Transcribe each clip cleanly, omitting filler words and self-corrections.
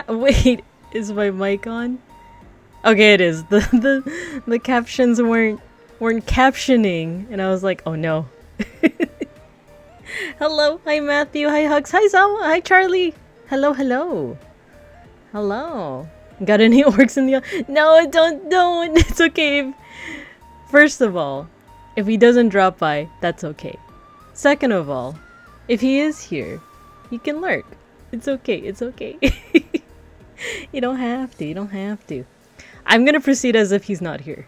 Wait, is my mic on? Okay, it is. The captions weren't captioning, and I was like, oh no. Hello, hi Matthew, hi Hugs, hi Zawa, hi Charlie. Hello. Got any orcs in the? No, don't. It's okay. First of all, if he doesn't drop by, that's okay. Second of all, if he is here, he can lurk. It's okay. You don't have to. I'm gonna proceed as if he's not here.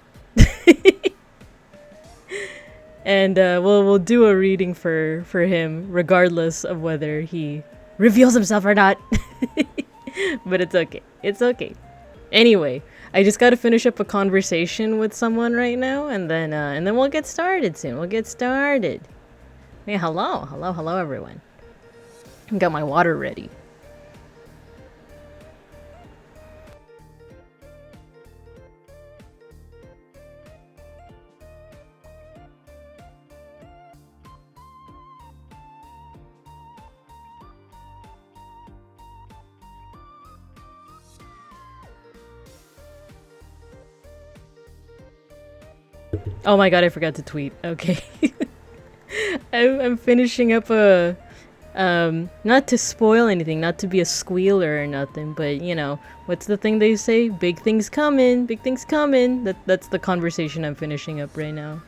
And we'll do a reading for him regardless of whether he reveals himself or not. But it's okay. Anyway, I just gotta finish up a conversation with someone right now, and then we'll get started soon. Hey, hello everyone. Got my water ready. Oh my god, I forgot to tweet. Okay. I'm finishing up a not to spoil anything, not to be a squealer or nothing, but you know, what's the thing they say? Big things coming. That's the conversation I'm finishing up right now.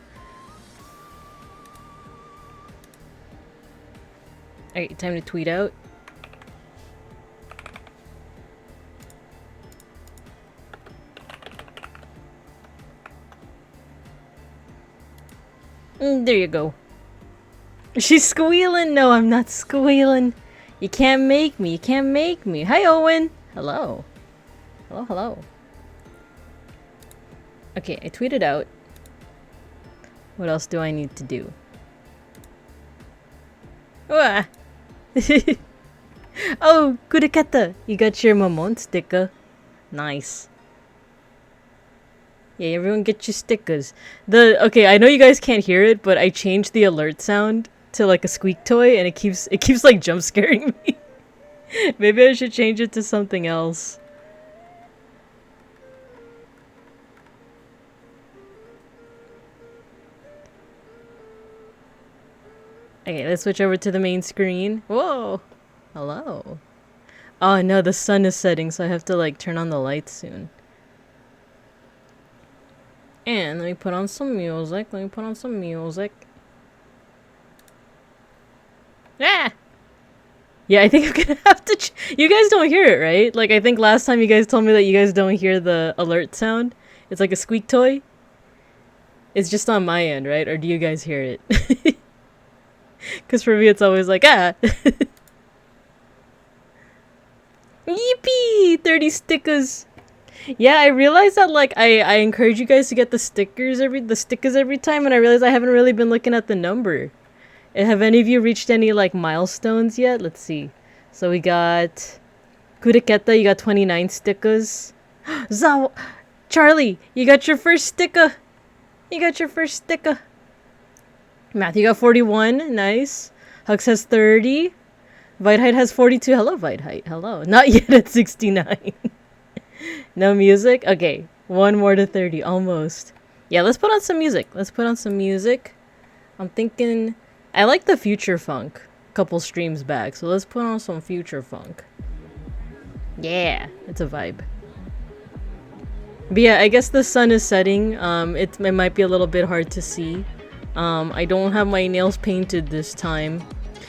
Alright, time to tweet out. There you go. She's squealing. No, I'm not squealing. You can't make me. Hi, Owen. Hello. Okay, I tweeted out. What else do I need to do? Oh, Kurikata. You got your Momon sticker. Nice. Yeah, everyone get your stickers. Okay, I know you guys can't hear it, but I changed the alert sound to like a squeak toy, and it keeps like jump scaring me. Maybe I should change it to something else. Okay, let's switch over to the main screen. Whoa! Hello. Oh no, the sun is setting, so I have to like turn on the lights soon. And let me put on some music. Ah! Yeah, I think I'm gonna have to you guys don't hear it, right? Like, I think last time you guys told me that you guys don't hear the alert sound. It's like a squeak toy. It's just on my end, right? Or do you guys hear it? Because for me, it's always like, ah! Yippee! 30 stickers! Yeah, I realized that like I encourage you guys to get the stickers every time, and I realized I haven't really been looking at the number. Have any of you reached any like milestones yet? Let's see. So we got Kuriketa, you got 29 stickers. Charlie, you got your first sticker. Matthew got 41, nice. Hux has 30. Vitehite has 42. Hello, Vitehite. Hello. Not yet at 69. No music? Okay, one more to 30, almost. Yeah, let's put on some music. I'm thinking, I like the future funk a couple streams back, so let's put on some future funk. Yeah, it's a vibe. But yeah, I guess the sun is setting. It might be a little bit hard to see. I don't have my nails painted this time,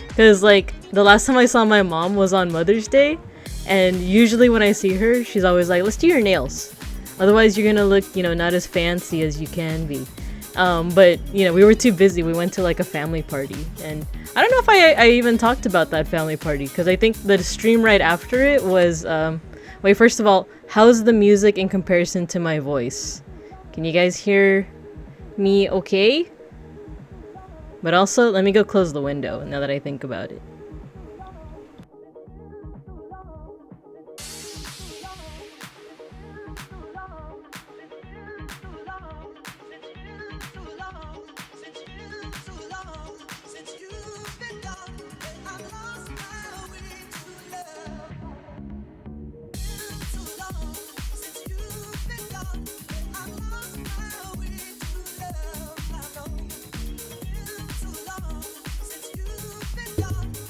because like the last time I saw my mom was on Mother's Day. And usually when I see her, she's always like, let's do your nails. Otherwise, you're gonna look, you know, not as fancy as you can be. But you know, we were too busy. We went to like a family party, and I don't know if I even talked about that family party, because I think the stream right after it was wait, first of all, how's the music in comparison to my voice? Can you guys hear me okay? But also, let me go close the window now that I think about it.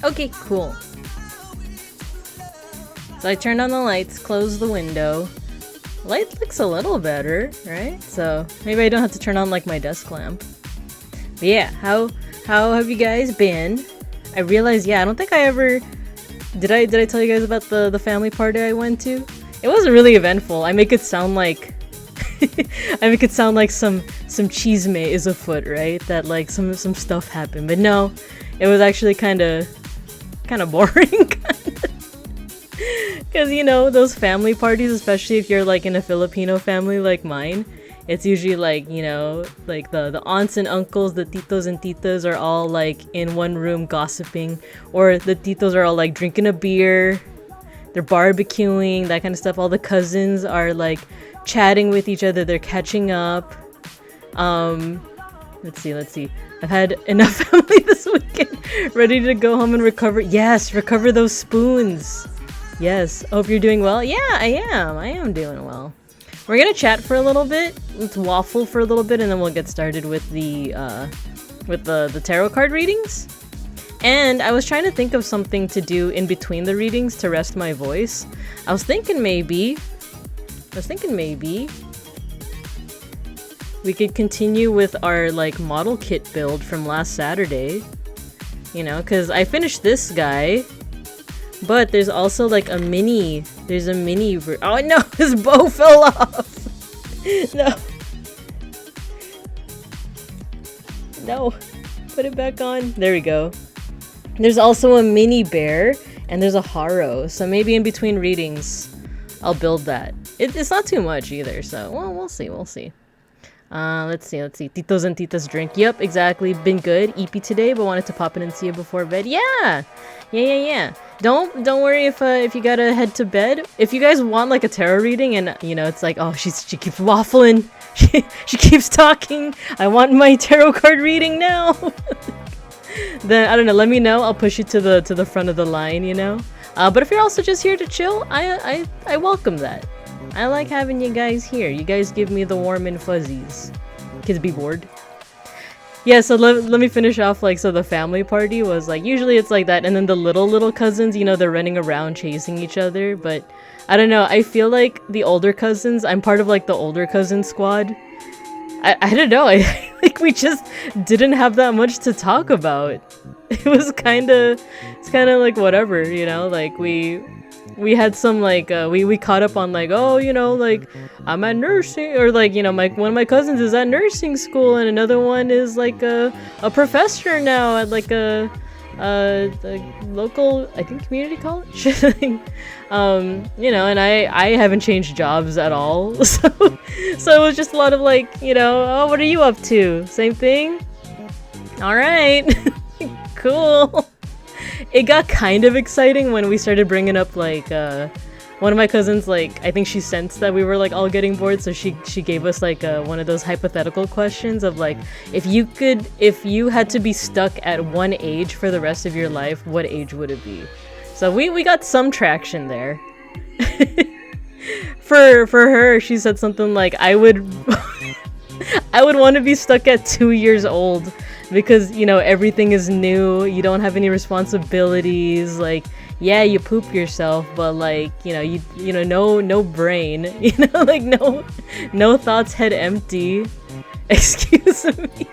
Okay, cool. So I turned on the lights, closed the window. Light looks a little better, right? So maybe I don't have to turn on like my desk lamp. But yeah, how have you guys been? I realized, yeah, I don't think I ever did I tell you guys about the family party I went to? It wasn't really eventful. I make it sound like I make it sound like some chisme is afoot, right? That like some stuff happened. But no, it was actually kind of boring. Because, you know, those family parties, especially if you're like in a Filipino family like mine, it's usually like, you know, like the aunts and uncles, the titos and titas are all like in one room gossiping, or the titos are all like drinking a beer, they're barbecuing, that kind of stuff. All the cousins are like chatting with each other, they're catching up. Let's see. I've had enough family this weekend. Ready to go home and recover. Yes, recover those spoons. Yes. Hope you're doing well. Yeah, I am doing well. We're gonna chat for a little bit. Let's waffle for a little bit, and then we'll get started with the tarot card readings. And I was trying to think of something to do in between the readings to rest my voice. I was thinking maybe we could continue with our like model kit build from last Saturday. You know, because I finished this guy, but there's also like a mini. Oh no, his bow fell off. No, put it back on. There we go. There's also a mini bear, and there's a haro. So maybe in between readings, I'll build that. It's not too much either, so well, we'll see. Let's see. Titos and titas drink. Yep, exactly. Been good. EP today, but wanted to pop in and see you before bed. Yeah. Don't worry if you gotta head to bed. If you guys want like a tarot reading, and you know it's like, oh, she keeps waffling, she keeps talking. I want my tarot card reading now. Then I don't know. Let me know. I'll push you to the front of the line. You know. But if you're also just here to chill, I welcome that. I like having you guys here. You guys give me the warm and fuzzies. Kids be bored. Yeah, so let me finish off. Like, so the family party was like, usually it's like that, and then the little cousins, you know, they're running around chasing each other. But I don't know, I feel like the older cousins, I'm part of like the older cousin squad. I don't know, like we just didn't have that much to talk about. It's kind of like whatever, you know, like we had some like we caught up on like, oh, you know, like I'm at nursing, or like, you know, one of my cousins is at nursing school, and another one is like a professor now at like a local, I think, community college. You know, and I haven't changed jobs at all, so it was just a lot of like, you know, oh, what are you up to? Same thing? All right. Cool. It got kind of exciting when we started bringing up like one of my cousins, like I think she sensed that we were like all getting bored, so she gave us like one of those hypothetical questions of like, if you had to be stuck at one age for the rest of your life, what age would it be? So we got some traction there. For her, she said something like, I would want to be stuck at 2 years old, because, you know, everything is new, you don't have any responsibilities, like, yeah, you poop yourself, but like, you know, no brain, you know, like no thoughts, head empty. Excuse me.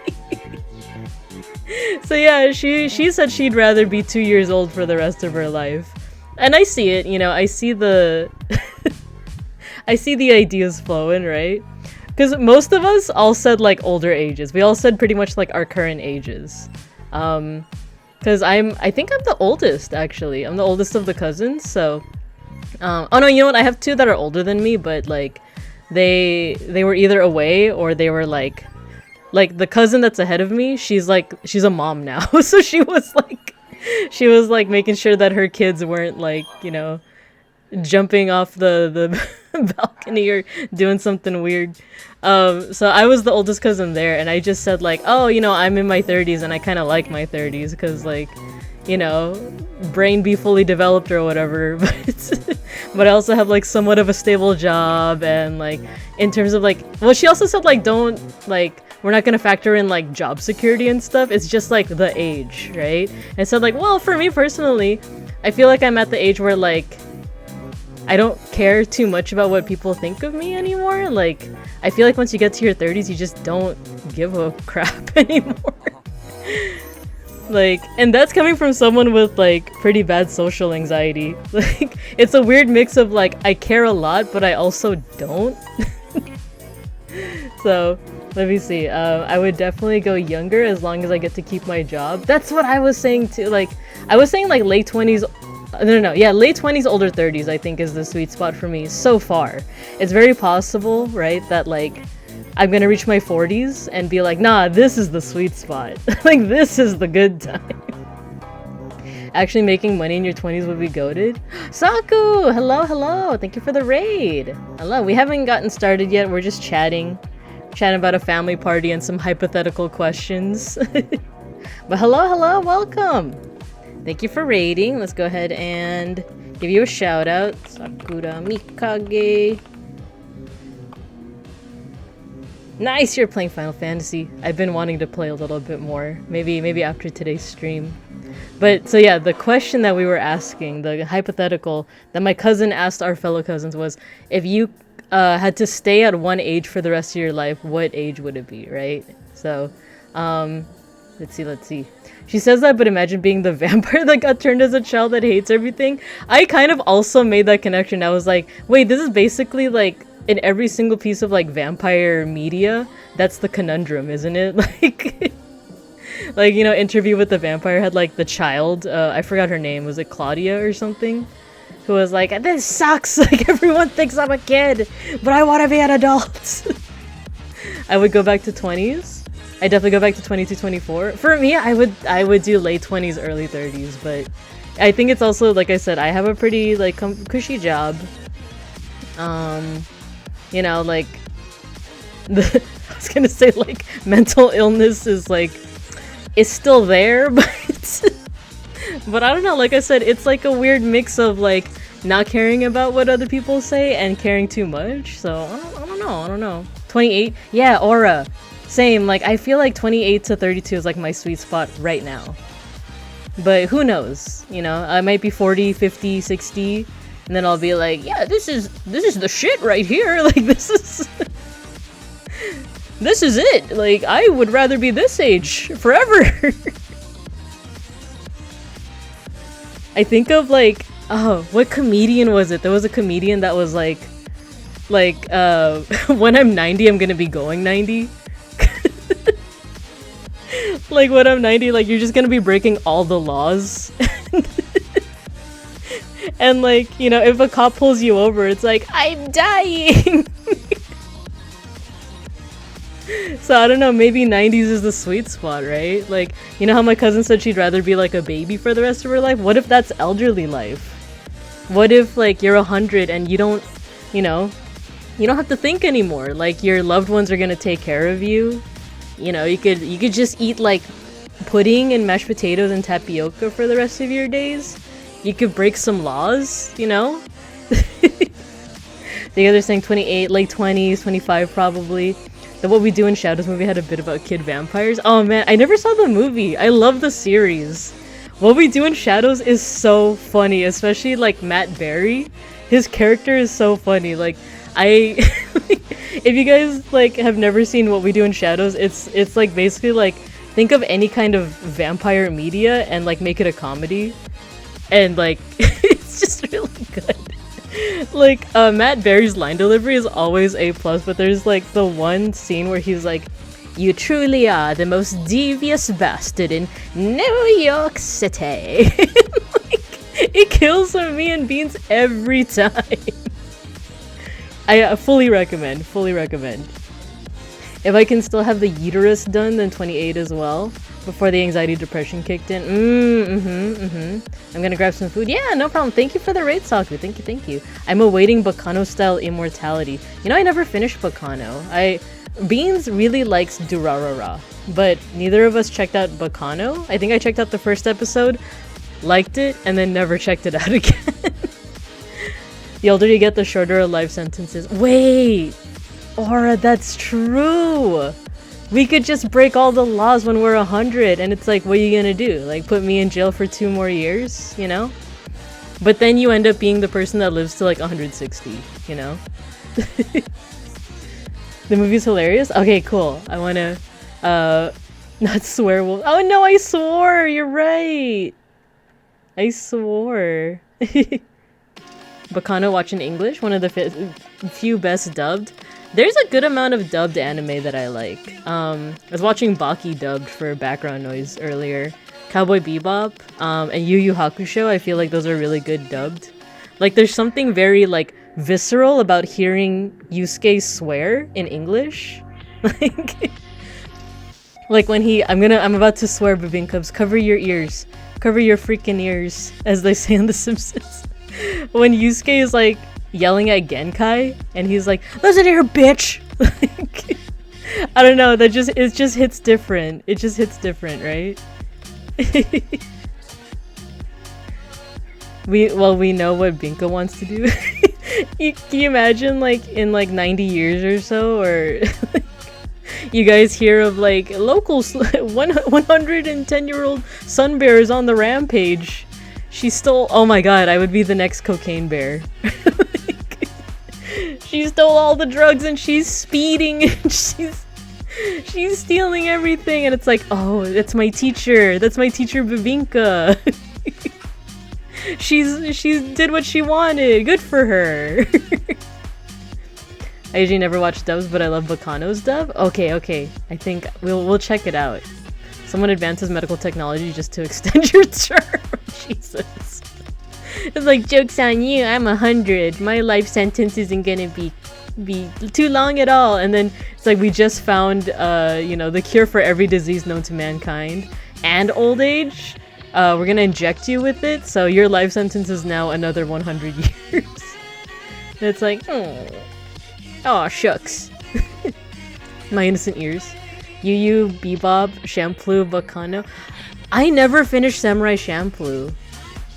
So yeah, she said she'd rather be 2 years old for the rest of her life. And I see it, you know, I see the I see the ideas flowing, right? Because most of us all said like older ages. We all said pretty much like our current ages. Because I think I'm the oldest, actually. I'm the oldest of the cousins, so... oh no, you know what? I have two that are older than me, but like, they were either away or they were like the cousin that's ahead of me, she's a mom now. So she was like making sure that her kids weren't like, you know, jumping off the balcony or doing something weird. So I was the oldest cousin there, and I just said like, oh, you know, I'm in my 30s and I kind of like my 30s because like, you know, brain be fully developed or whatever, but I also have like somewhat of a stable job, and like in terms of like, well, she also said like, don't like, we're not gonna factor in like job security and stuff, it's just like the age, right? And so like, well, for me personally, I feel like I'm at the age where like I don't care too much about what people think of me anymore. Like, I feel like once you get to your 30s, you just don't give a crap anymore. Like, and that's coming from someone with like pretty bad social anxiety. Like, it's a weird mix of like, I care a lot, but I also don't. So, let me see. I would definitely go younger as long as I get to keep my job. That's what I was saying too. Like, I was saying like late 20s. No, yeah, late 20s, older 30s, I think is the sweet spot for me so far. It's very possible, right, that like I'm gonna reach my 40s and be like, nah, this is the sweet spot. Like, this is the good time. Actually making money in your 20s would be goated. Saku! Hello! Thank you for the raid! Hello, we haven't gotten started yet, we're just chatting about a family party and some hypothetical questions. But hello, welcome! Thank you for raiding. Let's go ahead and give you a shout out. Sakura Mikage. Nice, you're playing Final Fantasy. I've been wanting to play a little bit more. Maybe after today's stream. But so yeah, the question that we were asking, the hypothetical that my cousin asked our fellow cousins was, if you had to stay at one age for the rest of your life, what age would it be, right? So, let's see. She says that, but imagine being the vampire that got turned as a child that hates everything. I kind of also made that connection. I was like, wait, this is basically like in every single piece of like vampire media, that's the conundrum, isn't it? Like, like, you know, Interview with the Vampire had like the child, I forgot her name, was it Claudia or something? Who was like, this sucks, like everyone thinks I'm a kid, but I want to be an adult. I would go back to 20s. I definitely go back to 22, 24. For me, I would do late 20s, early 30s, but I think it's also, like I said, I have a pretty, like, cushy job. You know, like, I was gonna say, like, mental illness is, like, it's still there, but I don't know, like I said, it's, like, a weird mix of, like, not caring about what other people say and caring too much, so, I don't know. 28? Yeah, Aura. Same, like, I feel like 28 to 32 is, like, my sweet spot right now. But who knows, you know? I might be 40, 50, 60, and then I'll be like, yeah, this is the shit right here, like, this is it, like, I would rather be this age forever. I think of, like, oh, what comedian was it? There was a comedian that was like, when I'm 90, I'm gonna be going 90. Like, when I'm 90, like, you're just gonna be breaking all the laws. And, like, you know, if a cop pulls you over, it's like, I'm dying! So, I don't know, maybe 90s is the sweet spot, right? Like, you know how my cousin said she'd rather be, like, a baby for the rest of her life? What if that's elderly life? What if, like, you're 100 and you don't, you know, you don't have to think anymore? Like, your loved ones are gonna take care of you. You know, you could just eat, like, pudding and mashed potatoes and tapioca for the rest of your days. You could break some laws, you know? The guys are saying 28, late 20s, 25 probably. The What We Do in Shadows movie had a bit about kid vampires. Oh man, I never saw the movie. I love the series. What We Do in Shadows is so funny, especially, like, Matt Berry. His character is so funny. Like, if you guys, like, have never seen What We Do in Shadows, it's like basically like, think of any kind of vampire media and like make it a comedy, and like it's just really good. Like, Matt Berry's line delivery is always A+, but there's like the one scene where he's like, "You truly are the most devious bastard in New York City." Like, it kills me and Beans every time. I fully recommend, fully recommend. If I can still have the uterus done, then 28 as well. Before the anxiety depression kicked in. I'm gonna grab some food. Yeah, no problem. Thank you for the raid, Saku. Thank you, thank you. I'm awaiting Bacano style immortality. You know, I never finished Bacano. Beans really likes Durarara, but neither of us checked out Bacano. I think I checked out the first episode, liked it, and then never checked it out again. The older you get, the shorter are life sentences. Wait! Aura, that's true! We could just break all the laws when we're 100, and it's like, what are you gonna do? Like, put me in jail for 2 more years, you know? But then you end up being the person that lives to like 160, you know? The movie's hilarious? Okay, cool. I wanna, not swear. Oh no, I swore! You're right! I swore. Bacano watch in English, one of the few best dubbed. There's a good amount of dubbed anime that I like. I was watching Baki dubbed for background noise earlier. Cowboy Bebop, and Yu Yu Hakusho, I feel like those are really good dubbed. Like, there's something very, like, visceral about hearing Yusuke swear in English. Like when I'm about to swear, Babinkubs, cover your ears. Cover your freaking ears, as they say on The Simpsons. When Yusuke is, like, yelling at Genkai, and he's like, "Listen here, bitch!" Like, I don't know, it just hits different. It just hits different, right? We know what Binka wants to do. Can you imagine, like, in like 90 years or so, or like, you guys hear of like local 110-year-old sun bear is on the rampage. She stole. Oh my god, I would be the next cocaine bear. She stole all the drugs and she's speeding and she's stealing everything, and it's like, oh, that's my teacher. That's my teacher, Babinka. She's did what she wanted. Good for her. I usually never watch dubs, but I love Bacano's dub. Okay. I think we'll check it out. Someone advances medical technology just to extend your term. Jesus. It's like, joke's on you, I'm 100. My life sentence isn't gonna be too long at all. And then it's like, we just found the cure for every disease known to mankind and old age. We're gonna inject you with it, so your life sentence is now another 100 years. And it's like, oh shucks. My innocent ears. Yu Bebop, Shampoo, Bacano. I never finished Samurai Champloo.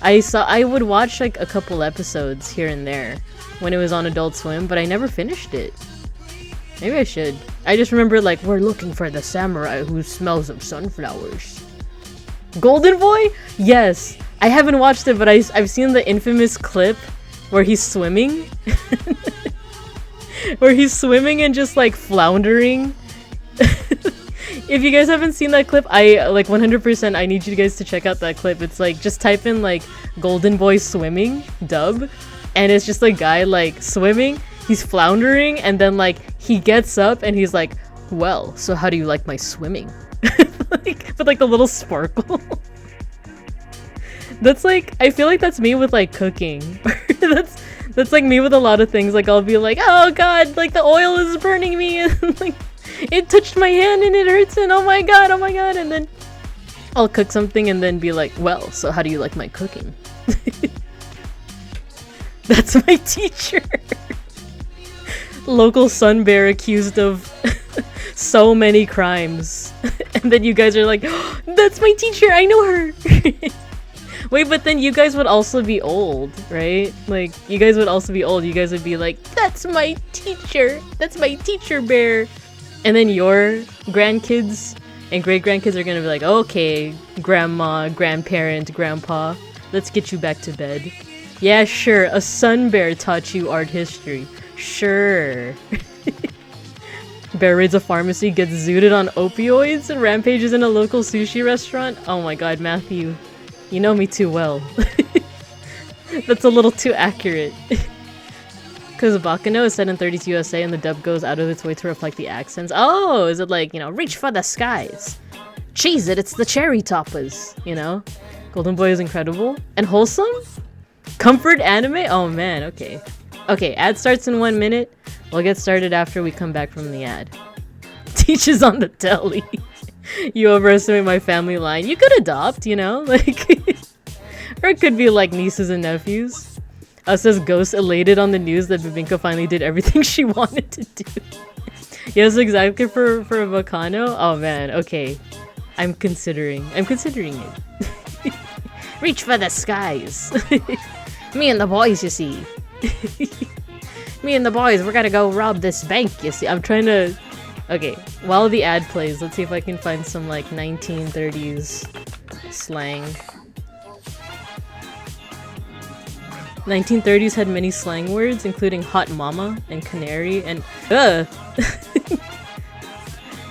I would watch like a couple episodes here and there when it was on Adult Swim, but I never finished it. Maybe I should. I just remember, like, we're looking for the samurai who smells of sunflowers. Golden Boy? Yes. I haven't watched it, but I've seen the infamous clip where he's swimming. Where he's swimming and just like floundering. If you guys haven't seen that clip, I like 100% I need you guys to check out that clip. It's like, just type in like Golden Boy swimming dub, and it's just a guy like swimming, he's floundering, and then like he gets up and he's like, "Well, so how do you like my swimming?" Like, with like the little sparkle. That's like, I feel like that's me with like cooking. That's like me with a lot of things. Like, I'll be like, "Oh god, like the oil is burning me," and like, "It touched my hand and it hurts," and oh my god, and then I'll cook something and then be like, "Well, so how do you like my cooking?" That's my teacher. Local sun bear accused of so many crimes. And then you guys are like, "Oh, that's my teacher, I know her." Wait, but then you guys would also be old, right? Like, you guys would also be old. You guys would be like, "That's my teacher. That's my teacher bear." And then your grandkids and great-grandkids are gonna be like, "Okay, grandma, grandparent, grandpa, let's get you back to bed." Yeah, sure, a sun bear taught you art history. Sure. Bear raids a pharmacy, gets zooted on opioids, and rampages in a local sushi restaurant. Oh my god, Matthew. You know me too well. That's a little too accurate. Because Bakano is set in 30s USA and the dub goes out of its way to reflect the accents. Oh, is it like, you know, reach for the skies? Cheese it, it's the cherry toppers, you know? Golden Boy is incredible. And wholesome? Comfort anime? Oh man, okay. Okay, ad starts in 1 minute. We'll get started after we come back from the ad. Teaches on the telly. You overestimate my family line. You could adopt, you know? Like, or it could be like nieces and nephews. Us as ghosts elated on the news that Bibinka finally did everything she wanted to do. Yes, exactly for Bacano. Oh man, okay. I'm considering it. Reach for the skies. Me and the boys, you see. Me and the boys, we're gonna go rob this bank, you see. I'm trying to... Okay, while the ad plays, let's see if I can find some like 1930s slang. 1930s had many slang words, including hot mama and canary and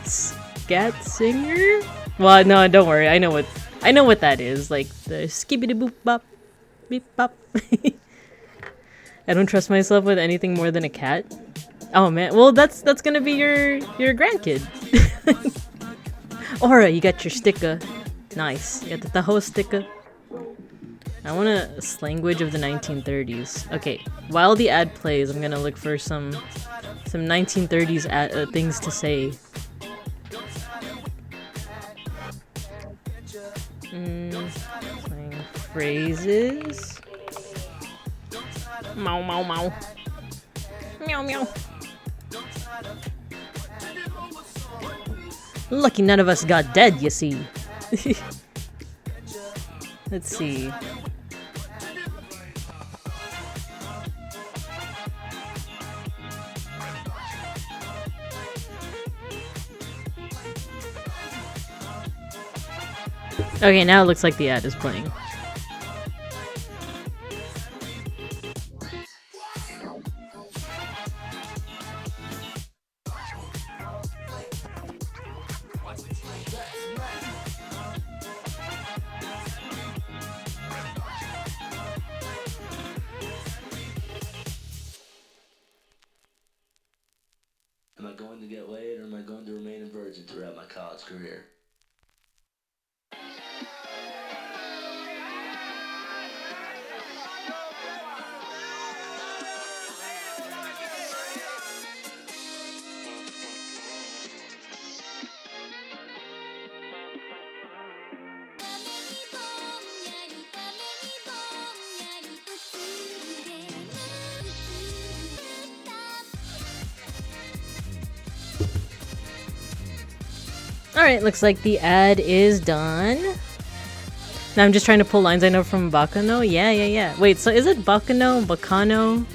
scat singer? Well, no, don't worry. I know what that is. Like the skibbity boop bop, beep bop. I don't trust myself with anything more than a cat. Oh man, well that's gonna be your grandkid. Aura, you got your sticker. Nice. You got the Tahoe sticker. I want a slanguage of the 1930s. Okay, while the ad plays, I'm gonna look for some 1930s things to say. Slang phrases. Meow meow meow. Meow meow. Lucky none of us got dead, you see. Let's see. Okay, now it looks like the ad is playing. Am I going to get laid or am I going to remain a virgin throughout my college career? Alright, looks like the ad is done. Now I'm just trying to pull lines I know from Bakano. Yeah. Wait, so is it Bakano? Bacano?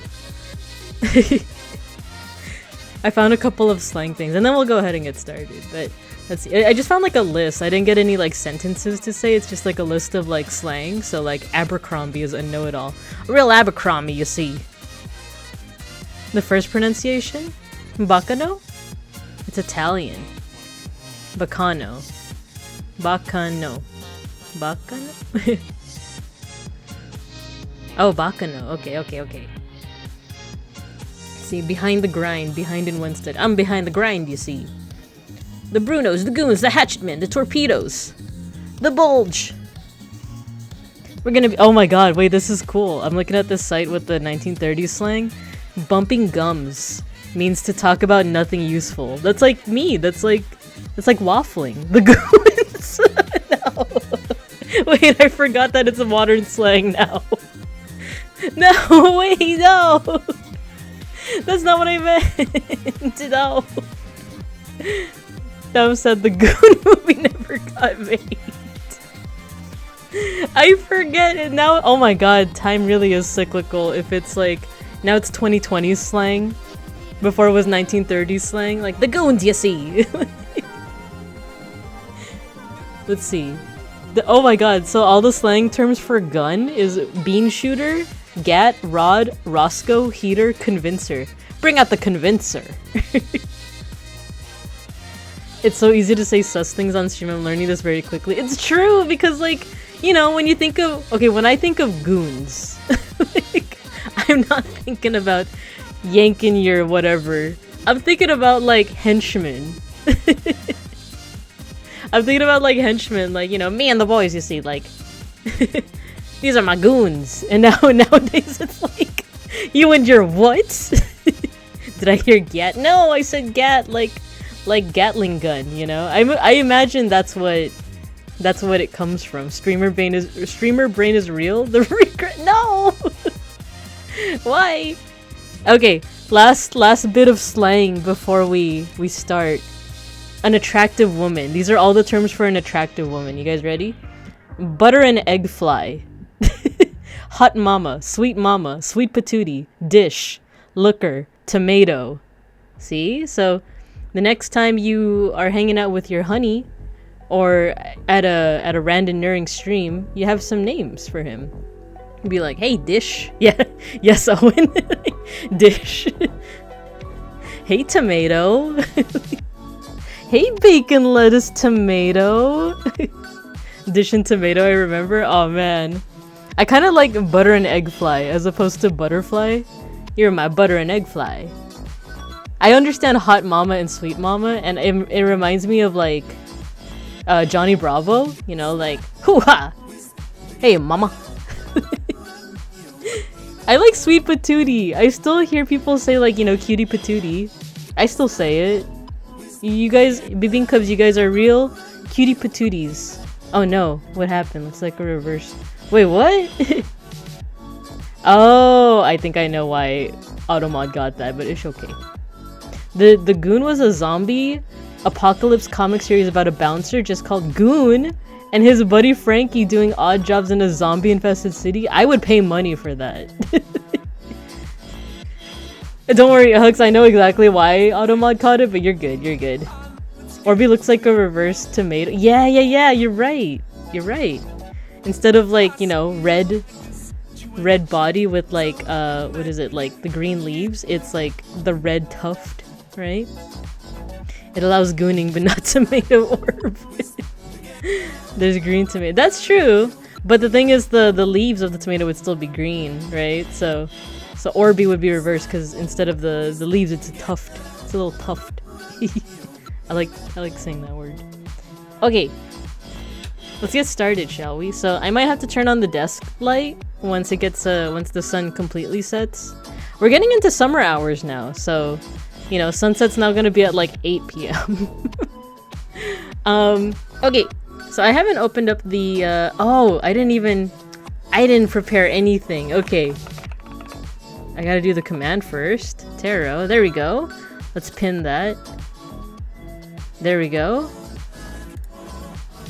I found a couple of slang things, and then we'll go ahead and get started. But let's see. I just found like a list. I didn't get any like sentences to say. It's just like a list of like slang. So like Abercrombie is a know-it-all. A real Abercrombie, you see. The first pronunciation? Bacano? It's Italian. Bacano. Bacano. Bacano? Oh, Bacano. Okay. See, behind the grind, behind in Winstead. I'm behind the grind, you see. The Brunos, the Goons, the Hatchetmen, the Torpedoes. The Bulge. We're gonna be- oh my god, wait, this is cool. I'm looking at this site with the 1930s slang. Bumping gums means to talk about nothing useful. That's like me, that's like waffling. The Goons. No. Wait, I forgot that it's a modern slang now. No, wait, no. That's not what I meant. No. That said the Goon movie never got made. I forget it now. Oh my god, time really is cyclical. If it's like, now it's 2020s slang. Before it was 1930s slang. Like, the Goons, you see. Let's see. Oh my god, so all the slang terms for gun is bean shooter, gat, rod, Roscoe, heater, convincer. Bring out the convincer. It's so easy to say sus things on stream. I'm learning this very quickly. It's true, because like, you know, when you think of, okay, when I think of goons, like, I'm not thinking about yanking your whatever. I'm thinking about like henchmen. I'm thinking about like henchmen, like, you know, me and the boys, you see, like these are my goons. And nowadays it's like you and your what? Did I hear gat? No, I said gat like Gatling gun, you know? I imagine that's what it comes from. Streamer brain is real? The regret? No! Why? Okay, last bit of slang before we start. An attractive woman. These are all the terms for an attractive woman. You guys ready? Butter and egg fly. Hot mama, sweet patootie, dish, looker, tomato. See? So the next time you are hanging out with your honey or at a random stream, you have some names for him. Be like, hey, Dish. Yeah, yes, Owen. Dish. Hey, Tomato. Hey, Bacon, Lettuce, Tomato. Dish and Tomato, I remember. Oh, man. I kind of like Butter and Egg Fly as opposed to Butterfly. You're my Butter and Egg Fly. I understand Hot Mama and Sweet Mama, and it reminds me of, like, Johnny Bravo. You know, like, hoo-ha! Hey, Mama. I like Sweet Patootie. I still hear people say, like, you know, Cutie Patootie. I still say it. You guys, Bibing Cubs, you guys are real Cutie Patooties. Oh no, what happened? Looks like a reverse. Wait, what? Oh, I think I know why Automod got that, but it's okay. The Goon was a zombie apocalypse comic series about a bouncer just called Goon and his buddy Frankie doing odd jobs in a zombie-infested city. I would pay money for that. Don't worry, Hooks, I know exactly why Automod caught it, but you're good, you're good. Orby looks like a reverse tomato. Yeah, you're right. You're right. Instead of, like, you know, red body with, like, what is it, like, the green leaves, it's, like, the red tuft, right? It allows gooning, but not tomato orb. There's green tomato. That's true, but the thing is the leaves of the tomato would still be green, right? So Orby would be reversed because instead of the leaves, it's a tuft. It's a little tuft. I like saying that word. Okay, let's get started, shall we? So I might have to turn on the desk light once it gets once the sun completely sets. We're getting into summer hours now, so you know sunset's now gonna be at like 8 p.m. Okay. So I haven't opened up the, oh, I didn't prepare anything. Okay. I gotta do the command first. Tarot, there we go. Let's pin that. There we go.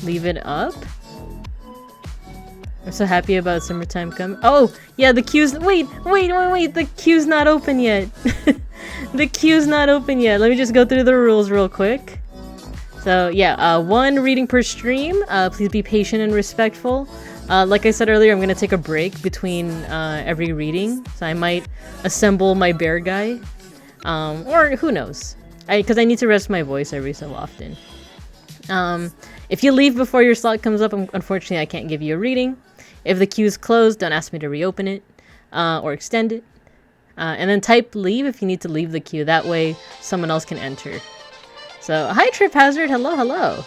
Leave it up. I'm so happy about summertime coming. Oh, yeah, the queue's, wait, the queue's not open yet. The queue's not open yet. Let me just go through the rules real quick. So yeah, 1 reading per stream. Please be patient and respectful. Like I said earlier, I'm gonna take a break between every reading, so I might assemble my bear guy, or who knows? Because I need to rest my voice every so often. If you leave before your slot comes up, unfortunately, I can't give you a reading. If the queue's closed, don't ask me to reopen it or extend it. And then type leave if you need to leave the queue. That way, someone else can enter. So, hi Trip Hazard, hello.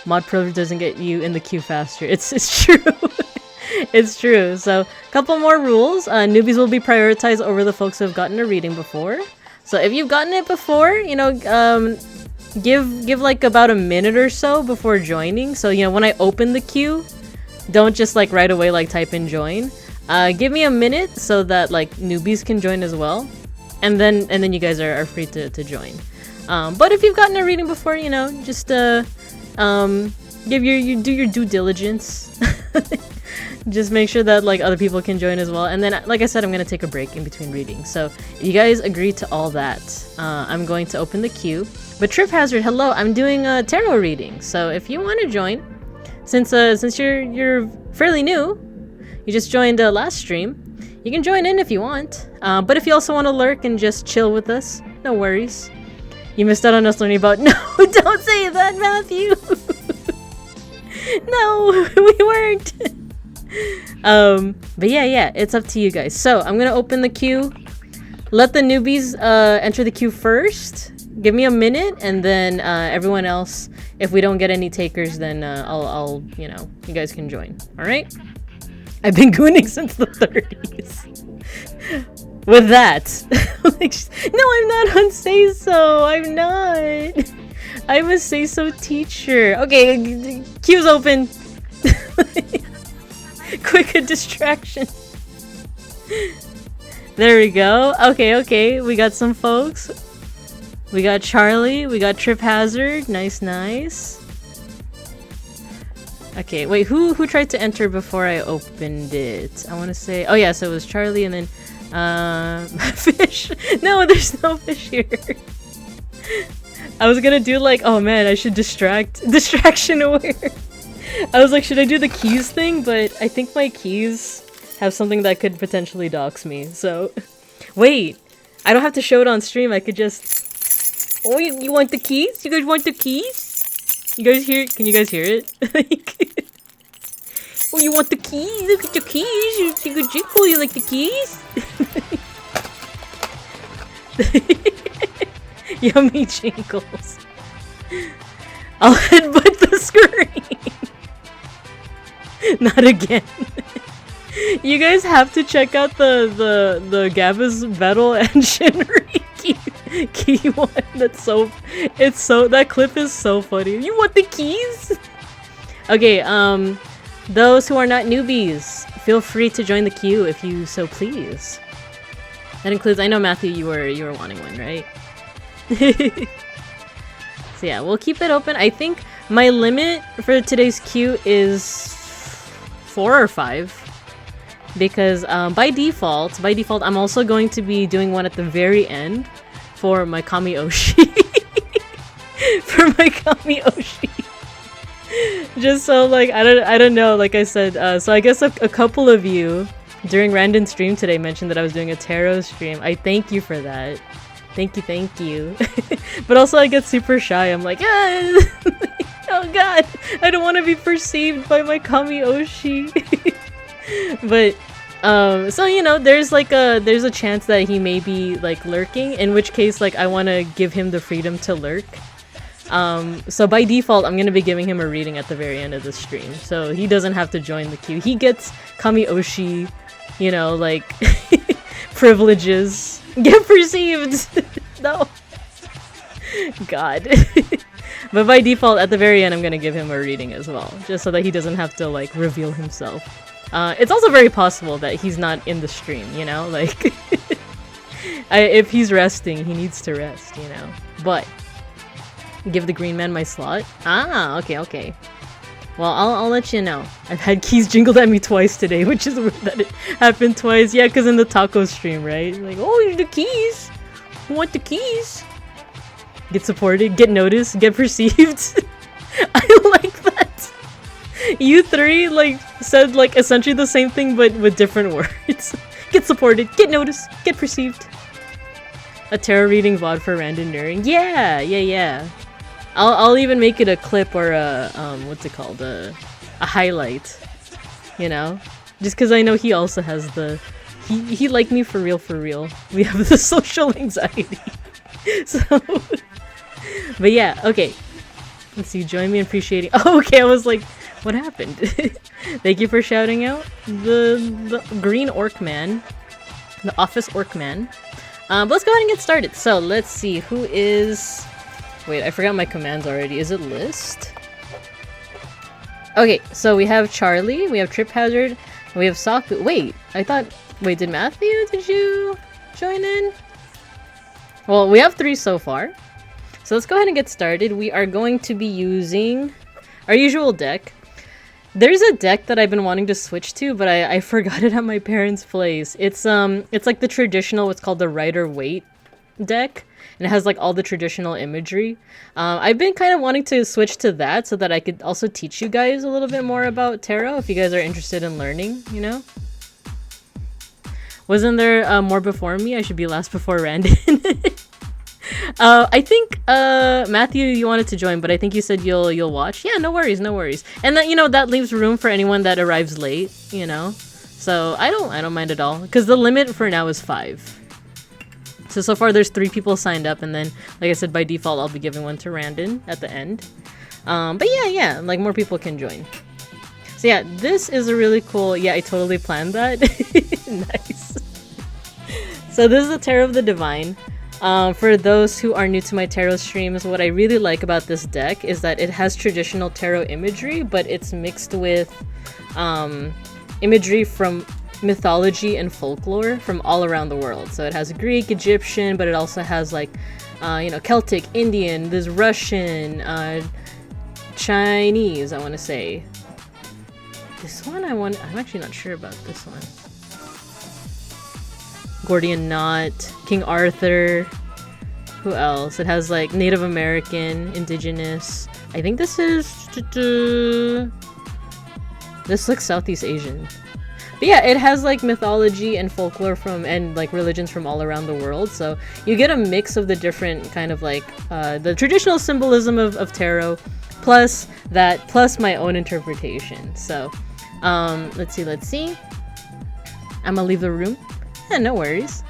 Mod privilege doesn't get you in the queue faster. It's true. It's true. So, couple more rules. Newbies will be prioritized over the folks who have gotten a reading before. So, if you've gotten it before, you know, give like about a minute or so before joining. So, you know, when I open the queue, don't just like right away like type in join. Give me a minute so that like newbies can join as well. And then you guys are free to join. But if you've gotten a reading before, you know, just do your due diligence. Just make sure that like other people can join as well. And then, like I said, I'm gonna take a break in between readings. So if you guys agree to all that, I'm going to open the queue. But Trip Hazard, hello, I'm doing a tarot reading. So if you want to join, since you're fairly new, you just joined last stream, you can join in if you want. But if you also want to lurk and just chill with us, no worries. You missed out on us learning about... No, don't say that, Matthew! No, we weren't! But yeah, it's up to you guys. So, I'm gonna open the queue. let the newbies enter the queue first. Give me a minute, and then everyone else, if we don't get any takers, then I'll you know, you guys can join. All right? I've been gooning since the 30s. With that, like, no, I'm not on Say So. I'm not. I'm a Say So teacher. Okay, queue's open. Quick, a distraction. There we go. Okay, we got some folks. We got Charlie. We got Trip Hazard. Nice. Okay, wait, who tried to enter before I opened it? I want to say, oh yeah, so it was Charlie and then fish. No, there's no fish here. I was gonna do like, oh man, I should distraction aware. I was like, should I do the keys thing? But I think my keys have something that could potentially dox me. So, wait, I don't have to show it on stream. I could just. Oh, you want the keys? You guys want the keys? You guys hear? Can you guys hear it? Oh, you want the keys? Look at the keys. You could jiggle. You like the keys? Yummy jingles. I'll headbutt the screen. Not again. You guys have to check out the Gabba's battle and Shinri key one. That clip is so funny. You want the keys? Okay, those who are not newbies, feel free to join the queue if you so please. That includes, I know Matthew, you were wanting one, right? So yeah, we'll keep it open. I think my limit for today's queue is 4 or 5. Because by default, I'm also going to be doing one at the very end for my Kami Oshi. For my Kami Oshi. Just so, like, I don't know, like I said, so I guess a couple of you during random stream today mentioned that I was doing a tarot stream. I thank you for that. Thank you. But also I get super shy. I'm like, ah! Oh god, I don't want to be perceived by my Kami Oshi. But so you know, there's a chance that he may be like lurking, in which case like I want to give him the freedom to lurk. So by default I'm gonna be giving him a reading at the very end of the stream, so he doesn't have to join the queue. He gets Kami Oshi, you know, like privileges. Get perceived. No. God. But by default at the very end I'm gonna give him a reading as well, just so that he doesn't have to like reveal himself. It's also very possible that he's not in the stream, you know, like if he's resting, he needs to rest, you know. But give the green man my slot. Ah, okay. Well, I'll let you know. I've had keys jingled at me twice today, which is weird that it happened twice. Yeah, because in the taco stream, right? Like, oh, the keys. You want the keys? Get supported, get noticed, get perceived. I like that. You three like said like essentially the same thing but with different words. Get supported, get noticed, get perceived. A tarot reading VOD for random nerding. Yeah. I'll even make it a clip or a what's it called, a highlight, you know, just because I know he also has the he like me for real. We have the social anxiety. So but yeah, okay, let's see, join me in appreciating. Oh, okay, I was like, what happened? Thank you for shouting out the green orc man, the office orc man. But let's go ahead and get started. So let's see who is. Wait, I forgot my commands already. Is it list? Okay, so we have Charlie, we have Trip Hazard, we have Saku. Wait, did Matthew, did you join in? Well, we have 3 so far. So let's go ahead and get started. We are going to be using our usual deck. There's a deck that I've been wanting to switch to, but I forgot it at my parents' place. It's like the traditional, what's called the Rider-Waite deck. And it has like all the traditional imagery. I've been kind of wanting to switch to that so that I could also teach you guys a little bit more about tarot if you guys are interested in learning, you know? Wasn't there more before me? I should be last before Randon. I think Matthew, you wanted to join, but I think you said you'll watch. Yeah, no worries. And that, you know, that leaves room for anyone that arrives late, you know? So I don't mind at all, because the limit for now is 5. So far there's 3 people signed up, and then, like I said, by default I'll be giving one to Randon at the end. But yeah, like more people can join. So yeah, this is a really cool, yeah, I totally planned that. Nice. So this is the Tarot of the Divine. For those who are new to my tarot streams, what I really like about this deck is that it has traditional tarot imagery, but it's mixed with imagery from mythology and folklore from all around the world. So it has Greek, Egyptian, but it also has like, Celtic, Indian, there's Russian, Chinese, I want to say. This one I'm actually not sure about this one. Gordian Knot, King Arthur. Who else? It has like Native American, Indigenous. I think this is... This looks Southeast Asian. But yeah, it has like mythology and folklore and like religions from all around the world. So you get a mix of the different kind of like the traditional symbolism of tarot, plus my own interpretation. So let's see. I'm gonna leave the room. Yeah, no worries.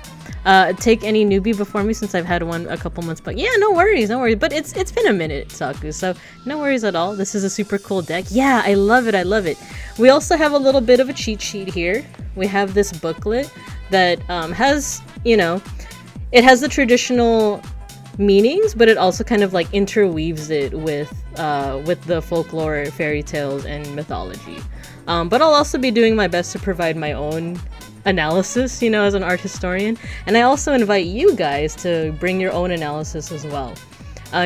Take any newbie before me since I've had one a couple months back. Yeah, no worries. But it's been a minute, Saku, so no worries at all. This is a super cool deck. Yeah, I love it. We also have a little bit of a cheat sheet here. We have this booklet that has, it has the traditional meanings, but it also kind of like interweaves it with the folklore, fairy tales, and mythology. But I'll also be doing my best to provide my own analysis, as an art historian. And I also invite you guys to bring your own analysis as well.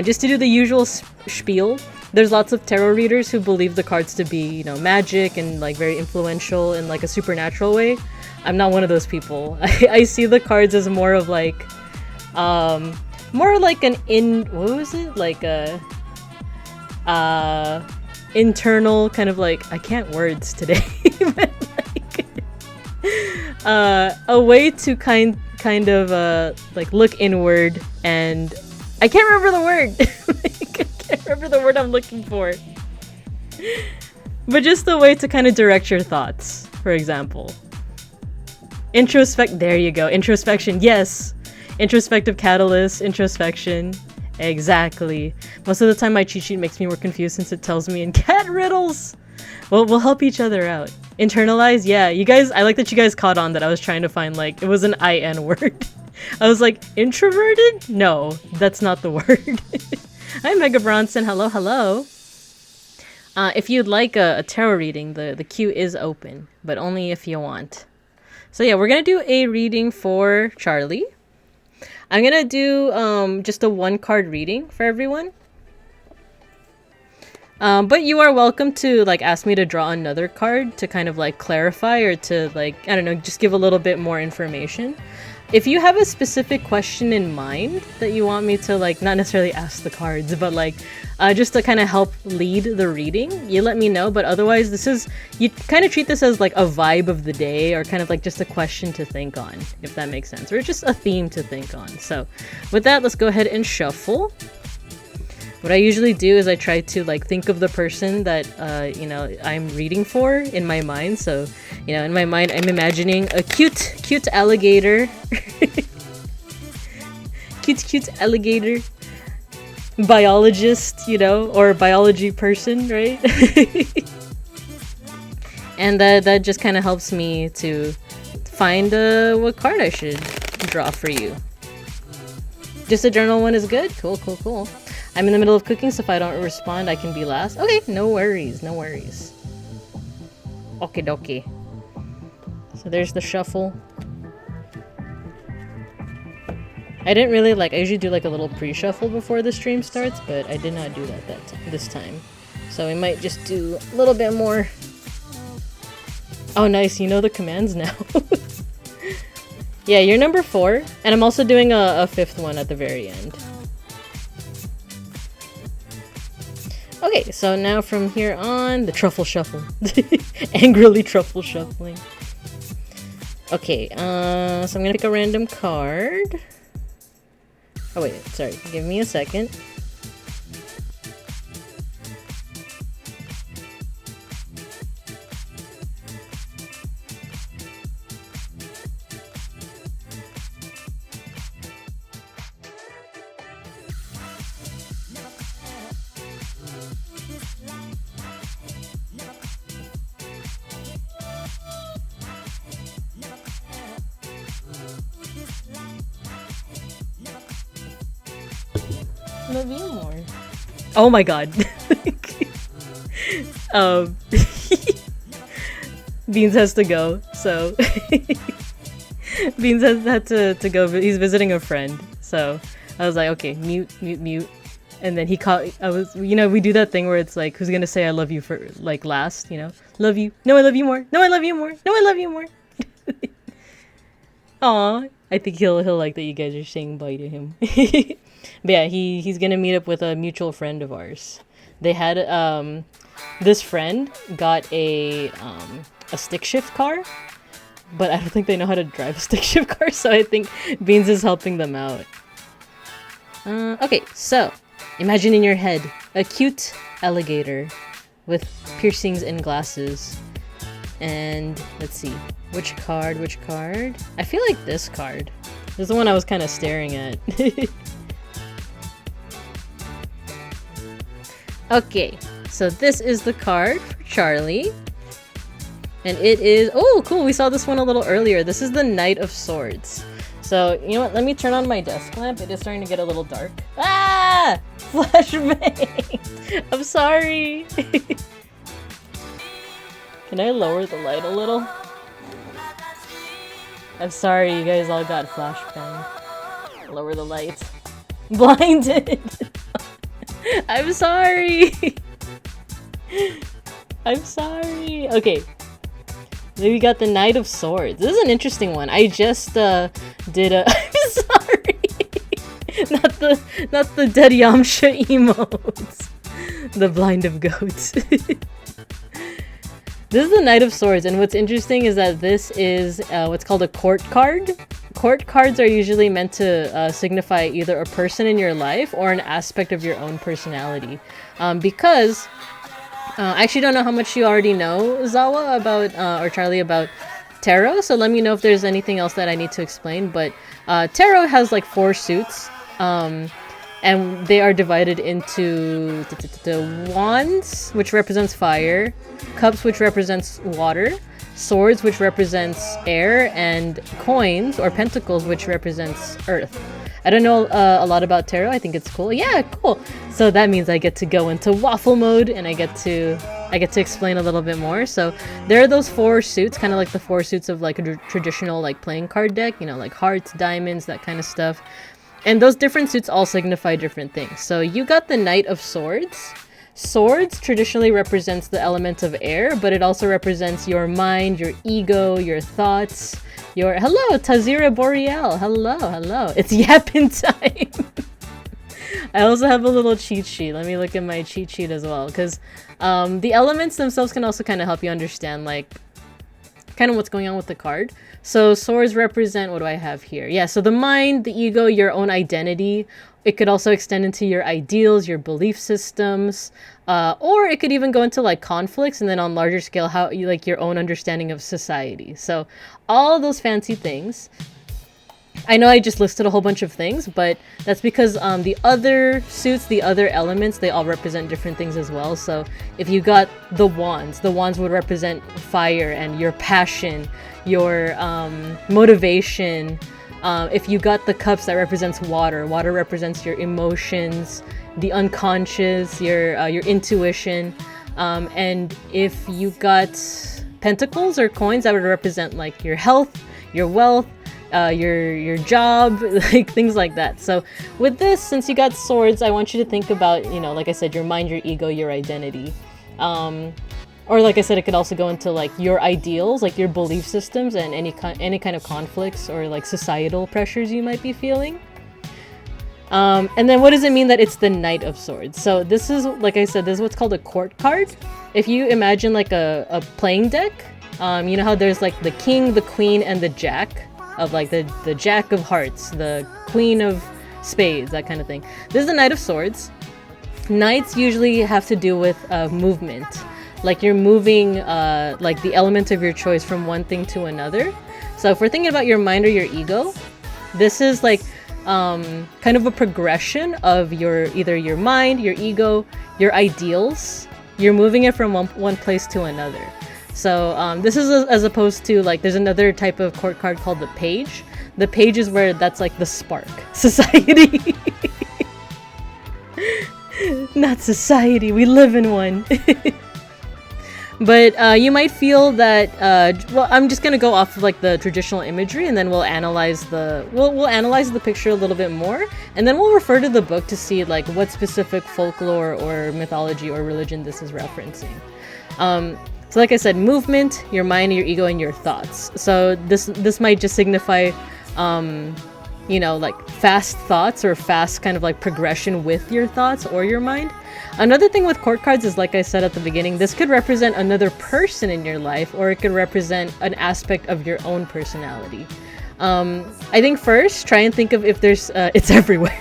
Just to do the usual spiel, there's lots of tarot readers who believe the cards to be, magic and like very influential in like a supernatural way. I'm not one of those people. I see the cards as more of like, more like internal kind of like, I can't words today, but a way to kind of like look inward, and I can't remember the word. I can't remember the word I'm looking for. But just a way to kind of direct your thoughts, for example. There you go. Introspection, yes. Introspective catalyst, introspection. Exactly. Most of the time my cheat sheet makes me more confused since it tells me in cat riddles. Well, we'll help each other out. Internalize, yeah. You guys, I like that you guys caught on that I was trying to find like, it was an IN word. I was like, introverted? No, that's not the word. Hi, Mega Bronson. Hello. If you'd like a tarot reading, the queue is open, but only if you want. So yeah, we're gonna do a reading for Charlie. I'm gonna do just a 1-card reading for everyone. But you are welcome to like ask me to draw another card to kind of like clarify or to like, I don't know, just give a little bit more information. If you have a specific question in mind that you want me to like, not necessarily ask the cards, but like just to kind of help lead the reading, you let me know. But otherwise, you kind of treat this as like a vibe of the day or kind of like just a question to think on, if that makes sense, or just a theme to think on. So with that, let's go ahead and shuffle. What I usually do is I try to like think of the person that I'm reading for in my mind. So, in my mind I'm imagining a cute alligator. cute alligator biologist, or biology person, right? And that just kind of helps me to find what card I should draw for you. Just a journal one is good? Cool. I'm in the middle of cooking, so if I don't respond, I can be last. Okay, no worries. Okie dokie. So there's the shuffle. I didn't really I usually do like a little pre-shuffle before the stream starts, but I did not do that this time. So we might just do a little bit more. Oh, nice. You know the commands now. Yeah, you're number 4, and I'm also doing a 5th one at the very end. Okay, so now from here on, the truffle shuffle. Angrily truffle shuffling. Okay, so I'm gonna pick a random card. Oh wait, sorry, give me a second. Love you more. Oh my god. um, Beans has to go, so Beans has had to go. He's visiting a friend, so I was like, okay, mute, and then he caught. I was, we do that thing where it's like, who's gonna say I love you for like last? Love you. No, I love you more. No, I love you more. No, I love you more. Aw, I think he'll like that you guys are saying bye to him. But yeah, he's gonna meet up with a mutual friend of ours. They had this friend got a stick shift car, but I don't think they know how to drive a stick shift car, so I think Beans is helping them out. Okay, so imagine in your head a cute alligator with piercings and glasses. And let's see, which card? I feel like this card. This is the one I was kind of staring at. Okay, so this is the card for Charlie. And it is... Oh, cool, we saw this one a little earlier. This is the Knight of Swords. So, you know what? Let me turn on my desk lamp. It is starting to get a little dark. Ah! Flashbang! I'm sorry! Can I lower the light a little? I'm sorry, you guys all got flashbang. Lower the light. Blinded! I'm sorry! I'm sorry! Okay. Then we got the Knight of Swords. This is an interesting one. I just did a... I'm sorry! not the dead Yamcha emotes. The blind of goats. This is the Knight of Swords, and what's interesting is that this is what's called a court card. Court cards are usually meant to signify either a person in your life or an aspect of your own personality. Because I actually don't know how much you already know, Zawa, about or Charlie, about tarot, so let me know if there's anything else that I need to explain. But tarot has like 4 suits, and they are divided into wands, which represents fire, cups, which represents water, swords, which represents air, and coins or pentacles, which represents earth. I don't know a lot about tarot. I think it's cool. Yeah, cool. So that means I get to go into waffle mode, and I get to explain a little bit more. So there are those 4 suits, kind of like the 4 suits of like a traditional like playing card deck, like hearts, diamonds, that kind of stuff. And those different suits all signify different things. So you got the Knight of Swords. Swords traditionally represents the element of air, but it also represents your mind, your ego, your thoughts, your... Hello, Tazira Boreal. Hello. It's yapping time. I also have a little cheat sheet. Let me look at my cheat sheet as well, because the elements themselves can also kind of help you understand, like, kind of what's going on with the card. So swords represent, what do I have here? Yeah, so the mind, the ego, your own identity. It could also extend into your ideals, your belief systems, or it could even go into like conflicts, and then on larger scale, how you like your own understanding of society. So all those fancy things. I know I just listed a whole bunch of things, but that's because the other suits, the other elements, they all represent different things as well. So if you got the wands would represent fire and your passion, your motivation. If you got the cups, that represents water. Water represents your emotions, the unconscious, your intuition. And if you got pentacles or coins, that would represent like your health, your wealth, your job, like things like that. So with this, since you got swords, I want you to think about, like I said, your mind, your ego, your identity. Or like I said, it could also go into like your ideals, like your belief systems, and any kind of conflicts or like societal pressures you might be feeling. And then what does it mean that it's the Knight of Swords? So this is, like I said, this is what's called a court card. If you imagine like a playing deck, you know how there's like the king, the queen, and the jack of like the jack of hearts, the queen of spades, that kind of thing. This is the Knight of Swords. Knights usually have to do with movement. Like you're moving like the element of your choice from one thing to another. So if we're thinking about your mind or your ego, this is like kind of a progression of either your mind, your ego, your ideals. You're moving it from one place to another. So this is as opposed to like there's another type of court card called the Page. The Page is where that's like the spark society. Not society. We live in one. But you might feel that. Well, I'm just gonna go off of like the traditional imagery, and then we'll analyze the picture a little bit more, and then we'll refer to the book to see like what specific folklore or mythology or religion this is referencing. So like I said, movement, your mind, your ego, and your thoughts. So this might just signify, like fast thoughts or fast kind of like progression with your thoughts or your mind. Another thing with court cards is, like I said at the beginning, this could represent another person in your life, or it could represent an aspect of your own personality. I think first, try and think of if there's, it's everywhere.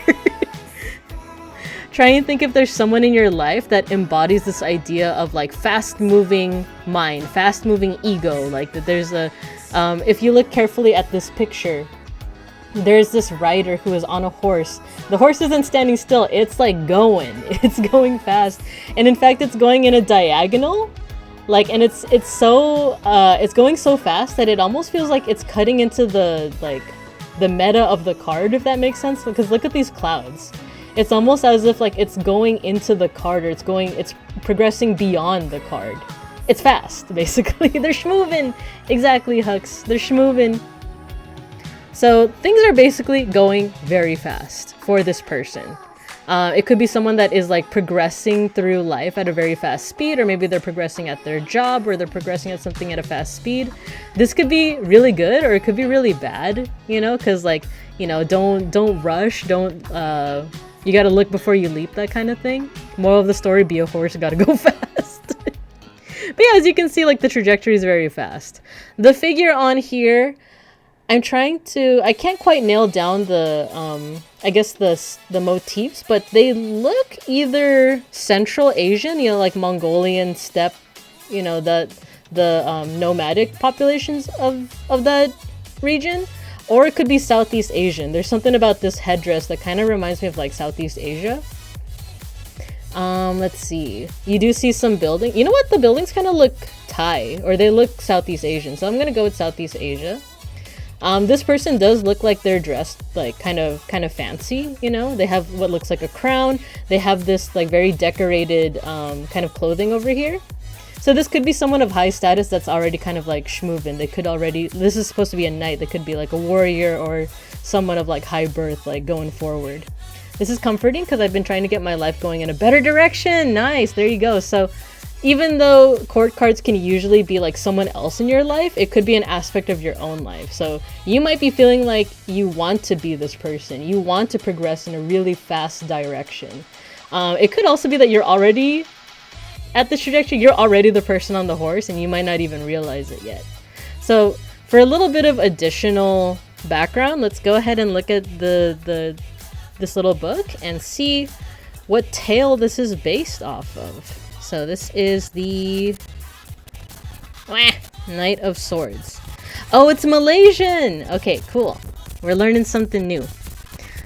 Try and think if there's someone in your life that embodies this idea of like fast-moving mind, fast-moving ego. Like that there's if you look carefully at this picture, there's this rider who is on a horse. The horse isn't standing still, it's like going. It's going fast. And in fact, it's going in a diagonal. Like, and it's going so fast that it almost feels like it's cutting into the meta of the card, if that makes sense. Because look at these clouds. It's almost as if like it's going into the card, or it's progressing beyond the card. It's fast, basically. They're schmovin'. Exactly, Hux. They're schmovin'. So things are basically going very fast for this person. It could be someone that is like progressing through life at a very fast speed, or maybe they're progressing at their job, or they're progressing at something at a fast speed. This could be really good, or it could be really bad, because don't rush, you gotta look before you leap, that kind of thing. Moral of the story, be a horse, gotta go fast. But yeah, as you can see, like the trajectory is very fast. The figure on here, I can't quite nail down the motifs, but they look either Central Asian, like Mongolian steppe, the nomadic populations of that region, or it could be Southeast Asian. There's something about this headdress that kind of reminds me of like Southeast Asia. Let's see. You do see some building. You know what? The buildings kind of look Thai, or they look Southeast Asian. So I'm gonna go with Southeast Asia. This person does look like they're dressed like kind of fancy, They have what looks like a crown. They have this like very decorated kind of clothing over here. So this could be someone of high status that's already kind of like schmoovin'. This is supposed to be a knight. They could be like a warrior or someone of like high birth, like going forward. This is comforting because I've been trying to get my life going in a better direction. Nice, there you go. So even though court cards can usually be like someone else in your life, it could be an aspect of your own life. So you might be feeling like you want to be this person. You want to progress in a really fast direction. It could also be that you're already at this trajectory. You're already the person on the horse, and you might not even realize it yet. So for a little bit of additional background, let's go ahead and look at this little book and see what tale this is based off of. So this is the Knight of Swords. Oh, it's Malaysian! Okay, cool. We're learning something new.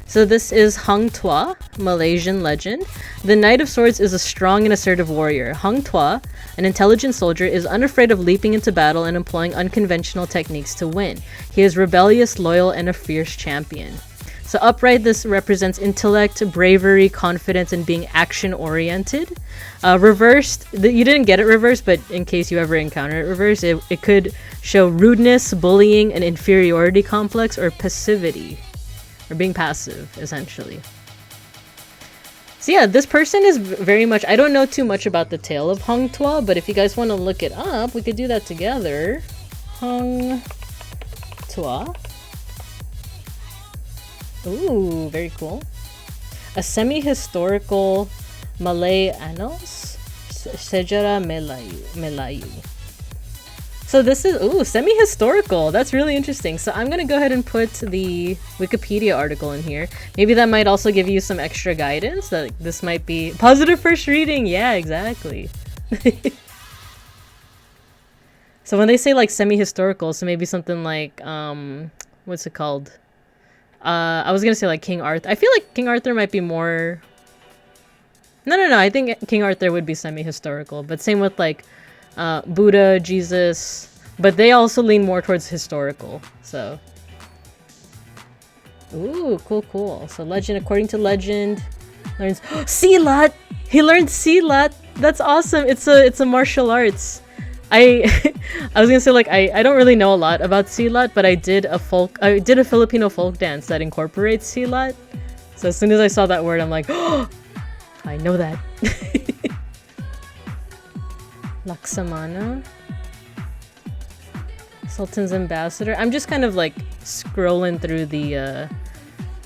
So this is Hang Tuah, Malaysian legend. The Knight of Swords is a strong and assertive warrior. Hang Tuah, an intelligent soldier, is unafraid of leaping into battle and employing unconventional techniques to win. He is rebellious, loyal, and a fierce champion. So upright, this represents intellect, bravery, confidence, and being action-oriented. Reversed, you didn't get it reversed, but in case you ever encounter it reversed, it could show rudeness, bullying, an inferiority complex, or passivity. Or being passive, essentially. So yeah, this person is very much... I don't know too much about the tale of Hang Tuah, but if you guys want to look it up, we could do that together. Hang Tuah. Ooh, very cool. A semi-historical Malay annals, Sejarah Melayu. So this is, semi-historical. That's really interesting. So I'm going to go ahead and put the Wikipedia article in here. Maybe that might also give you some extra guidance. That this might be positive first reading. Yeah, exactly. So when they say like semi-historical, so maybe something like, what's it called? I was gonna say like King Arthur. I feel like King Arthur might be more... No. I think King Arthur would be semi-historical. But same with like Buddha, Jesus. But they also lean more towards historical. So... Ooh, cool. So legend, according to legend, Learns silat. He learned silat. That's awesome. It's a martial arts. I I was gonna say like I don't really know a lot about silat, but I did a Filipino folk dance that incorporates silat. So as soon as I saw that word, I'm like, oh, I know that. Laksamana. Sultan's ambassador. I'm just kind of like scrolling through the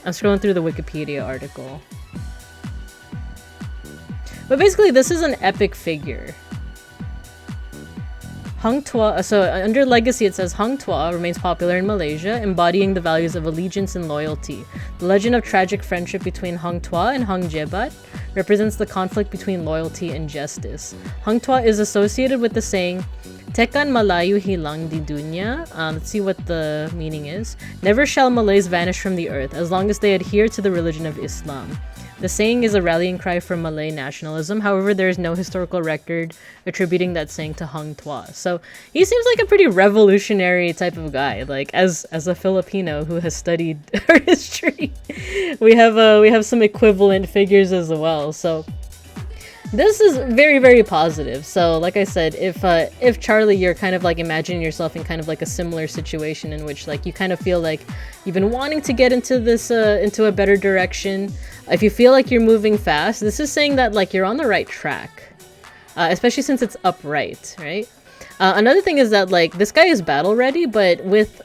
Wikipedia article. But basically this is an epic figure. Hang Tuah, so under legacy it says Hang Tuah remains popular in Malaysia, embodying the values of allegiance and loyalty. The legend of tragic friendship between Hang Tuah and Hang Jebat represents the conflict between loyalty and justice. Hang Tuah is associated with the saying, Tekan Malayu hilang di dunya. Let's see what the meaning is. Never shall Malays vanish from the earth as long as they adhere to the religion of Islam. The saying is a rallying cry for Malay nationalism. However, there is no historical record attributing that saying to Hang Tuah. So he seems like a pretty revolutionary type of guy. Like as a Filipino who has studied art history, we have some equivalent figures as well. So this is very, very positive. So like I said, if Charlie, you're kind of like imagining yourself in kind of like a similar situation in which like you kind of feel like you've been wanting to get into this into a better direction. If you feel like you're moving fast, this is saying that like you're on the right track, especially since it's upright, right? Another thing is that like this guy is battle ready, but with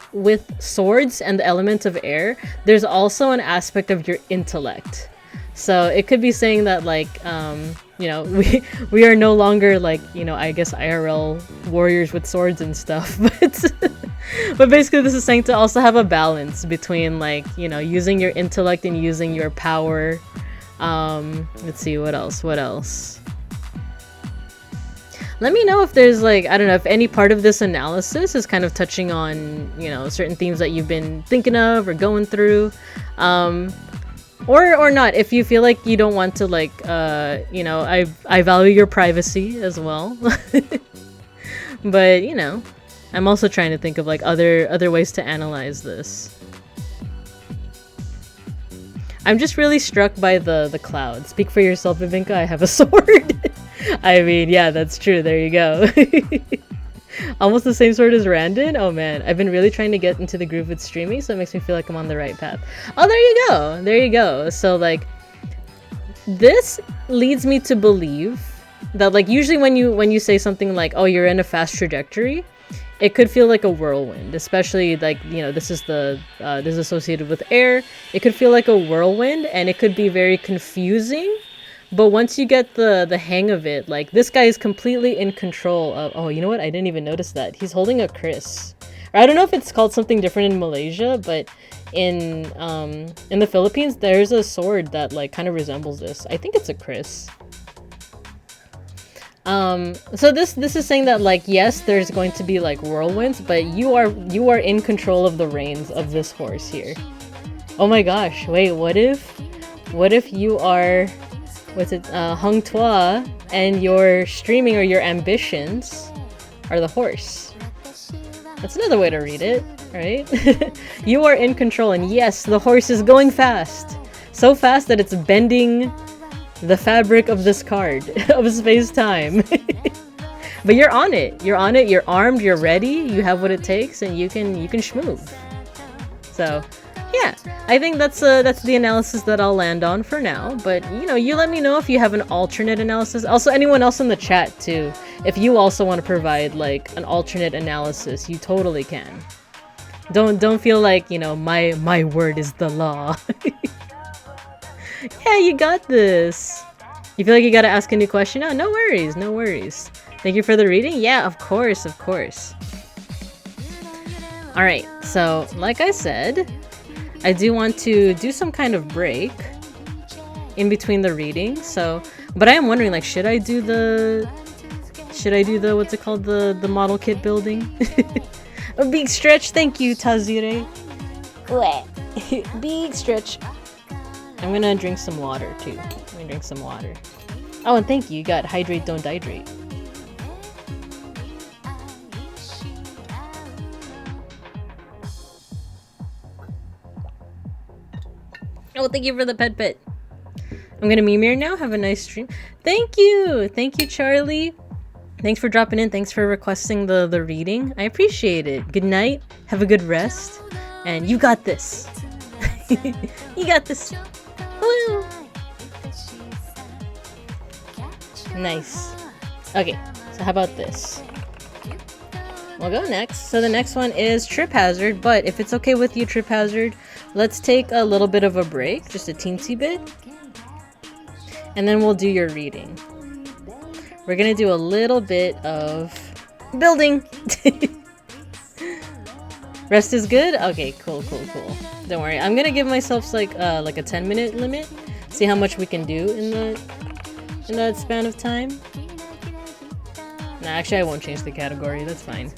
swords and the element of air, there's also an aspect of your intellect. So it could be saying that like we are no longer like, I guess IRL warriors with swords and stuff, but basically this is saying to also have a balance between like, using your intellect and using your power. Let's see, what else? Let me know if there's like, I don't know, if any part of this analysis is kind of touching on, certain themes that you've been thinking of or going through. Or not, if you feel like you don't want to like, I value your privacy as well. But, I'm also trying to think of like other ways to analyze this. I'm just really struck by the cloud. Speak for yourself, Ivinka, I have a sword. I mean, yeah, that's true. There you go. Almost the same sword as Randon. Oh man, I've been really trying to get into the groove with streaming, so it makes me feel like I'm on the right path. Oh, there you go. So like, this leads me to believe that like usually when you say something like, oh, you're in a fast trajectory, it could feel like a whirlwind, especially like, this is associated with air. It could feel like a whirlwind, and it could be very confusing. But once you get the hang of it, like this guy is completely in control of. Oh, you know what? I didn't even notice that he's holding a kris. Or I don't know if it's called something different in Malaysia, but in the Philippines, there's a sword that like kind of resembles this. I think it's a kris. So this is saying that like, yes, there's going to be like whirlwinds, but you are in control of the reins of this horse here. Oh my gosh! Wait, what if you are? Hang Tuah, and your streaming or your ambitions are the horse. That's another way to read it, right? You are in control, and yes, the horse is going fast. So fast that it's bending the fabric of this card, of space-time. But you're on it, you're armed, you're ready, you have what it takes, and you can schmoove. So yeah, I think that's the analysis that I'll land on for now. But you let me know if you have an alternate analysis. Also, anyone else in the chat too, if you also want to provide like an alternate analysis, you totally can. Don't feel like my word is the law. Yeah, you got this. You feel like you gotta ask a new question? Oh, no worries. Thank you for the reading. Yeah, of course. All right, so like I said, I do want to do some kind of break in between the reading. So, but I am wondering, like, should I do the what's it called, the model kit building? A big stretch. Thank you, Tazire. Big stretch. I'm gonna drink some water too. Oh, and thank you. You got hydrate, don't hydrate. Oh, thank you for the pet. I'm gonna meme here now. Have a nice stream. Thank you, Charlie. Thanks for dropping in. Thanks for requesting the reading. I appreciate it. Good night. Have a good rest. And you got this. You got this. Woo. Nice. Okay, so how about this? We'll go next. So the next one is Trip Hazard, but if it's okay with you, Trip Hazard, let's take a little bit of a break, just a teensy bit. And then we'll do your reading. We're gonna do a little bit of building. Rest is good? Okay, cool. Don't worry. I'm gonna give myself like a 10-minute limit. See how much we can do in that span of time. Nah, actually I won't change the category. That's fine.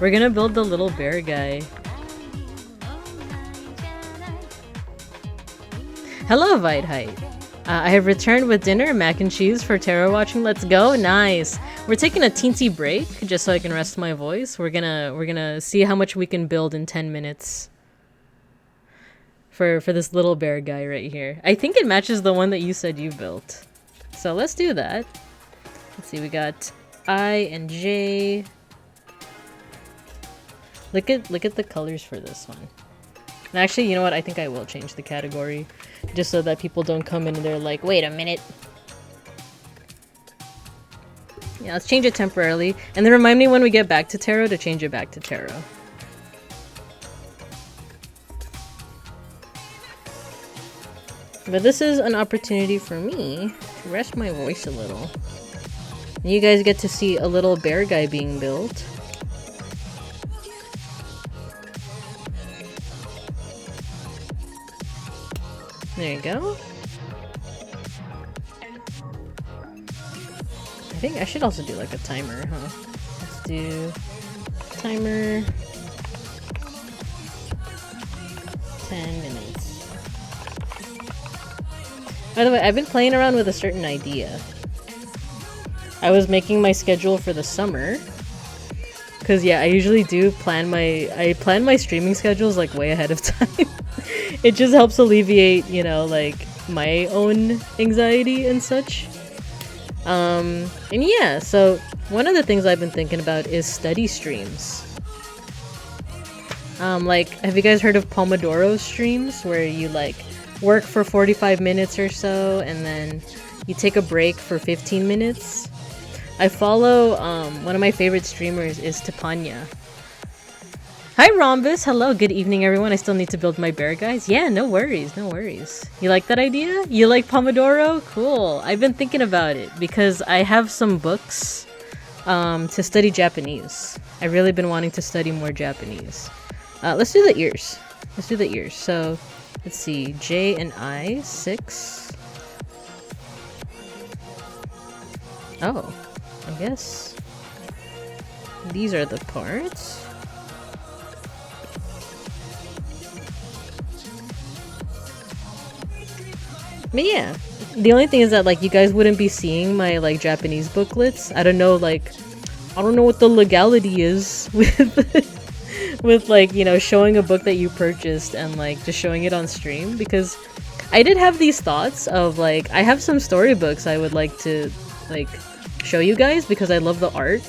We're gonna build the little bear guy. Hello, Vite. I have returned with dinner, mac and cheese for tarot watching. Let's go. Nice. We're taking a teensy break just so I can rest my voice. We're gonna see how much we can build in 10 minutes for this little bear guy right here. I think it matches the one that you said you built. So let's do that. Let's see, we got I and J. Look at the colors for this one. And actually, you know what? I think I will change the category just so that people don't come in and they're like, wait a minute. Yeah, let's change it temporarily. And then remind me when we get back to tarot to change it back to tarot. But this is an opportunity for me to rest my voice a little. And you guys get to see a little bear guy being built. There you go. I think I should also do like a timer, huh? Let's do timer 10 minutes. By the way, I've been playing around with a certain idea. I was making my schedule for the summer. Cause yeah, I usually do plan my streaming schedules like way ahead of time. It just helps alleviate, you know, like my own anxiety and such. And yeah, so one of the things I've been thinking about is study streams. Like, have you guys heard of Pomodoro streams where you like work for 45 minutes or so and then you take a break for 15 minutes? I follow, one of my favorite streamers is Tipanya. Hi Rhombus, hello, good evening everyone. I still need to build my bear guys. Yeah, no worries. You like that idea? You like Pomodoro? Cool. I've been thinking about it because I have some books to study Japanese. I've really been wanting to study more Japanese. Let's do the ears. So, let's see, J and I, 6. Oh, I guess these are the parts. But yeah, the only thing is that like you guys wouldn't be seeing my like Japanese booklets. I don't know what the legality is with like, you know, showing a book that you purchased and like just showing it on stream, because I did have these thoughts of like I have some storybooks I would like to like show you guys because I love the art.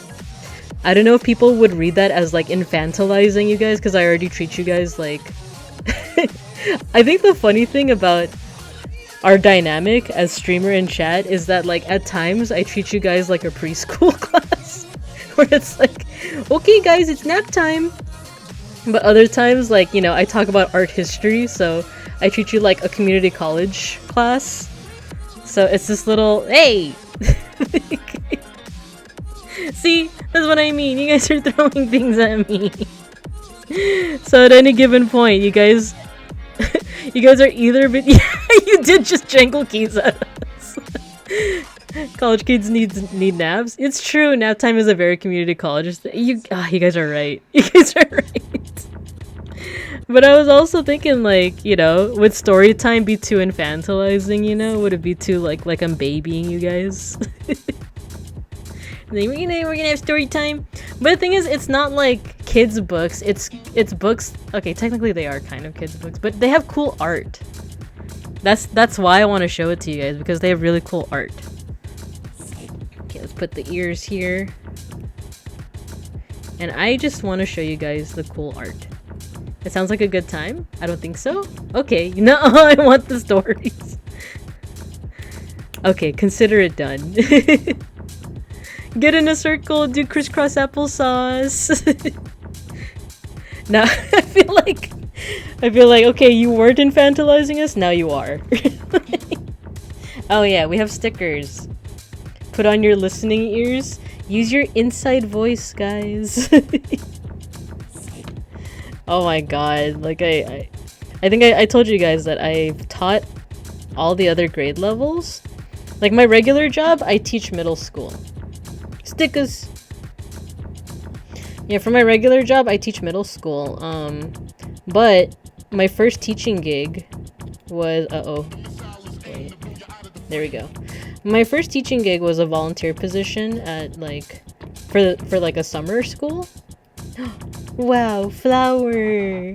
I don't know if people would read that as like infantilizing you guys because I already treat you guys like I think the funny thing about our dynamic as streamer and chat is that like at times I treat you guys like a preschool class where it's like, okay guys, it's nap time. But other times, like, you know, I talk about art history, so I treat you like a community college class. So it's this little, hey! See, that's what I mean. You guys are throwing things at me. So at any given point, you guys are either yeah, you did just jangle keys at us. College kids need naps. It's true, nap time is a very community college. You guys are right. You guys are right. But I was also thinking, like, you know, would story time be too infantilizing, you know? Would it be too like I'm babying you guys? We're gonna have story time. But the thing is, it's not like kids' books. It's books. Okay, technically they are kind of kids' books, but they have cool art. That's why I want to show it to you guys, because they have really cool art. Okay, let's put the ears here. And I just want to show you guys the cool art. It sounds like a good time? I don't think so. Okay, no, I want the stories. Okay, consider it done. Get in a circle, do crisscross applesauce. Now I feel like okay, you weren't infantilizing us, now you are. Oh yeah, we have stickers. Put on your listening ears. Use your inside voice, guys. Oh my god, like I think I told you guys that I've taught all the other grade levels. Like my regular job, I teach middle school. Stickers! Yeah, for my regular job, I teach middle school. But my first teaching gig was... Wait. There we go. My first teaching gig was a volunteer position at, like... For like, a summer school. Wow, flower!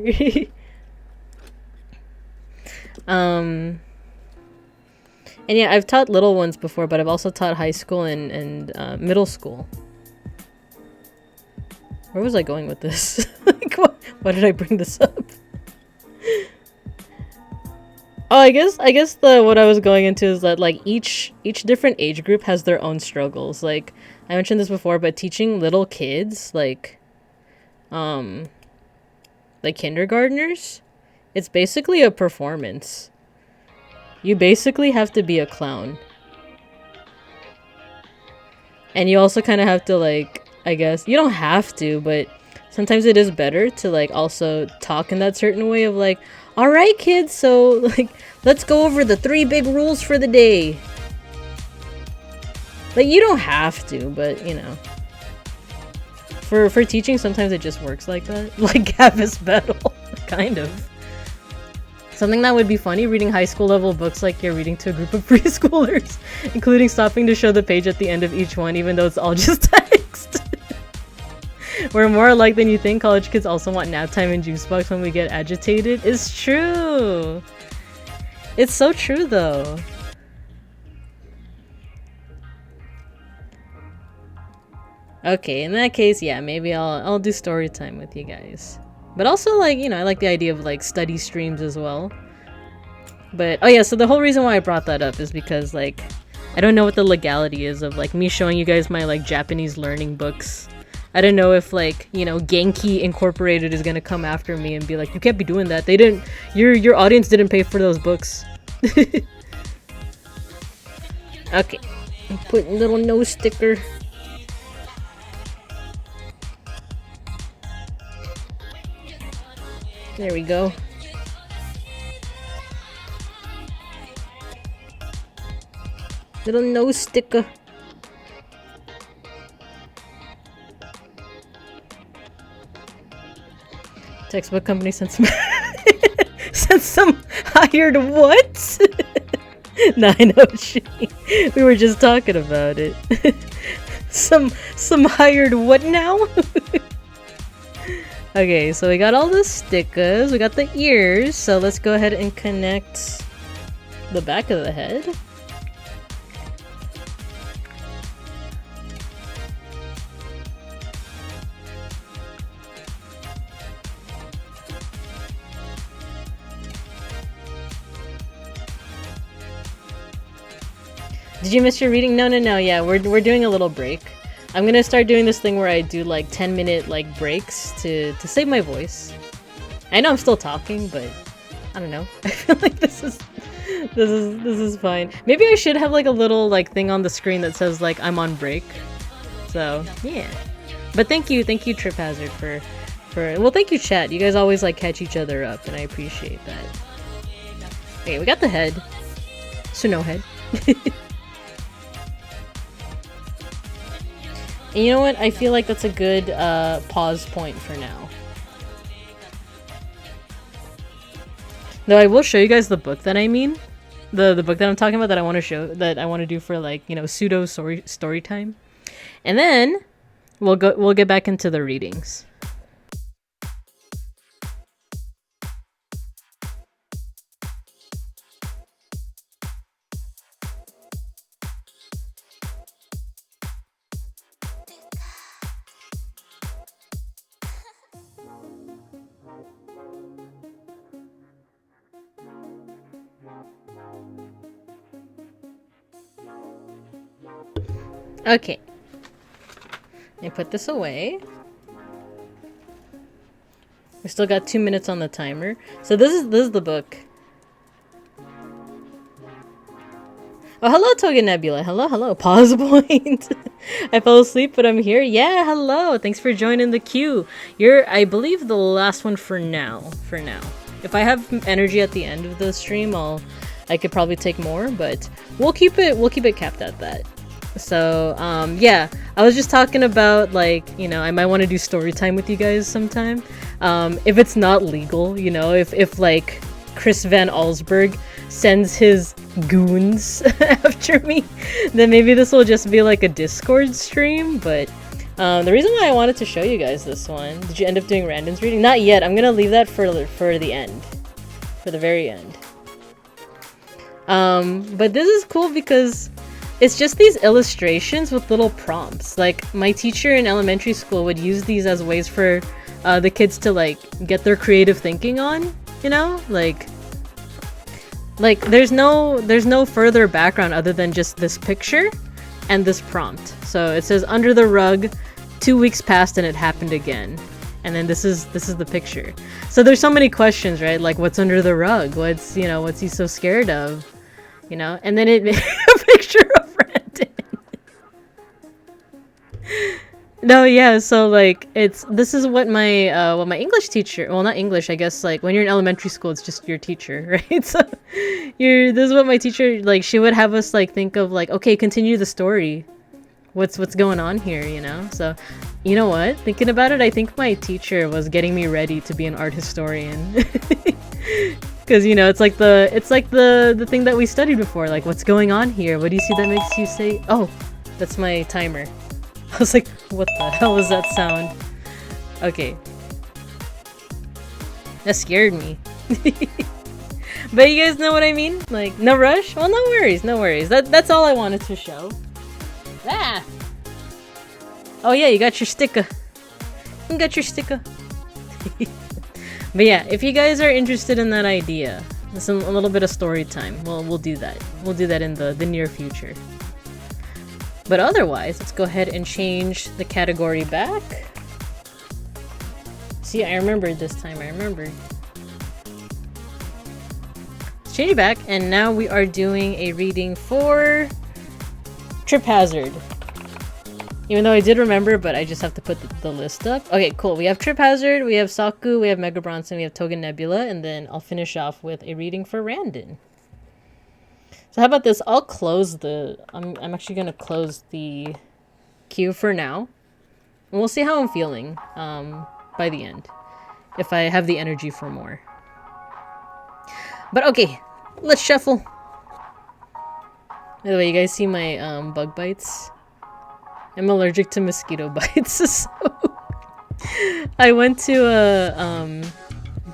And yeah, I've taught little ones before, but I've also taught high school and middle school. Where was I going with this? Like, why did I bring this up? Oh, I guess what I was going into is that like each different age group has their own struggles. Like I mentioned this before, but teaching little kids like kindergartners, it's basically a performance. You basically have to be a clown. And you also kind of have to, like, I guess, you don't have to, but sometimes it is better to, like, also talk in that certain way of, like, alright, kids, so, like, let's go over the 3 big rules for the day. Like, you don't have to, but, you know. For teaching, sometimes it just works like that. Like Gavis Battle. Kind of. Something that would be funny, reading high school level books like you're reading to a group of preschoolers, including stopping to show the page at the end of each one, even though it's all just text. We're more alike than you think. College kids also want nap time and juice box when we get agitated. It's true. It's so true, though. Okay, in that case, yeah, maybe I'll do story time with you guys. But also, like, you know, I like the idea of, like, study streams as well. But, oh yeah, so the whole reason why I brought that up is because, like, I don't know what the legality is of, like, me showing you guys my, like, Japanese learning books. I don't know if, like, you know, Genki Incorporated is gonna come after me and be like, you can't be doing that. They didn't, your audience didn't pay for those books. Okay, put a little nose sticker. There we go. Little nose sticker. Textbook company sent some sent some hired what? Nah, I know she. We were just talking about it. some hired what now? Okay, so we got all the stickers, we got the ears, so let's go ahead and connect the back of the head. Did you miss your reading? No, yeah, we're doing a little break. I'm gonna start doing this thing where I do like 10-minute like breaks to save my voice. I know I'm still talking, but I don't know. I feel like this is fine. Maybe I should have like a little like thing on the screen that says like I'm on break. So yeah. But thank you Trip Hazard for well, thank you chat. You guys always like catch each other up, and I appreciate that. Okay, we got the head. So no head. And you know what? I feel like that's a good pause point for now. Though I will show you guys the book that I mean. The book that I'm talking about that I want to show, that I want to do for like, you know, pseudo story time. And then we'll get back into the readings. Okay. Let me put this away. We still got 2 minutes on the timer. So this is the book. Oh, hello, Toga Nebula. Hello. Pause point. I fell asleep, but I'm here. Yeah, hello. Thanks for joining the queue. You're, I believe, the last one for now. If I have energy at the end of the stream, I could probably take more, but we'll keep it capped at that. So, yeah, I was just talking about, like, you know, I might want to do story time with you guys sometime. If it's not legal, you know, if like, Chris Van Allsburg sends his goons after me, then maybe this will just be like a Discord stream, but, the reason why I wanted to show you guys this one, did you end up doing Randon's reading? Not yet, I'm gonna leave that for the end. For the very end. But this is cool because it's just these illustrations with little prompts. Like, my teacher in elementary school would use these as ways for the kids to, like, get their creative thinking on, you know? Like there's no further background other than just this picture and this prompt. So it says, under the rug, 2 weeks passed and it happened again. And then this is the picture. So there's so many questions, right? Like, what's under the rug? What's he so scared of? You know? And then it made a picture of Brandon. No, yeah, so like this is what my English teacher, well, not English, I guess, like when you're in elementary school it's just your teacher, right? So this is what my teacher, like, she would have us like think of, like, okay, continue the story. What's going on here, you know? So, you know what? Thinking about it, I think my teacher was getting me ready to be an art historian. Cuz, you know, it's like the thing that we studied before, like, what's going on here? What do you see that makes you say, "Oh, that's my timer." I was like, what the hell was that sound? Okay. That scared me. But you guys know what I mean? Like, no rush? Well, no worries. That's all I wanted to show. Ah! Oh yeah, you got your sticker. But yeah, if you guys are interested in that idea, a little bit of story time, we'll do that. We'll do that in the near future. But otherwise, let's go ahead and change the category back. See, I remembered this time. Let's change it back, and now we are doing a reading for Trip Hazard. Even though I did remember, but I just have to put the list up. Okay, cool. We have Trip Hazard, we have Saku, we have Mega Bronson, we have Toga Nebula, and then I'll finish off with a reading for Randon. So how about this? I'll close I'm actually gonna close the queue for now. And we'll see how I'm feeling by the end. If I have the energy for more. But okay, let's shuffle. By the way, you guys see my bug bites? I'm allergic to mosquito bites, so I went to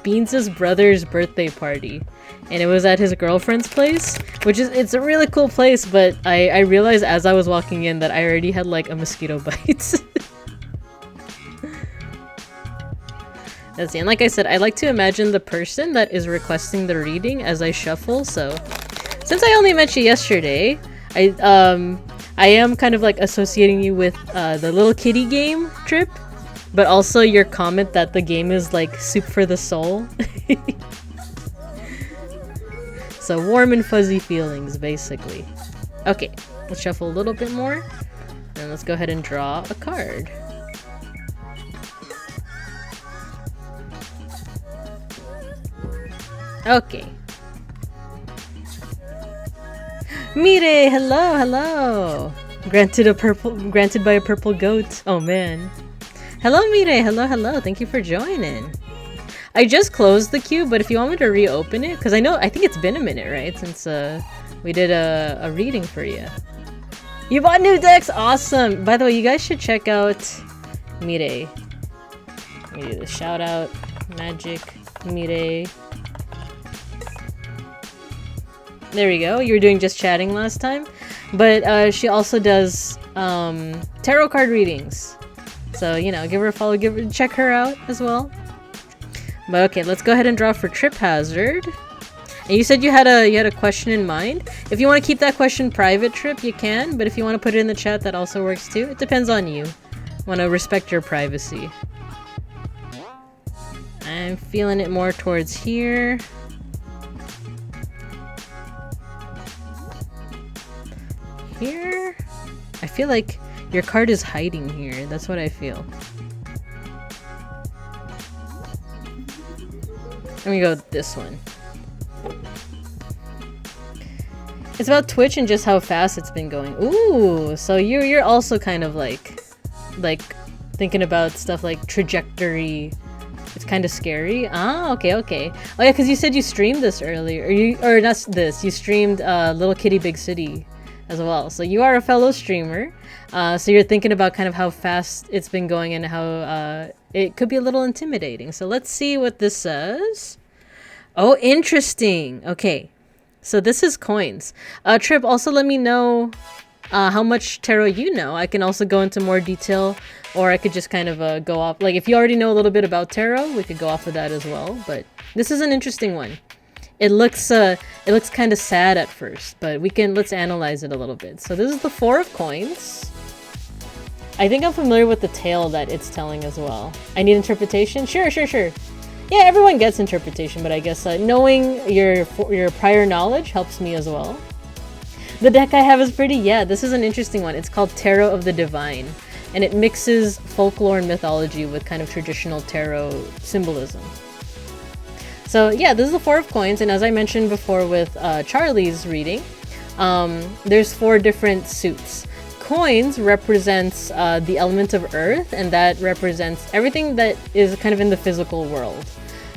Beans' brother's birthday party. And it was at his girlfriend's place, it's a really cool place, but I realized as I was walking in that I already had like a mosquito bite. Let's see, and like I said, I like to imagine the person that is requesting the reading as I shuffle, so since I only met you yesterday, I am kind of like associating you with the little kitty game Trip, but also your comment that the game is like soup for the soul. So warm and fuzzy feelings, basically. Okay, let's shuffle a little bit more. And let's go ahead and draw a card. Okay. Mire, hello. Granted by a purple goat. Oh man. Hello Mire, hello. Thank you for joining. I just closed the queue, but if you want me to reopen it, because I think it's been a minute, right, since we did a reading for you. You bought new decks? Awesome! By the way, you guys should check out Mirei. Let me do this shout out. Magic Mirei. There we go. You were doing just chatting last time. But she also does tarot card readings. So, you know, give her a follow, check her out as well. But okay, let's go ahead and draw for Trip Hazard. And you said you had a question in mind. If you want to keep that question private, Trip, you can. But if you want to put it in the chat, that also works too. It depends on you. Want to respect your privacy. I'm feeling it more towards here. Here? I feel like your card is hiding here. That's what I feel. Let me go with this one. It's about Twitch and just how fast it's been going. Ooh, so you're also kind of like thinking about stuff like trajectory. It's kind of scary. Ah, okay. Oh yeah, because you said you streamed this earlier, or not this. You streamed Little Kitty Big City as well. So you are a fellow streamer. So you're thinking about kind of how fast it's been going and how it could be a little intimidating. So let's see what this says. Oh, interesting. Okay. So this is coins. Trip, also let me know how much tarot you know. I can also go into more detail, or I could just kind of go off. Like if you already know a little bit about tarot, we could go off of that as well. But this is an interesting one. It looks kind of sad at first, but let's analyze it a little bit. So this is the 4 of coins. I think I'm familiar with the tale that it's telling as well. I need interpretation? Sure. Yeah, everyone gets interpretation, but I guess knowing your prior knowledge helps me as well. The deck I have is pretty, yeah, this is an interesting one. It's called Tarot of the Divine, and it mixes folklore and mythology with kind of traditional tarot symbolism. So yeah, this is the 4 of coins, and as I mentioned before with Charlie's reading, there's 4 different suits. Coins represents the element of earth, and that represents everything that is kind of in the physical world.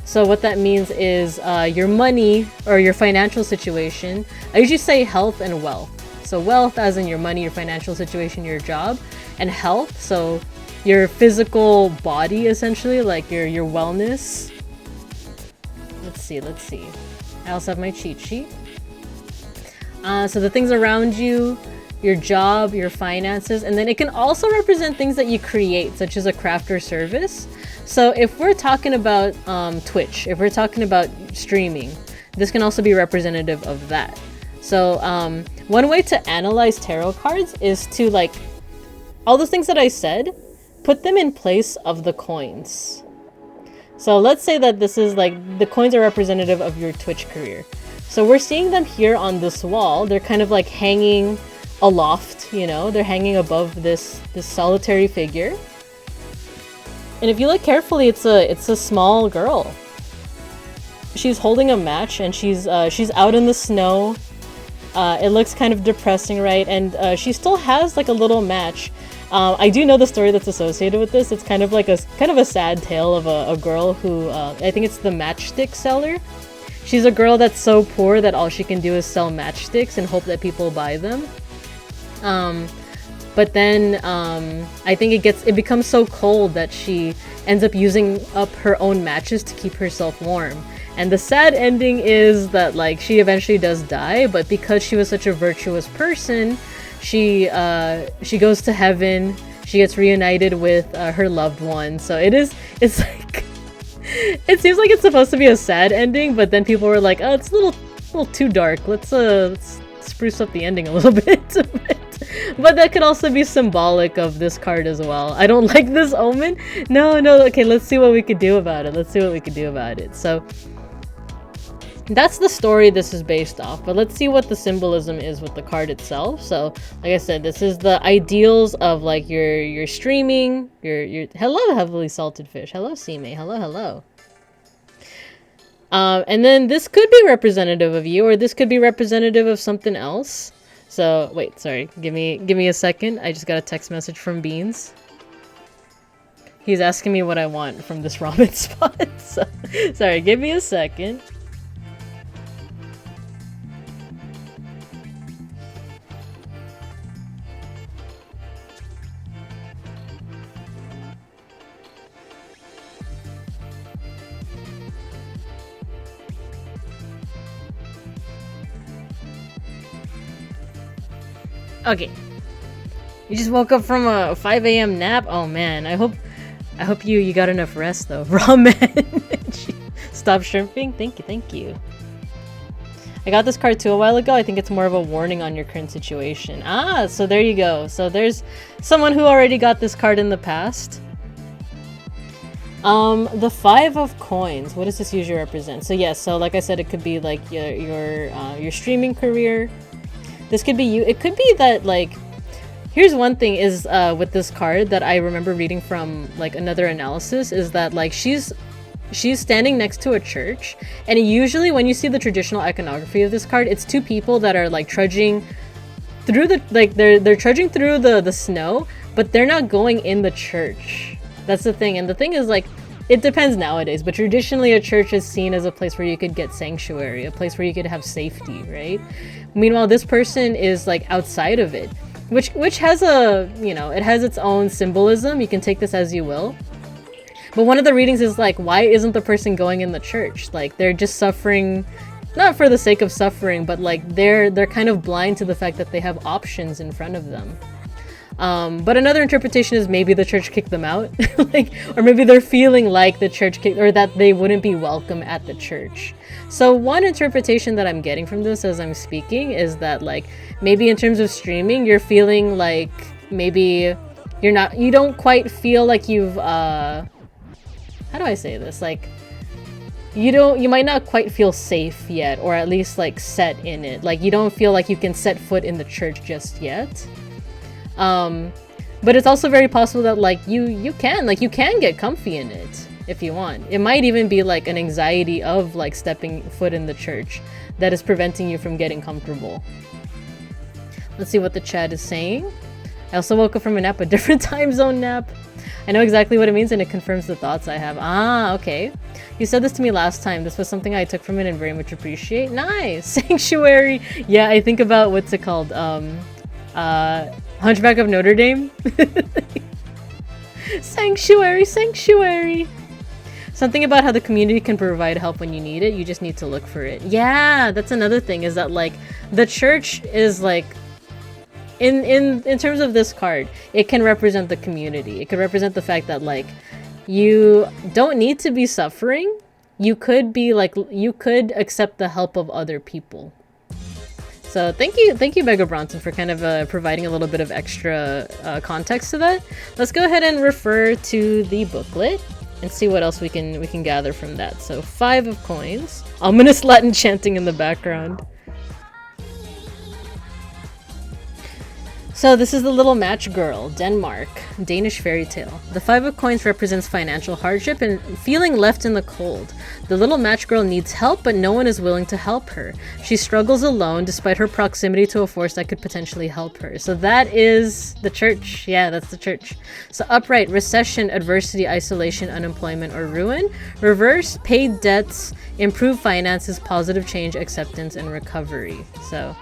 So what that means is your money or your financial situation. I usually say health and wealth. So wealth as in your money, your financial situation, your job, and health. So your physical body, essentially, like your wellness. Let's see. I also have my cheat sheet. So the things around you, your job, your finances, and then it can also represent things that you create, such as a craft or service. So if we're talking about Twitch, if we're talking about streaming, this can also be representative of that. So one way to analyze tarot cards is to, like, all those things that I said, put them in place of the coins. So let's say that this is like, the coins are representative of your Twitch career. So we're seeing them here on this wall. They're kind of like hanging aloft, you know, they're hanging above this solitary figure. And if you look carefully, it's a small girl. She's holding a match, and she's out in the snow. It looks kind of depressing, right? And she still has like a little match. I do know the story that's associated with this. It's kind of like a sad tale of a girl who I think it's the matchstick seller. She's a girl that's so poor that all she can do is sell matchsticks and hope that people buy them. But then I think it becomes so cold that she ends up using up her own matches to keep herself warm. And the sad ending is that, like, she eventually does die, but because she was such a virtuous person, she goes to heaven. She gets reunited with her loved one. So it's like, it seems like it's supposed to be a sad ending, but then people were like, oh, it's a little too dark. Let's spruce up the ending a little bit. But that could also be symbolic of this card as well. I don't like this omen. No, okay, let's see what we could do about it. So that's the story this is based off, but let's see what the symbolism is with the card itself. So like I said, this is the ideals of like your streaming, your hello heavily salted fish, hello Sime, hello. And then this could be representative of you, or this could be representative of something else. So wait, sorry, give me a second. I just got a text message from Beans. He's asking me what I want from this ramen spot. So, sorry, give me a second. Okay. You just woke up from a 5 a.m. nap? Oh man, I hope you got enough rest though. Ramen. Stop shrimping? Thank you. I got this card too a while ago. I think it's more of a warning on your current situation. Ah, so there you go. So there's someone who already got this card in the past. The 5 of coins. What does this usually represent? So yes, so like I said, it could be like your streaming career. This could be you. It could be that like, here's one thing is with this card that I remember reading from like another analysis is that like she's standing next to a church, and usually when you see the traditional iconography of this card, it's two people that are like trudging through the they're trudging through the snow, but they're not going in the church. That's the thing. And the thing is like, it depends nowadays, but traditionally a church is seen as a place where you could get sanctuary, a place where you could have safety, right? Meanwhile, this person is like outside of it, which has a, you know, it has its own symbolism. You can take this as you will. But one of the readings is like, why isn't the person going in the church? Like they're just suffering, not for the sake of suffering, but like they're kind of blind to the fact that they have options in front of them. But another interpretation is maybe the church kicked them out, like, or maybe they're feeling like the church kicked, or that they wouldn't be welcome at the church. So one interpretation that I'm getting from this as I'm speaking is that like, maybe in terms of streaming, you're feeling like maybe you don't quite feel like you've, how do I say this? Like, you might not quite feel safe yet, or at least like set in it. Like you don't feel like you can set foot in the church just yet. But it's also very possible that like you can get comfy in it if you want. It might even be like an anxiety of like stepping foot in the church that is preventing you from getting comfortable. Let's see what the chat is saying. I also woke up from a nap, a different time zone nap. I know exactly what it means, and it confirms the thoughts I have. Ah, okay. You said this to me last time. This was something I took from it and very much appreciate. Nice! Sanctuary! Yeah, I think about, what's it called? Hunchback of Notre Dame? Sanctuary! Something about how the community can provide help when you need it. You just need to look for it. Yeah, that's another thing, is that like, the church is like, in terms of this card, it can represent the community. It could represent the fact that like, you don't need to be suffering. You could be like, you could accept the help of other people. So thank you Mega Bronson for kind of providing a little bit of extra context to that. Let's go ahead and refer to the booklet and see what else we can gather from that. So 5 of coins. Ominous Latin chanting in the background. So this is the Little Match Girl, Denmark, Danish fairy tale. The 5 of coins represents financial hardship and feeling left in the cold. The little match girl needs help, but no one is willing to help her. She struggles alone despite her proximity to a force that could potentially help her. So that is the church. Yeah, that's the church. So upright, recession, adversity, isolation, unemployment, or ruin. Reverse, paid debts, improved finances, positive change, acceptance, and recovery. So...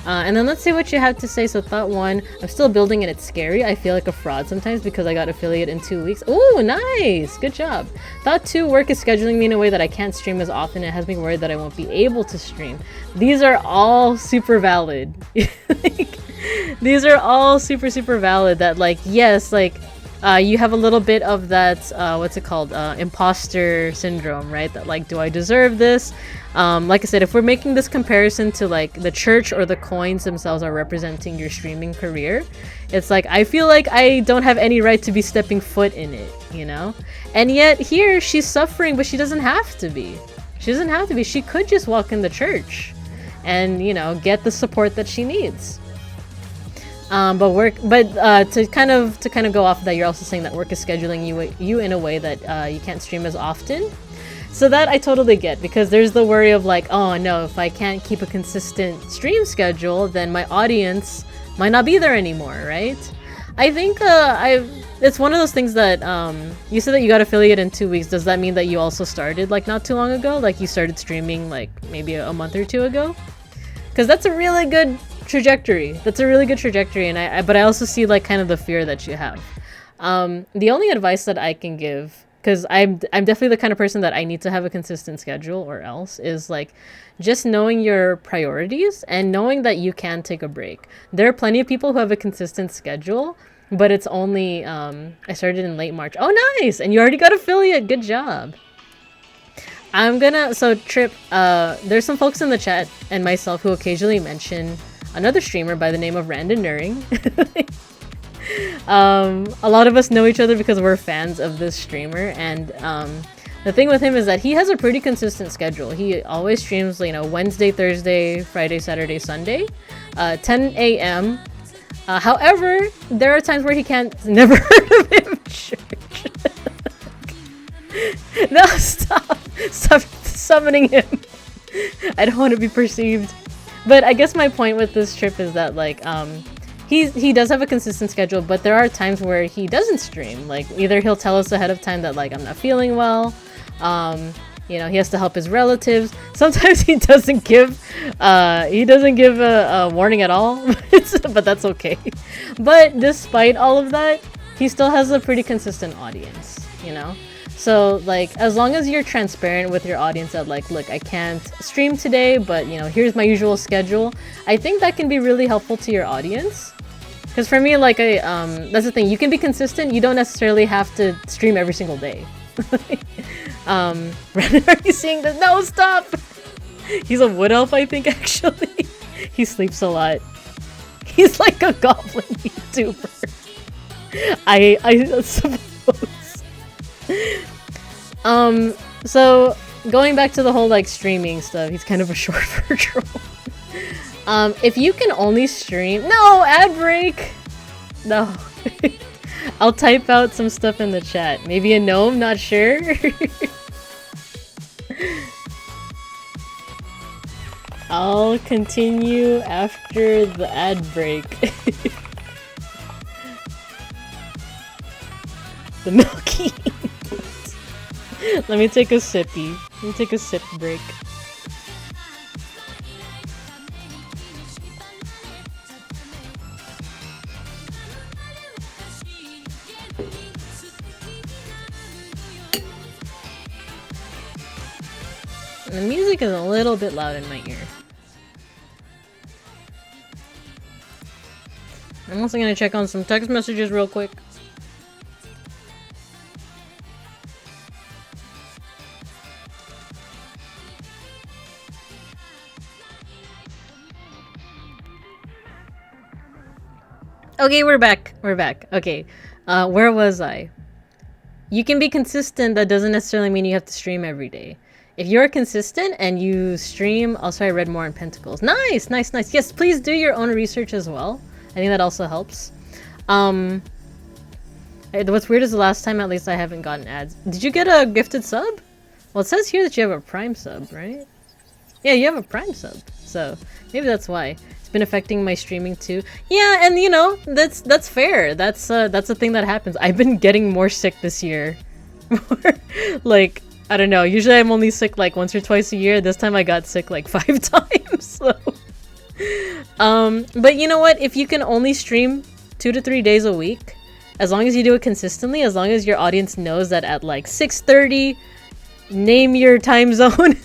and then let's see what you have to say. So thought 1, I'm still building and it's scary. I feel like a fraud sometimes because I got affiliate in 2 weeks. Oh, nice. Good job. Thought 2, work is scheduling me in a way that I can't stream as often. It has me worried that I won't be able to stream. These are all super valid. These are all super valid, that like, yes, like, you have a little bit of that, what's it called? Imposter syndrome, right? That like, do I deserve this? Like I said, if we're making this comparison to like the church or the coins themselves are representing your streaming career, it's like, I feel like I don't have any right to be stepping foot in it, you know? And yet here she's suffering, but she doesn't have to be. She doesn't have to be. She could just walk in the church and, you know, get the support that she needs. To kind of go off of that, you're also saying that work is scheduling you in a way that you can't stream as often. So that I totally get, because there's the worry of like, oh no, if I can't keep a consistent stream schedule, then my audience might not be there anymore, right? I think it's one of those things that you said that you got affiliate in 2 weeks. Does that mean that you also started like not too long ago? Like you started streaming like maybe a month or 2 ago? Because that's a really good trajectory. That's a really good trajectory, and but I also see like kind of the fear that you have. The only advice that I can give because I'm definitely the kind of person that I need to have a consistent schedule, or else is like just knowing your priorities and knowing that you can take a break. There are plenty of people who have a consistent schedule, but it's only I started in late March. Oh, nice! And you already got affiliate. Good job. Trip, there's some folks in the chat and myself who occasionally mention another streamer by the name of Randon Nuring. A lot of us know each other because we're fans of this streamer, and the thing with him is that he has a pretty consistent schedule. He always streams, Wednesday, Thursday, Friday, Saturday, Sunday, 10 a.m. However, there are times where he can't. Never heard of him. Church. No, stop summoning him. I don't want to be perceived. But I guess my point with this trip is that he does have a consistent schedule, but there are times where he doesn't stream. Like, either he'll tell us ahead of time that I'm not feeling well. He has to help his relatives. Sometimes he doesn't give a warning at all, but that's okay. But despite all of that, he still has a pretty consistent audience, So, as long as you're transparent with your audience that, look, I can't stream today, but, here's my usual schedule, I think that can be really helpful to your audience. Because for me, that's the thing, you can be consistent, you don't necessarily have to stream every single day. Brandon, are you seeing this? No, stop! He's a wood elf, I think, actually. He sleeps a lot. He's like a goblin YouTuber. I suppose. So going back to the whole streaming stuff, he's kind of a short virtual. If you can only stream, no ad break, no. I'll type out some stuff in the chat. Maybe a gnome, not sure. I'll continue after the ad break. The milky. Let me take a sippy. Let me take a sip break. The music is a little bit loud in my ear. I'm also gonna check on some text messages real quick. Okay, we're back. We're back. Okay, where was I? You can be consistent. That doesn't necessarily mean you have to stream every day. If you're consistent and you stream, also I read more on Pentacles. Nice, nice, nice. Yes, please do your own research as well. I think that also helps. What's weird is the last time, at least, I haven't gotten ads. Did you get a gifted sub? Well, it says here that you have a Prime sub, right? Yeah, you have a Prime sub. So maybe that's why. Been affecting my streaming too. Yeah, and that's fair. That's a thing that happens. I've been getting more sick this year. I don't know, usually I'm only sick once or twice a year. This time I got sick 5 times. So but you know what, if you can only stream 2 to 3 days a week, as long as you do it consistently, as long as your audience knows that at 6:30, name your time zone,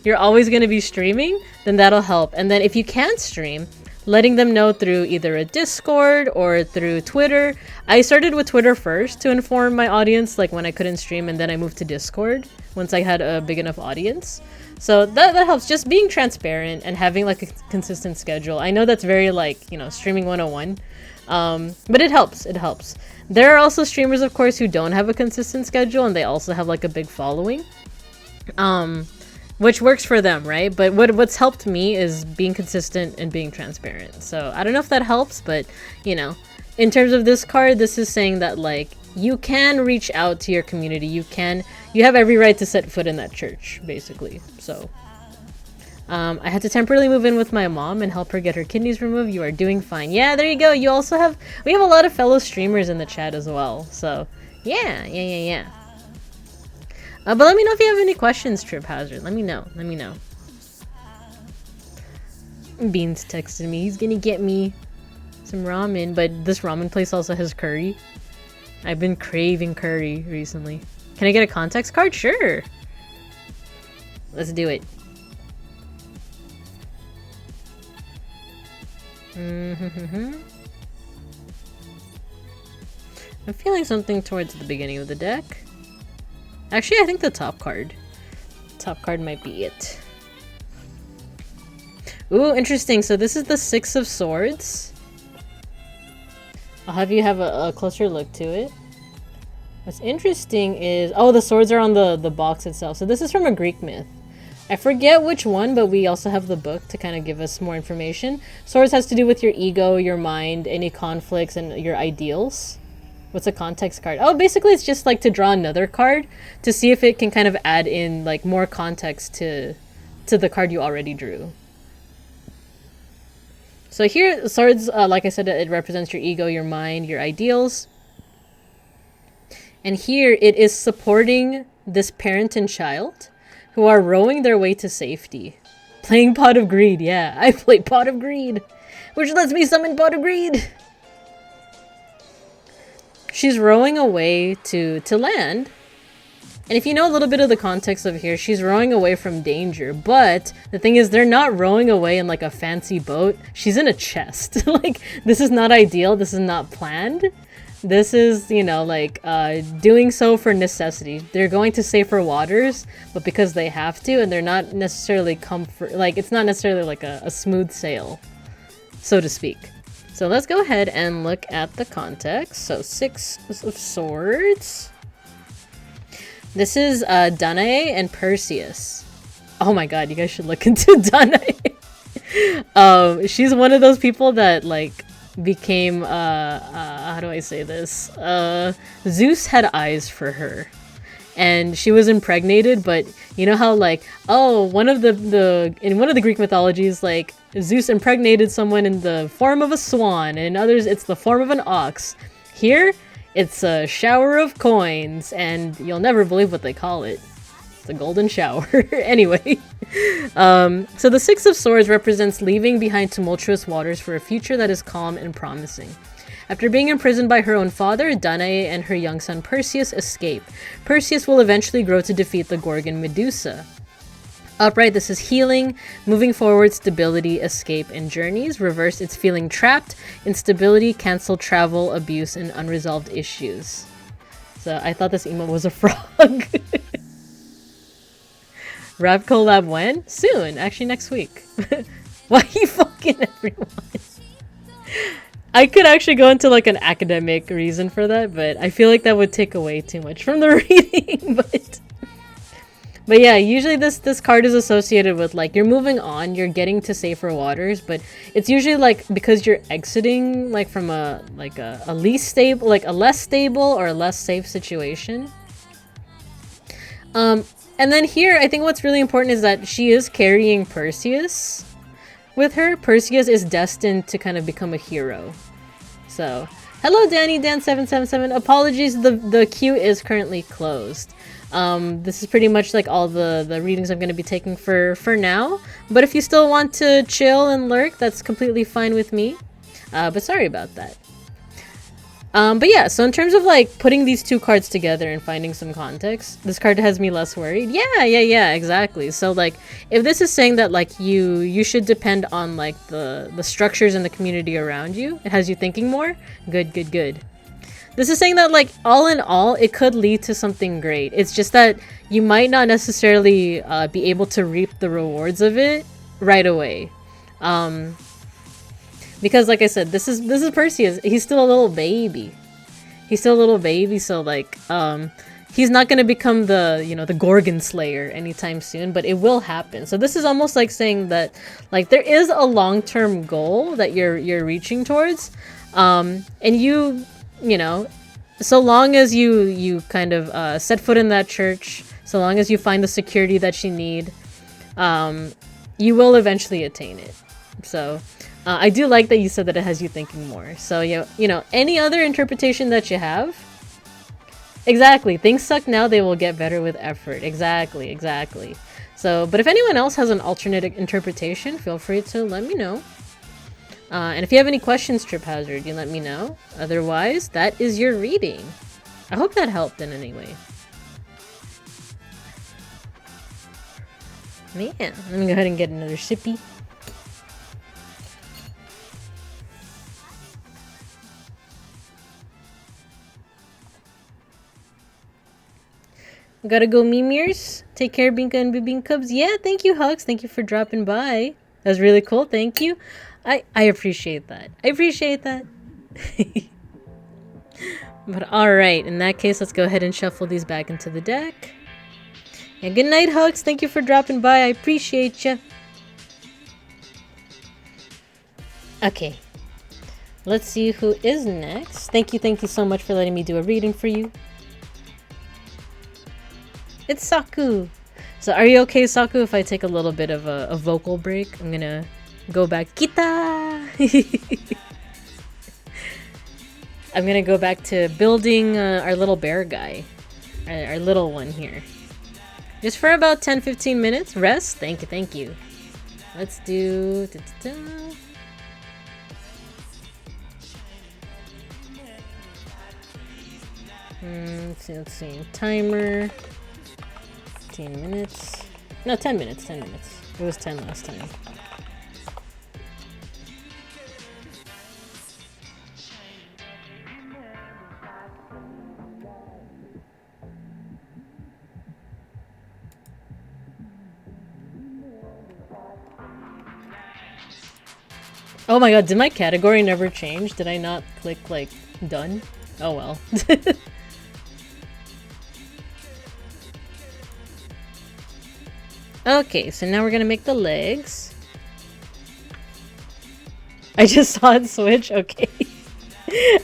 you're always going to be streaming, then that'll help. And then if you can't stream, letting them know through either a Discord or through Twitter. I started with Twitter first to inform my audience when I couldn't stream, and then I moved to Discord once I had a big enough audience. So that helps, just being transparent and having a consistent schedule. I know that's very streaming 101, but it helps. There are also streamers, of course, who don't have a consistent schedule, and they also have a big following, which works for them, right? But what's helped me is being consistent and being transparent. So I don't know if that helps, but in terms of this card, this is saying that you can reach out to your community. You have every right to set foot in that church, basically. So I had to temporarily move in with my mom and help her get her kidneys removed. You are doing fine. Yeah, there you go. We have a lot of fellow streamers in the chat as well. So yeah. But let me know if you have any questions, Trip Hazard. Let me know. Beans texted me. He's gonna get me some ramen, but this ramen place also has curry. I've been craving curry recently. Can I get a context card? Sure. Let's do it. I'm feeling something towards the beginning of the deck. Actually, I think the top card. Top card might be it. Ooh, interesting. So this is the Six of Swords. I'll have you have a closer look to it. What's interesting is... Oh, the swords are on the box itself. So this is from a Greek myth. I forget which one, but we also have the book to kind of give us more information. Swords has to do with your ego, your mind, any conflicts, and your ideals. What's a context card? Oh, basically it's just like to draw another card to see if it can kind of add in like more context to the card you already drew. So here, swords, like I said, it represents your ego, your mind, your ideals. And here it is supporting this parent and child who are rowing their way to safety. Playing Pot of Greed, yeah. I play Pot of Greed, which lets me summon Pot of Greed. She's rowing away to land. And if you know a little bit of the context of here, she's rowing away from danger. But the thing is, they're not rowing away in like a fancy boat. She's in a chest. Like, this is not ideal. This is not planned. This is, you know, like, doing so for necessity. They're going to safer waters, but because they have to, and they're not necessarily like, it's not necessarily like a smooth sail, so to speak. So let's go ahead and look at the context. So Six of Swords. This is Danae and Perseus. Oh my god, you guys should look into Danae. She's one of those people that, like, became how do I say this, Zeus had eyes for her and she was impregnated. But you know how, like, oh, one of the in one of the Greek mythologies, like, Zeus impregnated someone in the form of a swan, and in others it's the form of an ox. Here it's a shower of coins, and you'll never believe what they call it. It's a golden shower. Anyway, so the Six of Swords represents leaving behind tumultuous waters for a future that is calm and promising. After being imprisoned by her own father, Danae and her young son Perseus escape. Perseus will eventually grow to defeat the Gorgon Medusa. Upright, this is healing, moving forward, stability, escape, and journeys. Reverse, it's feeling trapped, instability, cancel, travel, abuse, and unresolved issues. So I thought this emote was a frog. Rap collab when? Soon. Actually, next week. Why are you fucking everyone? I could actually go into like an academic reason for that, but I feel like that would take away too much from the reading. But yeah, usually this card is associated with, like, you're moving on, you're getting to safer waters, but it's usually like because you're exiting like from a least stable, like a less stable or a less safe situation. And then here, I think what's really important is that she is carrying Perseus with her. Perseus is destined to kind of become a hero. So, hello Danny Dan777. Apologies, the queue is currently closed. This is pretty much like all the readings I'm going to be taking for now. But if you still want to chill and lurk, that's completely fine with me. But sorry about that. But yeah, so in terms of like putting these two cards together and finding some context, this card has me less worried. Yeah, exactly. So like, if this is saying that like you should depend on like the structures in the community around you, it has you thinking more. Good. This is saying that like all in all, it could lead to something great. It's just that you might not necessarily be able to reap the rewards of it right away. Because like I said, this is Perseus. He's still a little baby. So like he's not gonna become the Gorgon Slayer anytime soon, but it will happen. So this is almost like saying that like there is a long-term goal that you're reaching towards, and you know, so long as you kind of set foot in that church, so long as you find the security that you need, you will eventually attain it. So I do like that you said that it has you thinking more. So, you know, any other interpretation that you have? Exactly. Things suck now, they will get better with effort. Exactly. So, but if anyone else has an alternate interpretation, feel free to let me know. And if you have any questions, Trip Hazard, you let me know. Otherwise, that is your reading. I hope that helped in any way. Man, let me go ahead and get another sippy. Gotta go, Mimirs. Take care, Binka and Bibin Cubs. Yeah, thank you, Hugs. Thank you for dropping by. That was really cool. Thank you. I appreciate that. I appreciate that. But alright, in that case, let's go ahead and shuffle these back into the deck. Yeah, good night, Hugs. Thank you for dropping by. I appreciate you. Okay. Let's see who is next. Thank you so much for letting me do a reading for you. It's Saku. So are you okay, Saku, if I take a little bit of a vocal break? I'm gonna go back. Kita! I'm gonna go back to building our little bear guy. Our little one here. Just for about 10-15 minutes. Rest? Thank you. Let's do... Let's see. Timer. 15 minutes. No, 10 minutes. 10 minutes. It was 10 last time. Oh my god, did my category never change? Did I not click, like, done? Oh well. Okay, so now we're gonna make the legs. I just saw it switch? Okay.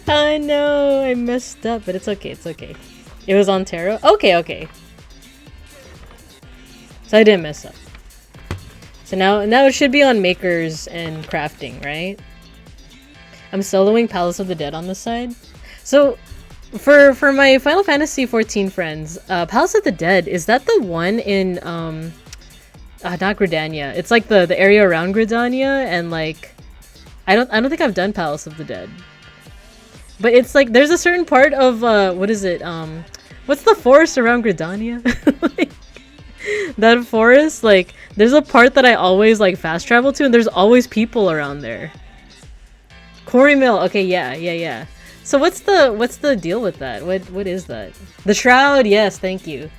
I know, I messed up, but it's okay, it's okay. It was on tarot? Okay. So I didn't mess up. So now it should be on makers and crafting, right? I'm soloing Palace of the Dead on the side. So for my Final Fantasy 14 friends, Palace of the Dead, is that the one in not Gridania. It's like the area around Gridania, and like I don't think I've done Palace of the Dead. But it's like there's a certain part of what is it? What's the forest around Gridania? Like, that forest, like there's a part that I always like fast travel to, and there's always people around there. Quarry Mill. Okay, yeah. So what's the deal with that? What is that? The Shroud. Yes, thank you.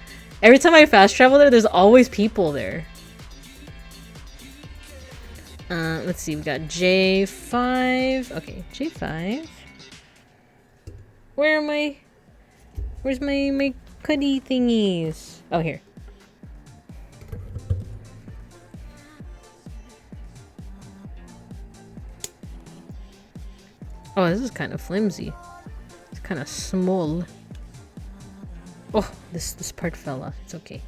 Every time I fast travel there, there's always people there. Let's see. We got J5. Okay, J5. Where am I? Where's my cuddy thingies? Oh, here. Oh, this is kind of flimsy. It's kind of small. Oh, this part fell off. It's okay.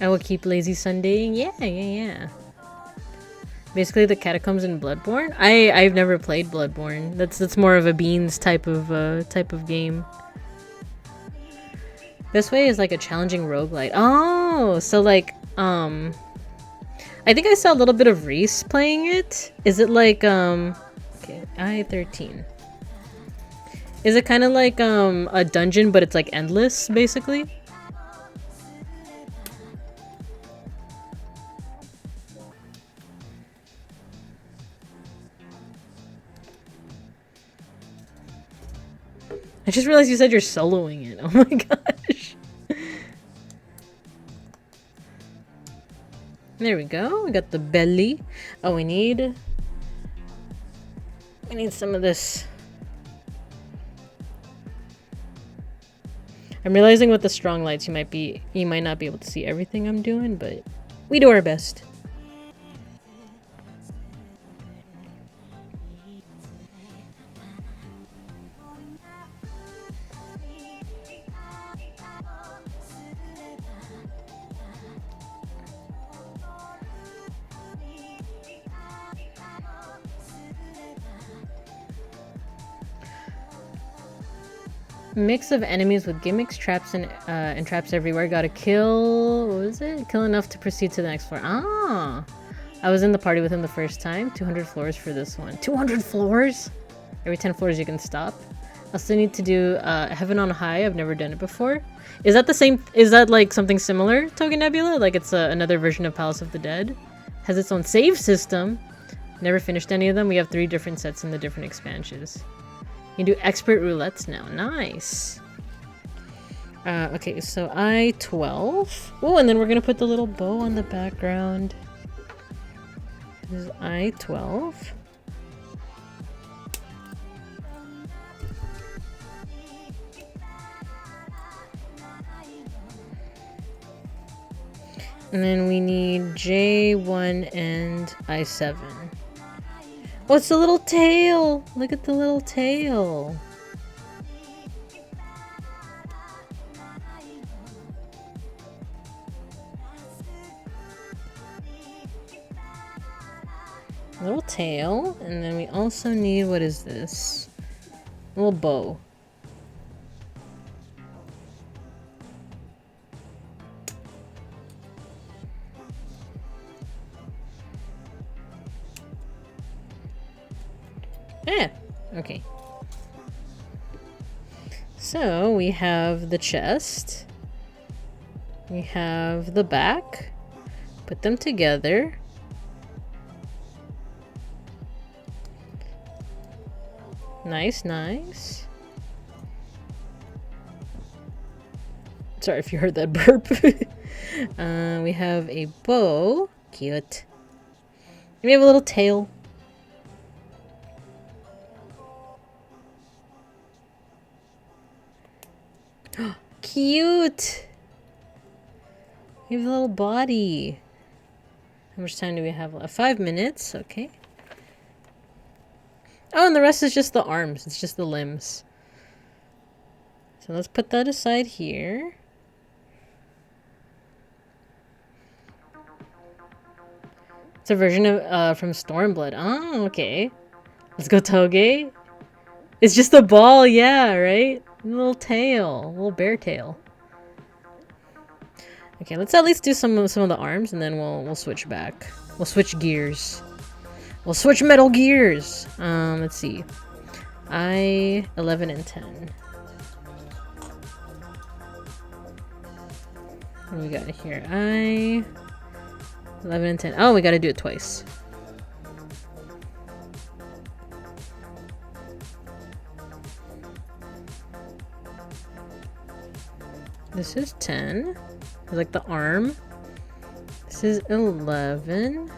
I will keep lazy Sundaying. Yeah. Basically, the catacombs in Bloodborne. I've never played Bloodborne. That's more of a Beans type of game. This way is like a challenging roguelite. Oh, so like I think I saw a little bit of Reese playing it. Is it like okay, I-13. Is it kind of like a dungeon, but it's like endless, basically? I just realized you said you're soloing it. Oh my gosh. There we go. We got the belly. Oh, we need some of this. I'm realizing with the strong lights you might not be able to see everything I'm doing, but we do our best. Mix of enemies with gimmicks, traps, and traps everywhere. Gotta kill... what was it? Kill enough to proceed to the next floor. Ah! I was in the party with him the first time. 200 floors for this one. 200 floors? Every 10 floors you can stop. I still need to do Heaven on High. I've never done it before. Is that the same? Is that like something similar, Togen Nebula? Like it's another version of Palace of the Dead? Has its own save system. Never finished any of them. We have 3 different sets in the different expansions. You can do expert roulettes now. Nice. Okay, so I-12. Oh, and then we're gonna put the little bow on the background. This is I-12. And then we need J1 and I7. Oh, it's the little tail! Look at the little tail. Little tail. And then we also need, what is this? A little bow. Yeah, okay. So we have the chest. We have the back. Put them together. Nice, nice. Sorry if you heard that burp. We have a bow. Cute. And we have a little tail. Cute! We have a little body. How much time do we have left? 5 minutes, okay. Oh, and the rest is just the arms. It's just the limbs. So let's put that aside here. It's a version of from Stormblood. Oh, okay. Let's go Toge. It's just a ball, yeah, right? A little tail, a little bear tail. Okay, let's at least do some of the arms, and then we'll switch back. We'll switch gears. We'll switch metal gears. Let's see. I-11 and 10. What do we got here? I-11 and 10. Oh, we gotta do it twice. This is 10. I like the arm. This is 11.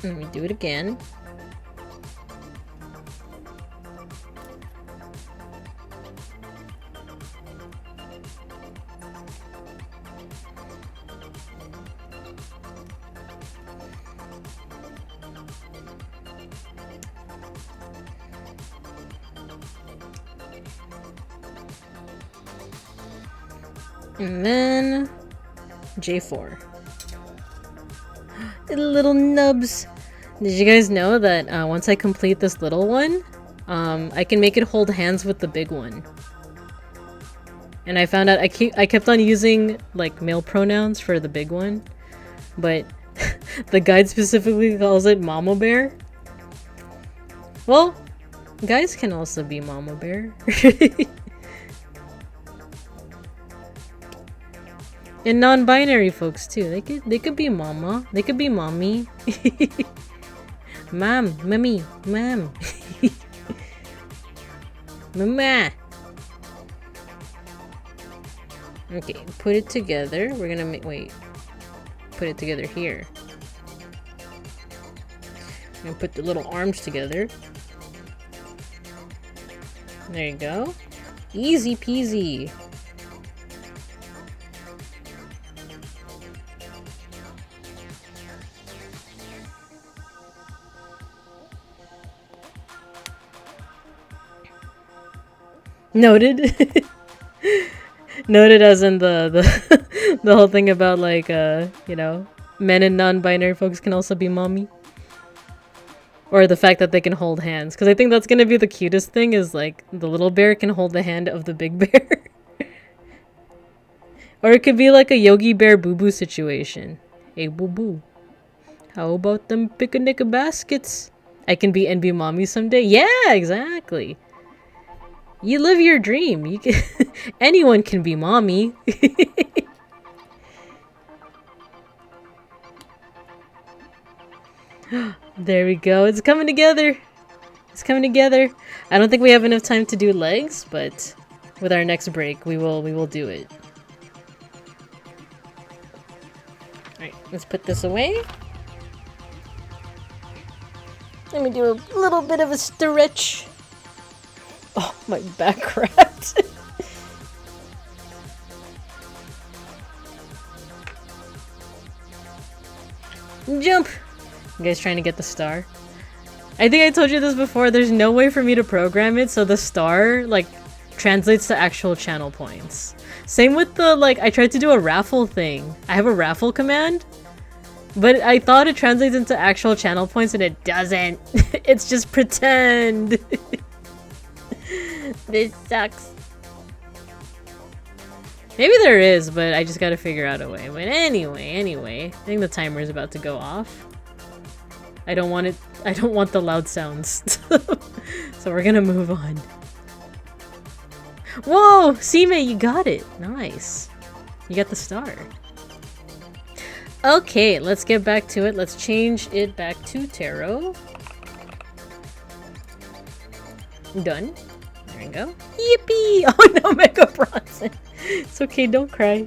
Let me do it again. And then J4. Little nubs. Did you guys know that once I complete this little one, I can make it hold hands with the big one? And I found out I kept on using like male pronouns for the big one, but the guide specifically calls it mama bear. Well, guys can also be mama bear. And non-binary folks too. They could be mama. They could be mommy. Mom, mommy, mom. Mama. Okay, put it together. We're gonna put it together here. I'm gonna put the little arms together. There you go. Easy peasy. Noted. Noted as in the the whole thing about like you know, men and non-binary folks can also be mommy. Or the fact that they can hold hands, because I think that's gonna be the cutest thing, is like the little bear can hold the hand of the big bear. Or it could be like a Yogi Bear Boo Boo situation. Hey, Boo Boo. How about them picnic baskets? I can be NB mommy someday. Yeah, exactly. You live your dream. You can anyone can be mommy. There we go. It's coming together. It's coming together. I don't think we have enough time to do legs, but with our next break, we will do it. Alright, let's put this away. Let me do a little bit of a stretch. Oh, my back cracked. Jump! You guys trying to get the star? I think I told you this before, there's no way for me to program it so the star, like, translates to actual channel points. Same with the, like, I tried to do a raffle thing. I have a raffle command, but I thought it translates into actual channel points and it doesn't. It's just pretend. This sucks. Maybe there is, but I just gotta figure out a way. But anyway, I think the timer is about to go off. I don't want the loud sounds. So we're gonna move on. Whoa! Sime, you got it! Nice. You got the star. Okay, let's get back to it. Let's change it back to tarot. Done. There we go. Yippee! Oh no, Mega Bronson! It's okay, don't cry.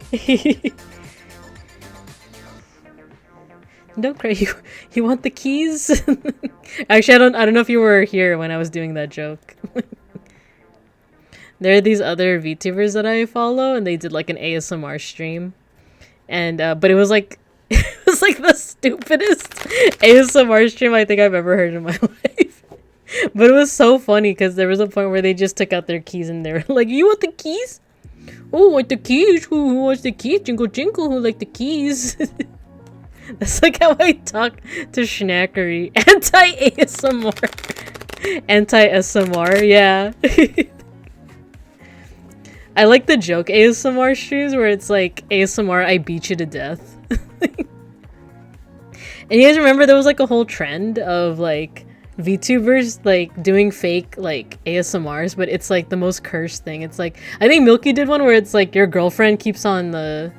Don't cry. You want the keys? Actually, I don't know if you were here when I was doing that joke. There are these other VTubers that I follow, and they did like an ASMR stream, and but it was like it was like the stupidest ASMR stream I think I've ever heard in my life. But it was so funny because there was a point where they just took out their keys and they were like, "You want the keys? Oh, want the keys? Who wants the keys? Jingle jingle. Who like the keys?" That's like how I talk to Schnackery. Anti-ASMR. Anti-SMR, yeah. I like the joke ASMR streams where it's like, ASMR, I beat you to death. And you guys remember there was like a whole trend of like VTubers like doing fake like ASMRs, but it's like the most cursed thing. It's like, I think Milky did one where it's like your girlfriend keeps on the...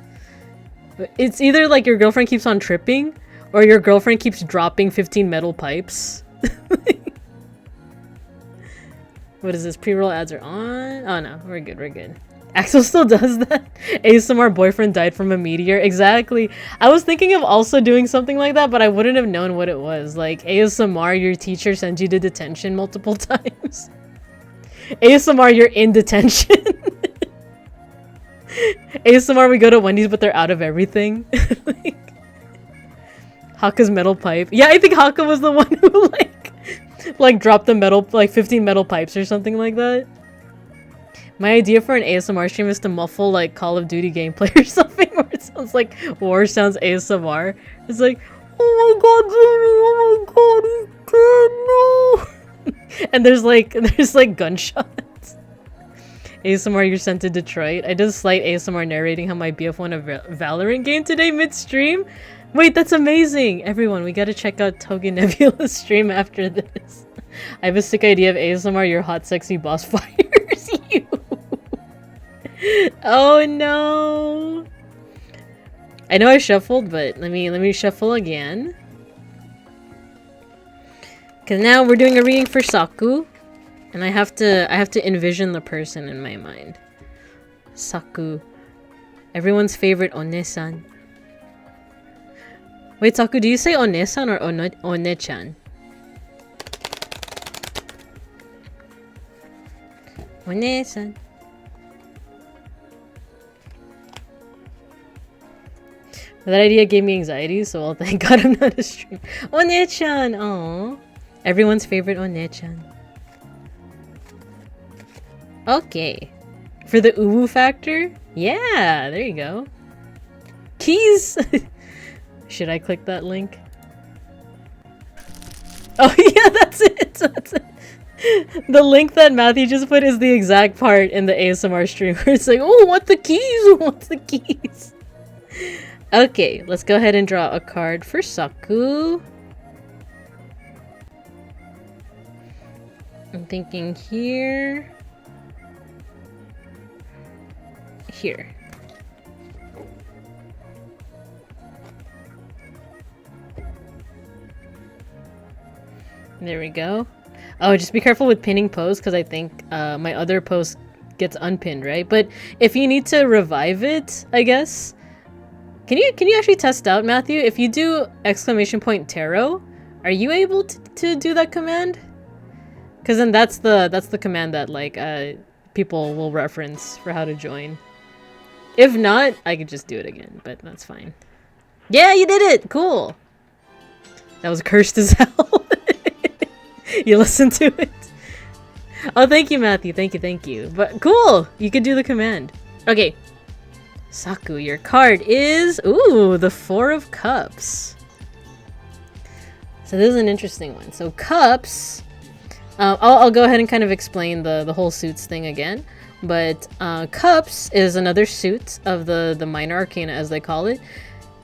It's either like your girlfriend keeps on tripping or your girlfriend keeps dropping 15 metal pipes. What is this? Pre-roll ads are on? Oh no, we're good, we're good. Axel still does that? ASMR boyfriend died from a meteor? Exactly. I was thinking of also doing something like that, but I wouldn't have known what it was. Like, ASMR, your teacher sends you to detention multiple times. ASMR, you're in detention. ASMR, we go to Wendy's, but they're out of everything. Like, Haka's metal pipe. Yeah, I think Haka was the one who, like dropped the metal, like 15 metal pipes or something like that. My idea for an ASMR stream is to muffle, like, Call of Duty gameplay or something, where it sounds like war sounds ASMR. It's like, oh my god, Jimmy, oh my god, no! And there's like gunshots. ASMR, you're sent to Detroit. I did a slight ASMR narrating how my BF won a Valorant game today mid-stream. Wait, that's amazing! Everyone, we gotta check out Togen Nebula's stream after this. I have a sick idea of ASMR, your hot sexy boss fires you. Oh no! I know I shuffled, but let me shuffle again. Cause now we're doing a reading for Saku. And I have to envision the person in my mind. Saku. Everyone's favorite One-san. Wait, Saku, do you say One-san or One-chan? One-san. That idea gave me anxiety, so well, thank God I'm not a streamer. One-chan! Aww. Everyone's favorite One-chan. Okay. For the uwu factor? Yeah, there you go. Keys! Should I click that link? Oh yeah, that's it! That's it! The link that Matthew just put is the exact part in the ASMR stream where it's like, oh, what the keys? What's the keys? Okay, let's go ahead and draw a card for Saku. I'm thinking here. Here. There we go. Oh, just be careful with pinning posts because I think my other post gets unpinned, right? But if you need to revive it, I guess. Can you actually test out, Matthew? If you do !tarot, are you able to do that command? Because then that's the command that like people will reference for how to join. If not, I could just do it again, but that's fine. Yeah, you did it! Cool! That was cursed as hell. You listened to it? Oh, thank you, Matthew. Thank you. But cool! You could do the command. Okay. Saku, your card is... Ooh, the Four of Cups. So this is an interesting one. So cups... I'll go ahead and kind of explain the whole suits thing again. But cups is another suit of the minor arcana, as they call it.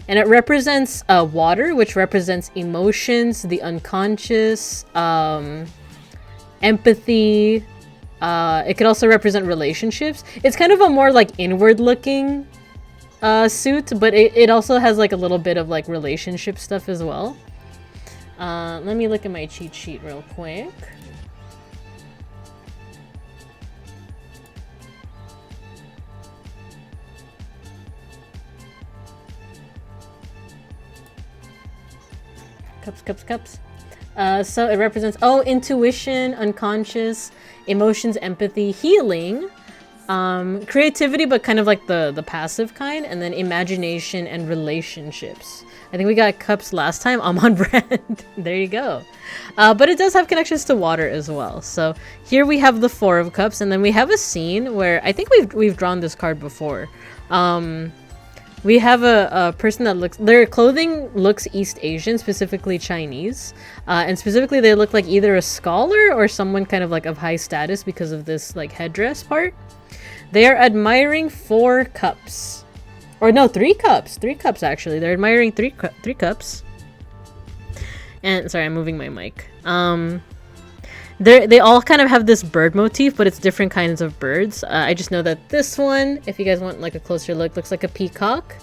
And it represents water, which represents emotions, the unconscious, empathy. It could also represent relationships. It's kind of a more like inward-looking suit, but it also has like a little bit of like relationship stuff as well. Let me look at my cheat sheet real quick. Cups. So it represents, intuition, unconscious, emotions, empathy, healing, creativity, but kind of like the passive kind, and then imagination and relationships. I think we got cups last time. I'm on brand. There you go. But it does have connections to water as well. So here we have the Four of Cups, and then we have a scene where I think we've drawn this card before. We have a person that looks... Their clothing looks East Asian, specifically Chinese. And specifically, they look like either a scholar or someone kind of like of high status because of this like headdress part. They are admiring 4 cups. Or no, 3 cups. 3 cups, actually. They're admiring three cups. And, sorry, I'm moving my mic. They all kind of have this bird motif, but it's different kinds of birds. I just know that this one, if you guys want like a closer look, looks like a peacock.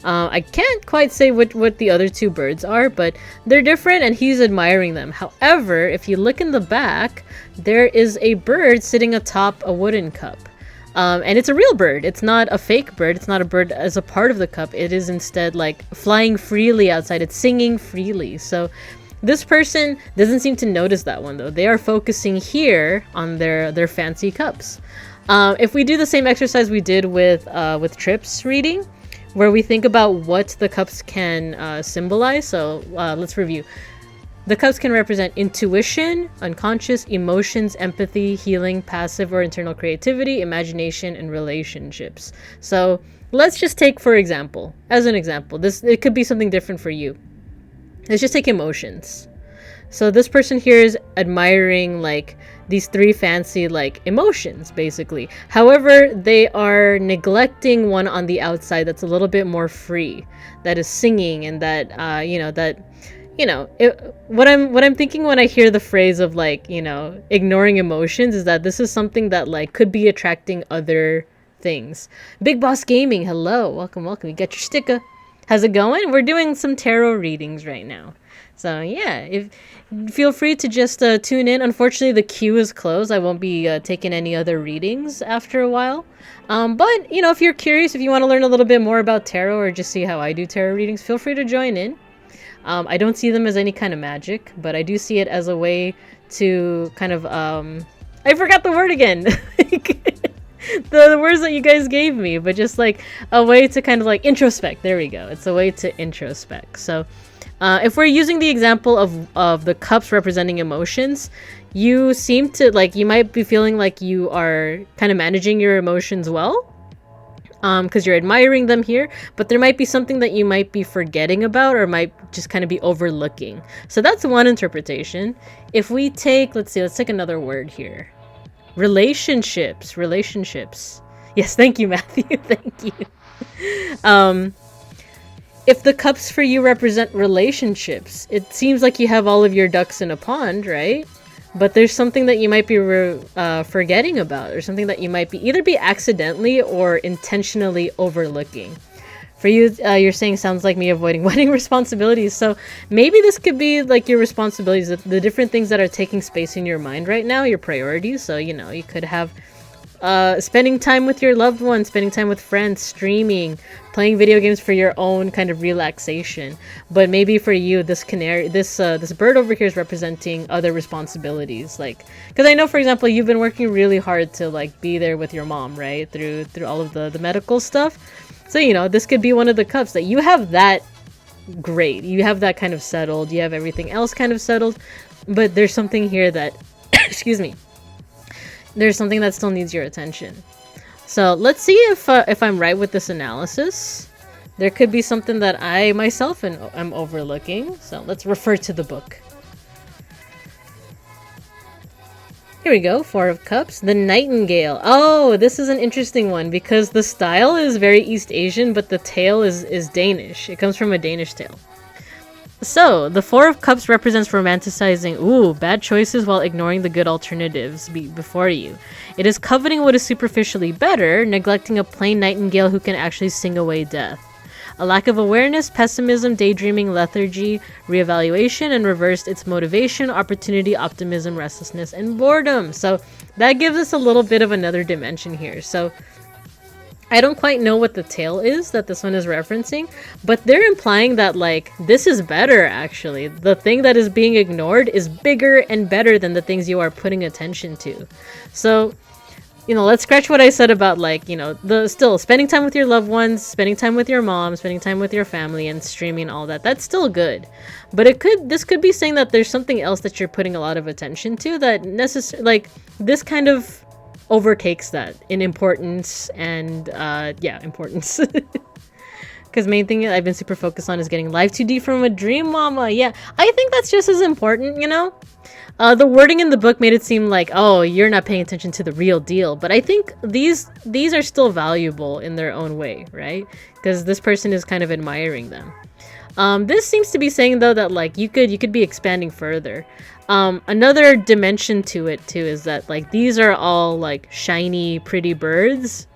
I can't quite say what the other 2 birds are, but they're different and he's admiring them. However, if you look in the back, there is a bird sitting atop a wooden cup. And it's a real bird. It's not a fake bird. It's not a bird as a part of the cup. It is instead like flying freely outside. It's singing freely. So this person doesn't seem to notice that one though. They are focusing here on their fancy cups. If we do the same exercise we did with Tripp's reading, where we think about what the cups can symbolize. So let's review. The cups can represent intuition, unconscious, emotions, empathy, healing, passive or internal creativity, imagination, and relationships. So let's just take, for example, as an example, it could be something different for you. Let's just take emotions. So this person here is admiring like these 3 fancy like emotions basically. However, they are neglecting one on the outside that's a little bit more free, that is singing, and that what I'm thinking when I hear the phrase of like, ignoring emotions is that this is something that like could be attracting other things. Big Boss Gaming, hello, welcome. You got your sticker. How's it going? We're doing some tarot readings right now. So yeah, feel free to just tune in. Unfortunately, the queue is closed. I won't be taking any other readings after a while. But, if you're curious, if you want to learn a little bit more about tarot or just see how I do tarot readings, feel free to join in. I don't see them as any kind of magic, but I do see it as a way to kind of... I forgot the word again! the words that you guys gave me, but just like a way to kind of like introspect. There we go. It's a way to introspect. So if we're using the example of the cups representing emotions, you seem to like, you might be feeling like you are kind of managing your emotions well. because you're admiring them here, but there might be something that you might be forgetting about or might just kind of be overlooking. So that's one interpretation. If we take, let's take another word here. Relationships. Yes, thank you, Matthew. Thank you. If the cups for you represent relationships, it seems like you have all of your ducks in a pond, right? But there's something that you might be forgetting about, or something that you might be either be accidentally or intentionally overlooking. For you, you're saying sounds like me avoiding wedding responsibilities. So maybe this could be like your responsibilities, the different things that are taking space in your mind right now, your priorities. So, you know, you could have spending time with your loved ones, spending time with friends, streaming, playing video games for your own kind of relaxation. But maybe for you, this canary, this bird over here is representing other responsibilities. Like, because I know, for example, you've been working really hard to like be there with your mom, right? Through all of the medical stuff. So, you know, this could be one of the cups that you have that great. You have that kind of settled. You have everything else kind of settled. But there's something here that, excuse me, there's something that still needs your attention. So let's see if I'm right with this analysis. There could be something that I myself am overlooking. So let's refer to the book. Here we go, Four of Cups. The Nightingale. Oh, this is an interesting one because the style is very East Asian, but the tale is Danish. It comes from a Danish tale. So, the Four of Cups represents romanticizing, bad choices while ignoring the good alternatives before you. It is coveting what is superficially better, neglecting a plain nightingale who can actually sing away death. A lack of awareness, pessimism, daydreaming, lethargy, reevaluation, and reversed its motivation, opportunity, optimism, restlessness, and boredom. So, that gives us a little bit of another dimension here. So, I don't quite know what the tale is that this one is referencing, but they're implying that, like, this is better, actually. The thing that is being ignored is bigger and better than the things you are putting attention to. So, you know, let's scratch what I said about, like, you know, still spending time with your loved ones, spending time with your mom, spending time with your family, and streaming all that. That's still good. But this could be saying that there's something else that you're putting a lot of attention to that like, this kind of overtakes that in importance and importance. Because main thing I've been super focused on is getting live 2D from a dream mama. Yeah, I think that's just as important, you know. The wording in the book made it seem like, oh, you're not paying attention to the real deal, but I think these are still valuable in their own way, right? Because this person is kind of admiring them. This seems to be saying though that like you could be expanding further. Another dimension to it too is that like these are all like shiny, pretty birds.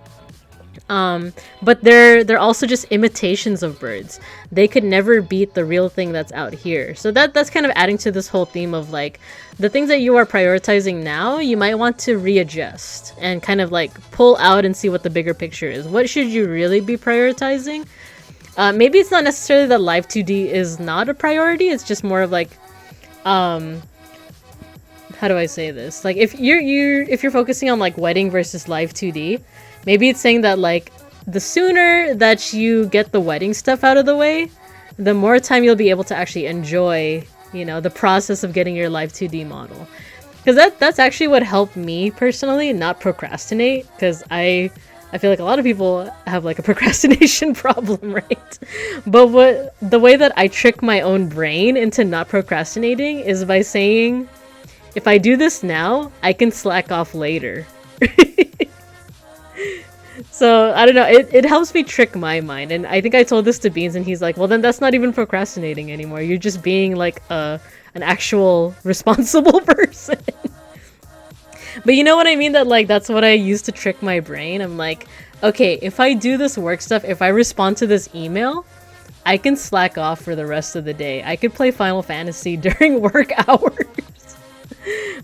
But they're also just imitations of birds. They could never beat the real thing that's out here. So that's kind of adding to this whole theme of like the things that you are prioritizing now, you might want to readjust and kind of like pull out and see what the bigger picture is. What should you really be prioritizing? Maybe it's not necessarily that live 2D is not a priority. It's just more of like, how do I say this? Like if you're focusing on like wedding versus live 2D, maybe it's saying that like the sooner that you get the wedding stuff out of the way, the more time you'll be able to actually enjoy, you know, the process of getting your live 2D model. Because that's actually what helped me personally not procrastinate, because I feel like a lot of people have like a procrastination problem, right? But the way that I trick my own brain into not procrastinating is by saying, if I do this now, I can slack off later. So, I don't know, it helps me trick my mind. And I think I told this to Beans and he's like, well then that's not even procrastinating anymore. You're just being like an actual responsible person. But you know what I mean? That like that's what I use to trick my brain. I'm like, okay, if I do this work stuff, if I respond to this email, I can slack off for the rest of the day. I could play Final Fantasy during work hours.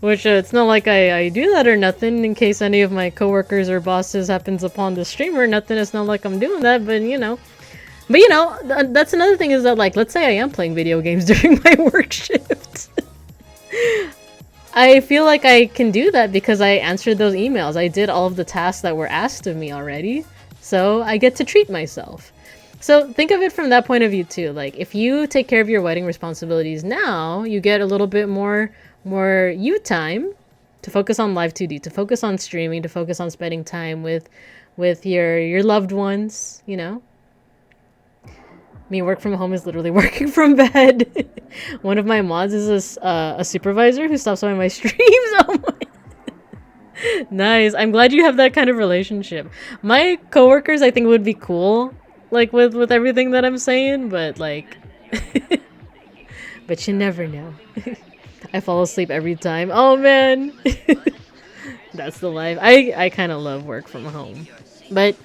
Which it's not like I do that or nothing in case any of my coworkers or bosses happens upon the stream or nothing. It's not like I'm doing that, but you know. But you know, that's another thing is that like, let's say I am playing video games during my work shift. I feel like I can do that because I answered those emails. I did all of the tasks that were asked of me already. So I get to treat myself. So think of it from that point of view too. Like if you take care of your wedding responsibilities now, you get a little bit more you time to focus on live 2D, to focus on streaming, to focus on spending time with with your loved ones, you know. Me, work from home is literally working from bed. One of my mods is a supervisor who stops by my streams. Oh my. Nice. I'm glad you have that kind of relationship. My coworkers, I think, would be cool, like with everything that I'm saying, but like, but you never know. I fall asleep every time. Oh man. That's the life. I kind of love work from home. But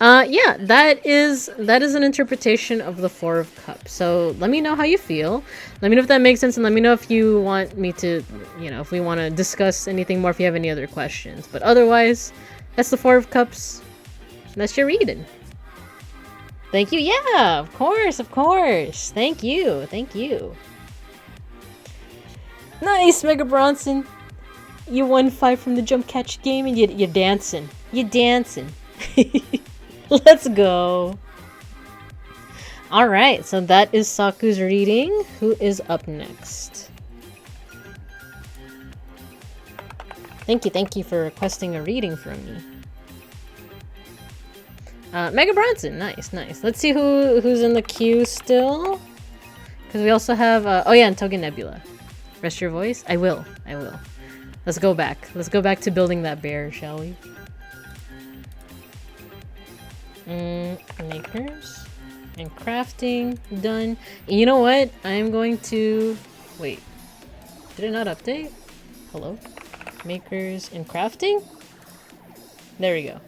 yeah, that is an interpretation of the Four of Cups. So let me know how you feel. Let me know if that makes sense, and let me know if you want me to, you know, if we want to discuss anything more, if you have any other questions. But otherwise, that's the Four of Cups. That's your reading. Thank you. Yeah, of course, of course. Thank you. Thank you. Nice, Mega Bronson. You won 5 from the jump catch game, and you're dancing. You're dancing. Let's go. Alright, so that is Saku's reading. Who is up next? Thank you for requesting a reading from me. Mega Bronson, nice. Let's see who's in the queue still. Because we also have, oh yeah, and Toga Nebula. Rest your voice? I will. Let's go back. Let's go back to building that bear, shall we? Makers and crafting done. And you know what? I'm going to wait. Did it not update? Hello? Makers and crafting? There we go.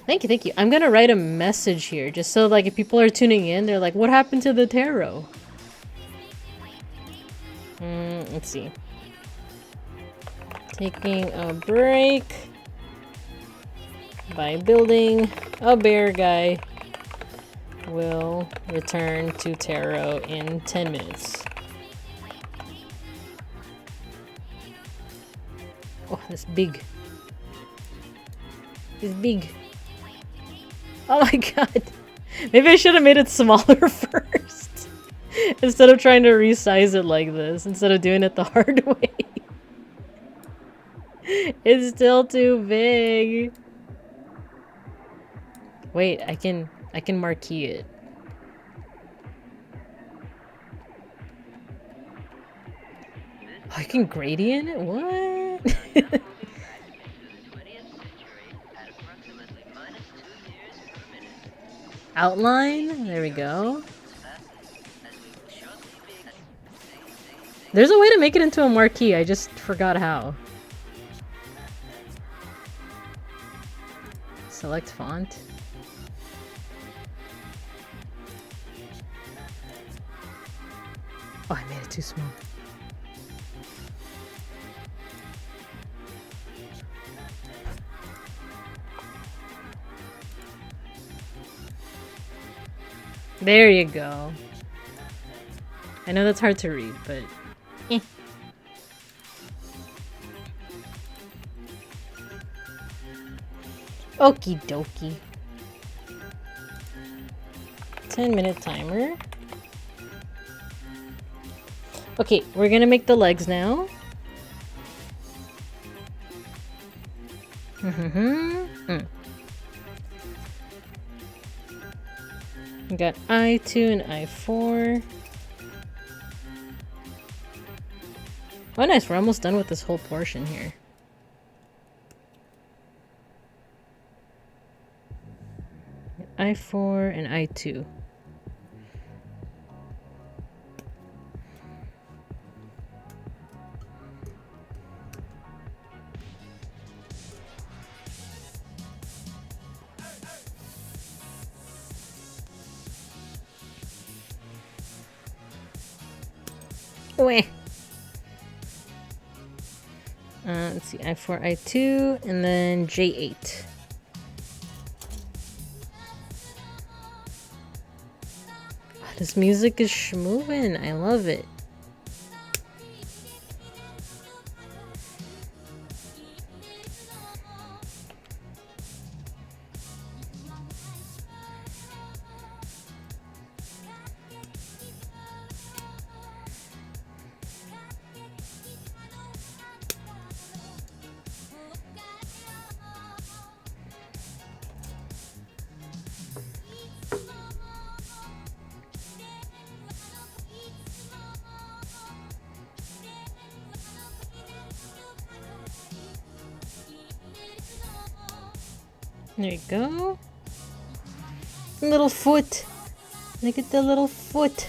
Thank you. I'm gonna write a message here just so like if people are tuning in, they're like, what happened to the tarot? Let's see. Taking a break by building a bear guy. Will return to tarot in 10 minutes. Oh, that's big. It's big. Oh my god. Maybe I should have made it smaller first. Instead of trying to resize it like this. Instead of doing it the hard way. It's still too big. Wait, I can marquee it. Oh, I can gradient it? What? Outline? There we go. There's a way to make it into a marquee. I just forgot how. Select font. Oh, I made it too small. There you go. I know that's hard to read, but eh. Okie dokie. 10-minute timer. Okay, we're gonna make the legs now. We got I2 and I4. Oh nice, we're almost done with this whole portion here. I4 and I2. Wait. Let's see, I4, I2, and then J8. Oh, this music is schmovin'. I love it. There you go. Little foot. Look at the little foot.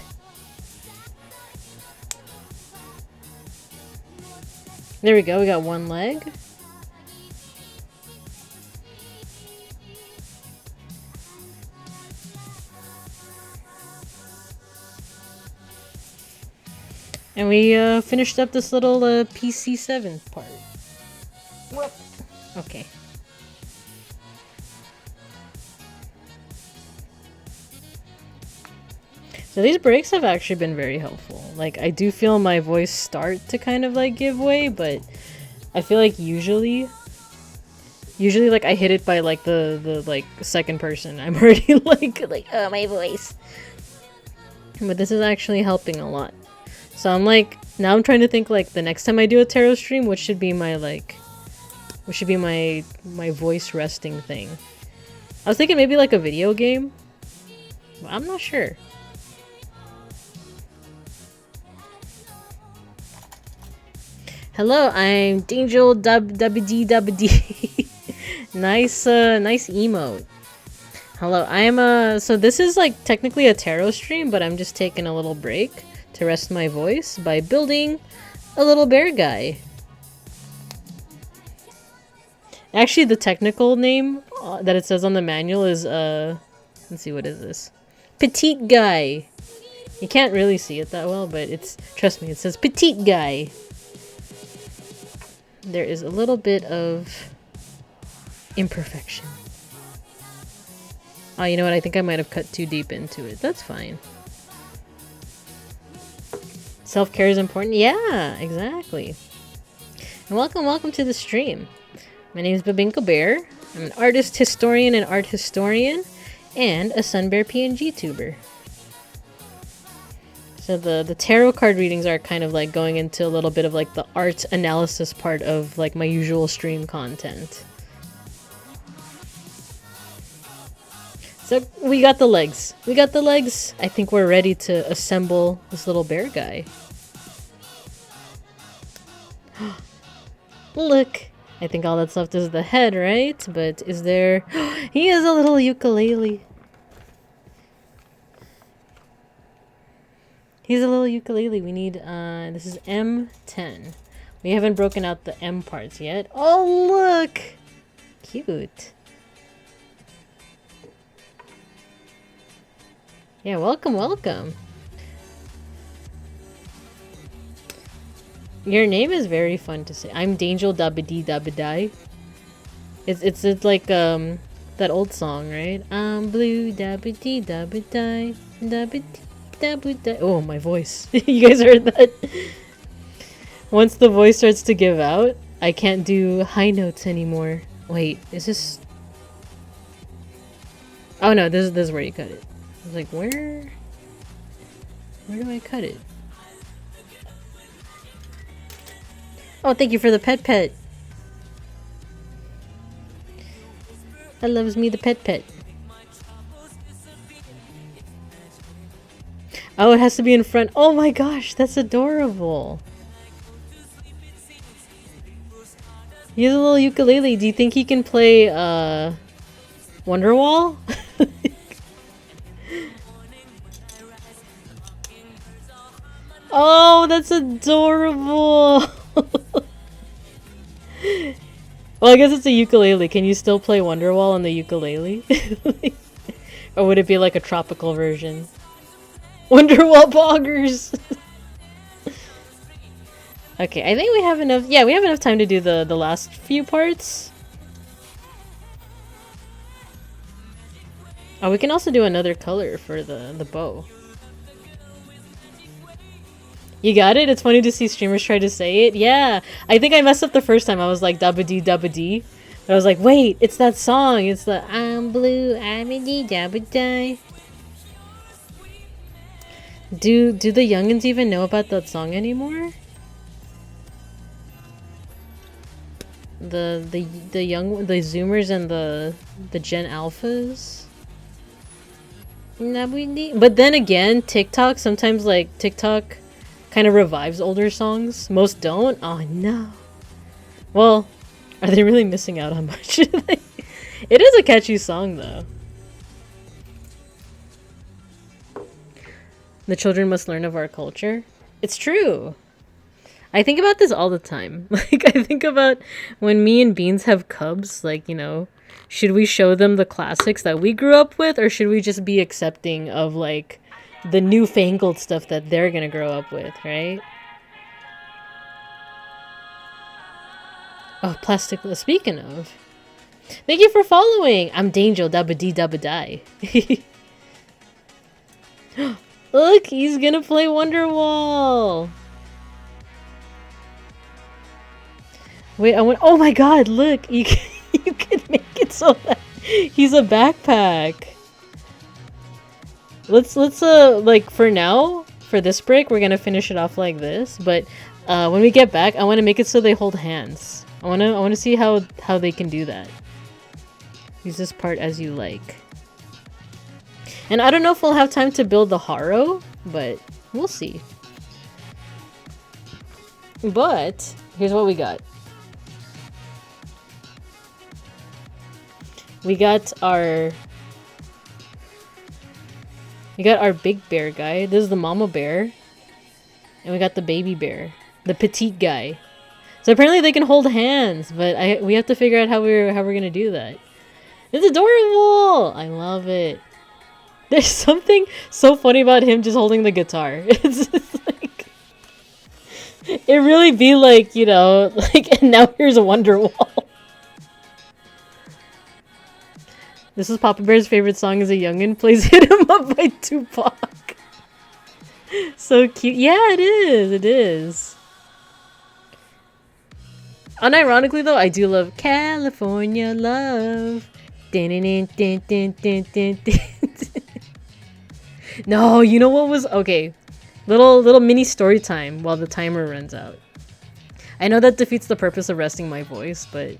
There we go, we got one leg. And we finished up this little PC7 part. Whoop. Okay. So these breaks have actually been very helpful. Like, I do feel my voice start to kind of like give way, but I feel like usually like I hit it by like the like second person. I'm already like oh, my voice. But this is actually helping a lot. So I'm like, now I'm trying to think like the next time I do a tarot stream, what should be my like, what should be my voice resting thing. I was thinking maybe like a video game, but I'm not sure. Hello, I'm Dangel WD. Nice emote. Hello, I'm so this is like technically a tarot stream, but I'm just taking a little break to rest my voice by building a little bear guy. Actually, the technical name that it says on the manual is let's see, what is this? Petite guy. You can't really see it that well, but it's, trust me, it says petite guy. There is a little bit of imperfection. Oh, you know what? I think I might have cut too deep into it. That's fine. Self-care is important. Yeah, exactly. And welcome to the stream. My name is Babinko Bear. I'm an artist historian and art historian, and a Sun Bear PNGTuber. So the tarot card readings are kind of like going into a little bit of like the art analysis part of like my usual stream content. So we got the legs. We got the legs. I think we're ready to assemble this little bear guy. Look. I think all that's left is the head, right? But is there... He has a little ukulele. He's a little ukulele. We need, this is M10. We haven't broken out the M parts yet. Oh, look! Cute. Yeah, welcome. Your name is very fun to say. I'm Dangel Dabadi. It's like that old song, right? I'm blue dabadi dabadi. Oh, my voice. You guys heard that? Once the voice starts to give out, I can't do high notes anymore. Wait, is this... Oh no, this is where you cut it. I was like, where do I cut it? Oh, thank you for the pet. That loves me, the pet. Oh, it has to be in front. Oh my gosh, that's adorable. He has a little ukulele. Do you think he can play, Wonderwall? Oh, that's adorable. Well, I guess it's a ukulele. Can you still play Wonderwall on the ukulele? Or would it be like a tropical version? Wonderwall boggers! Okay, I think we have enough. Yeah, we have enough time to do the last few parts. Oh, we can also do another color for the bow. You got it? It's funny to see streamers try to say it. Yeah, I think I messed up the first time. I was like dabba-dee. But I was like, wait, it's that song. It's the I'm blue, I'm a dee dabba-die. Do the youngins even know about that song anymore? The Zoomers and the Gen Alphas? But then again, TikTok sometimes like TikTok kind of revives older songs. Most don't. Oh no. Well, are they really missing out on much? It is a catchy song, though. The children must learn of our culture. It's true. I think about this all the time. Like, I think about when me and Beans have cubs, like, you know, should we show them the classics that we grew up with, or should we just be accepting of, like, the newfangled stuff that they're gonna grow up with, right? Oh, plastic. Speaking of, thank you for following. I'm Dangel Dabba Dee Dabba Die. Look, he's gonna play Wonderwall. Wait, I want. Oh my God! Look, you can make it so that he's a backpack. Let's like for now, for this break, we're gonna finish it off like this. But when we get back, I want to make it so they hold hands. I wanna see how they can do that. Use this part as you like. And I don't know if we'll have time to build the Haro, but we'll see. But here's what we got. We got our big bear guy. This is the mama bear. And we got the baby bear. The petite guy. So apparently they can hold hands, but we have to figure out how we're gonna do that. It's adorable! I love it. There's something so funny about him just holding the guitar. It's just like... It really be like, you know, like, and now here's a Wonderwall. This is Papa Bear's favorite song as a youngin'. Plays Hit 'Em Up by Tupac. So cute. Yeah, it is. It is. Unironically, though, I do love California Love. No, you know what was... Okay. Little mini story time while the timer runs out. I know that defeats the purpose of resting my voice, but...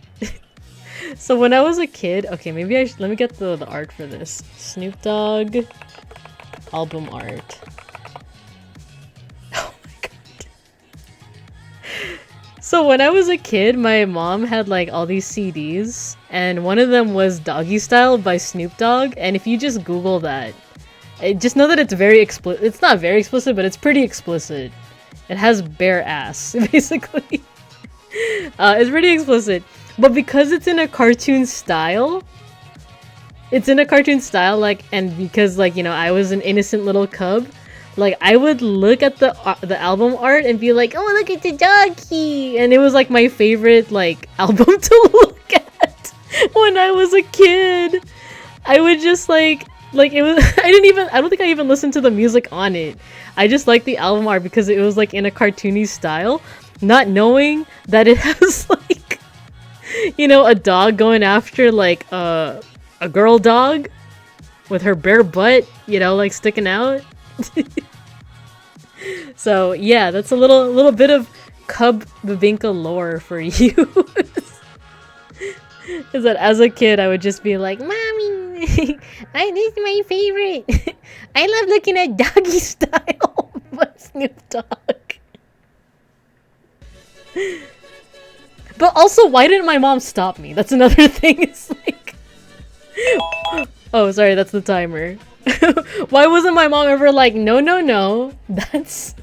So when I was a kid... Okay, maybe let me get the art for this. Snoop Dogg album art. Oh my God. So when I was a kid, my mom had like all these CDs, and one of them was Doggy Style by Snoop Dogg, and if you just Google that, just know that it's very explicit. It's not very explicit, but it's pretty explicit. It has bare ass, basically. It's pretty explicit. But because it's in a cartoon style, like, and because, like, you know, I was an innocent little cub, like, I would look at the album art and be like, oh, look at the doggy! And it was, like, my favorite, like, album to look at when I was a kid. I would just, like it was, I don't think I even listened to the music on it. I just liked the album art because it was, like, in a cartoony style, not knowing that it has, like, you know, a dog going after, like, a girl dog with her bare butt, you know, like, sticking out. So, yeah, that's a little bit of Cub Babinka lore for you. Is that as a kid, I would just be like, Mommy, this is my favorite. I love looking at Doggy Style by Snoop Dogg. But also, why didn't my mom stop me? That's another thing. It's like... Oh, sorry, that's the timer. Why wasn't my mom ever like, no, that's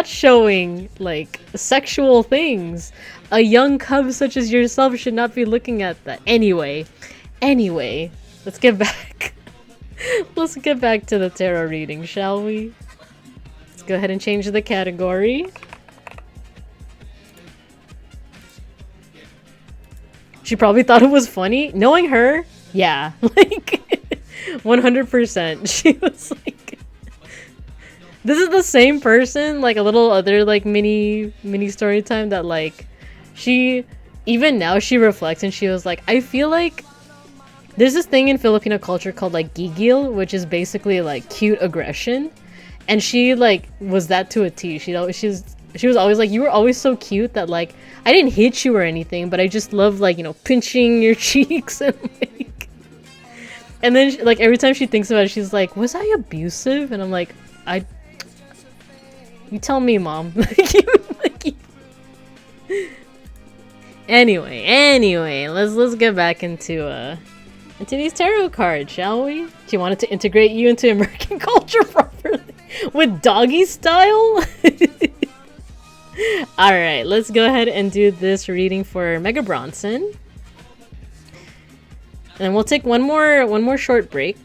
showing, like, sexual things. A young cub such as yourself should not be looking at that. Anyway, let's get back. Let's get back to the tarot reading, shall we? Let's go ahead and change the category. She probably thought it was funny. Knowing her, yeah, like 100%. She was like, this is the same person, like a little other like mini story time that like she, even now she reflects and she was like, I feel like there's this thing in Filipino culture called like gigil, which is basically like cute aggression, and she like was that to a T. She was always like, you were always so cute that like I didn't hit you or anything, but I just love like, you know, pinching your cheeks and like, and then she, like every time she thinks about it, she's like, was I abusive? And I'm like, you tell me, Mom. Anyway, let's get back into into these tarot cards, shall we? Do you want it to integrate you into American culture properly? With doggy style? Alright, let's go ahead and do this reading for Mega Bronson. And then we'll take one more short break.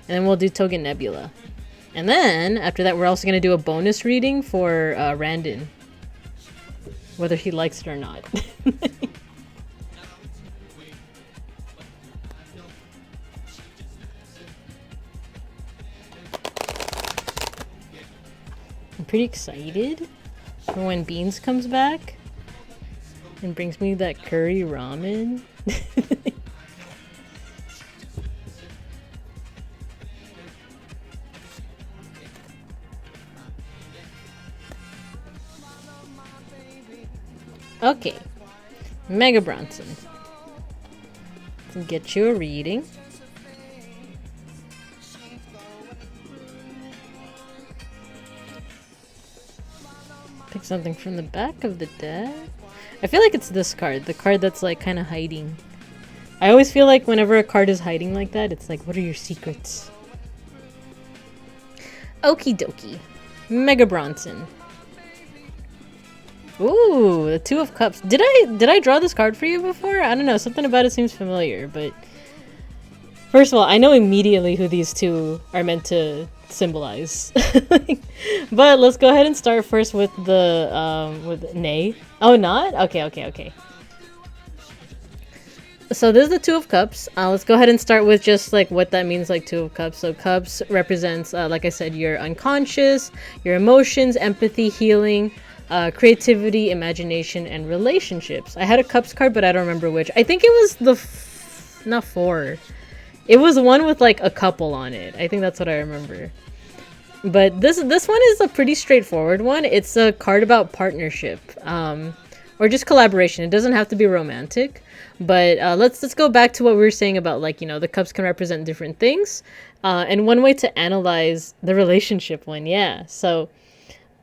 And then we'll do Togen Nebula. And then, after that, we're also going to do a bonus reading for Randon. Whether he likes it or not. I'm pretty excited for when Beans comes back and brings me that curry ramen. Okay, Mega Bronson. Let's get you a reading. Pick something from the back of the deck. I feel like it's this card, the card that's like kind of hiding. I always feel like whenever a card is hiding like that, it's like, what are your secrets? Okie dokie. Mega Bronson. Ooh, the Two of Cups. Did I draw this card for you before? I don't know, something about it seems familiar, but first of all, I know immediately who these two are meant to symbolize. But let's go ahead and start first with the with Nay. Oh, not? Okay. So this is the Two of Cups. Let's go ahead and start with just like what that means, like Two of Cups. So Cups represents, like I said, your unconscious, your emotions, empathy, healing, creativity, imagination, and relationships. I had a Cups card, but I don't remember which. I think it was the not four. It was one with like a couple on it. I think that's what I remember. But this one is a pretty straightforward one. It's a card about partnership, or just collaboration. It doesn't have to be romantic. But let's go back to what we were saying about, like, you know, the cups can represent different things. And one way to analyze the relationship one, yeah. So,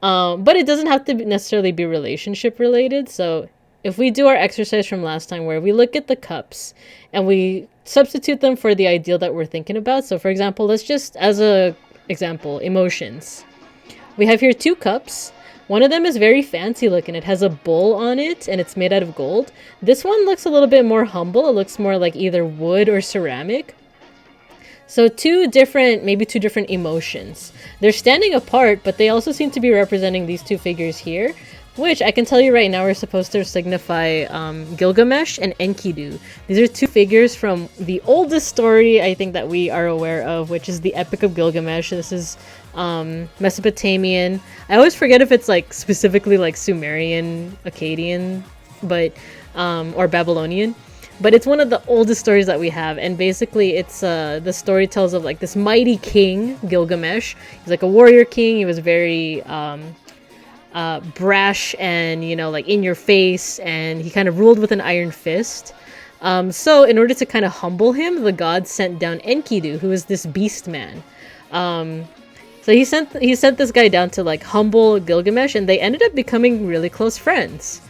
but it doesn't have to necessarily be relationship related. So if we do our exercise from last time where we look at the cups and we substitute them for the ideal that we're thinking about. So for example, let's just, as a example, emotions. We have here two cups. One of them is very fancy looking. It has a bowl on it and it's made out of gold. This one looks a little bit more humble. It looks more like either wood or ceramic. So maybe two different emotions. They're standing apart, but they also seem to be representing these two figures here, which I can tell you right now are supposed to signify Gilgamesh and Enkidu. These are two figures from the oldest story I think that we are aware of, which is the Epic of Gilgamesh. This is Mesopotamian. I always forget if it's like specifically like Sumerian, Akkadian, but or Babylonian. But it's one of the oldest stories that we have, and basically it's the story tells of like this mighty king, Gilgamesh. He's like a warrior king. He was very brash and, you know, like in your face, and he kind of ruled with an iron fist. So in order to kind of humble him, the gods sent down Enkidu, who is this beast man. So he sent this guy down to like humble Gilgamesh, and they ended up becoming really close friends.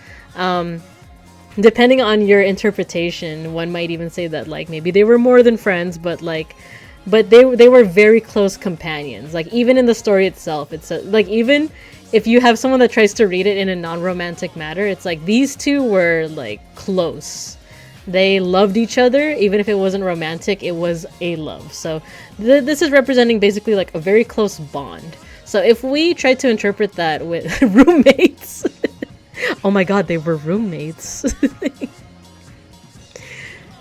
Depending on your interpretation, one might even say that like maybe they were more than friends, but they were very close companions. Like even in the story itself, it's like even if you have someone that tries to read it in a non-romantic manner, it's like these two were like close. They loved each other, even if it wasn't romantic, it was a love. So this is representing basically like a very close bond. So if we try to interpret that with roommates, oh my god, they were roommates.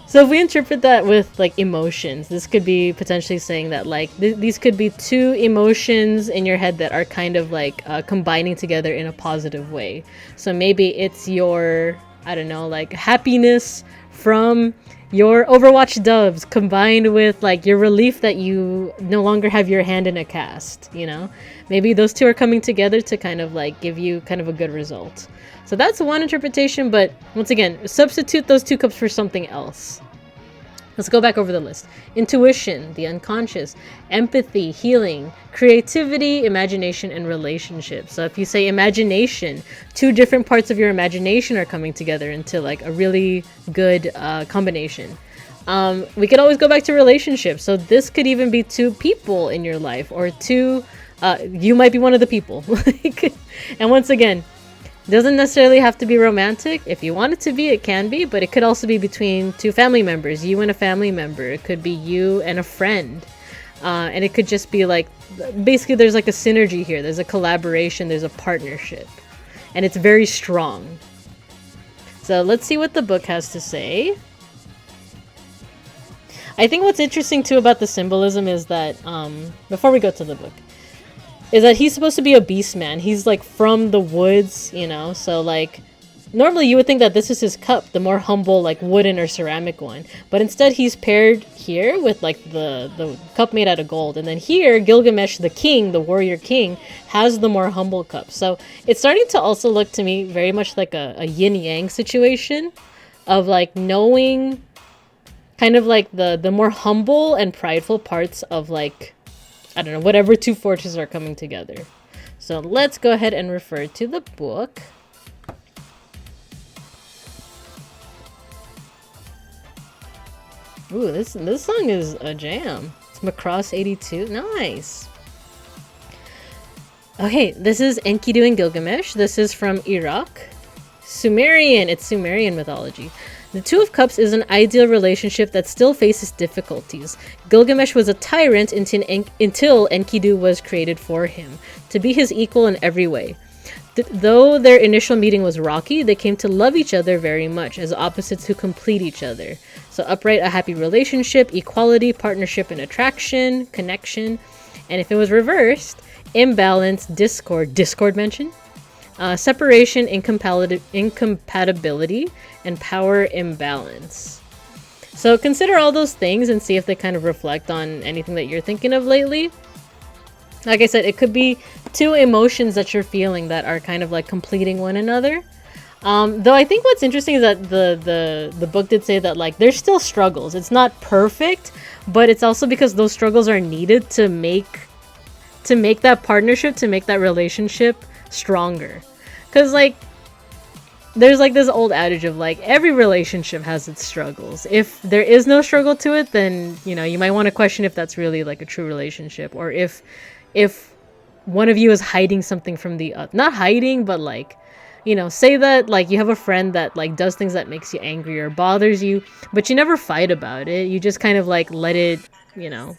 So if we interpret that with like emotions, this could be potentially saying that like these could be two emotions in your head that are kind of like combining together in a positive way. So maybe it's your, I don't know, like happiness from your Overwatch dubs combined with like your relief that you no longer have your hand in a cast, you know? Maybe those two are coming together to kind of like give you kind of a good result. So that's one interpretation, but once again, substitute those two cups for something else. Let's go back over the list. Intuition, the unconscious, empathy, healing, creativity, imagination, and relationships. So if you say imagination, 2 different parts of your imagination are coming together into like a really good combination. We could always go back to relationships. So this could even be 2 people in your life, or 2, you might be one of the people. And once again, doesn't necessarily have to be romantic. If you want it to be, it can be, but it could also be between 2 family members, you and a family member. It could be you and a friend. And it could just be like, basically there's like a synergy here. There's a collaboration, there's a partnership. And it's very strong. So let's see what the book has to say. I think what's interesting too about the symbolism is that, before we go to the book, is that he's supposed to be a beast man. He's like from the woods, you know, so like normally you would think that this is his cup, the more humble like wooden or ceramic one, but instead he's paired here with like the cup made out of gold, and then here Gilgamesh, the king, the warrior king, has the more humble cup. So it's starting to also look to me very much like a yin yang situation of like knowing kind of like the more humble and prideful parts of like, I don't know, whatever 2 forces are coming together. So let's go ahead and refer to the book. Ooh, this song is a jam. It's Macross 82. Nice. Okay, this is Enkidu and Gilgamesh. This is from Iraq. Sumerian. It's Sumerian mythology. The 2 of Cups is an ideal relationship that still faces difficulties. Gilgamesh was a tyrant until Enkidu was created for him, to be his equal in every way. Though their initial meeting was rocky, they came to love each other very much, as opposites who complete each other. So upright, a happy relationship, equality, partnership and attraction, connection. And if it was reversed, imbalance, discord mention, separation, incompatibility, and power imbalance. So consider all those things and see if they kind of reflect on anything that you're thinking of lately. Like I said, it could be 2 emotions that you're feeling that are kind of like completing one another. Though I think what's interesting is that the book did say that like there's still struggles. It's not perfect, but it's also because those struggles are needed to make that partnership, to make that relationship stronger. Because like there's like this old adage of like every relationship has its struggles. If there is no struggle to it, then you know you might want to question if that's really like a true relationship, or if one of you is hiding something from the other. Not hiding, but like, you know, say that like you have a friend that like does things that makes you angry or bothers you, but you never fight about it. You just kind of like let it, you know,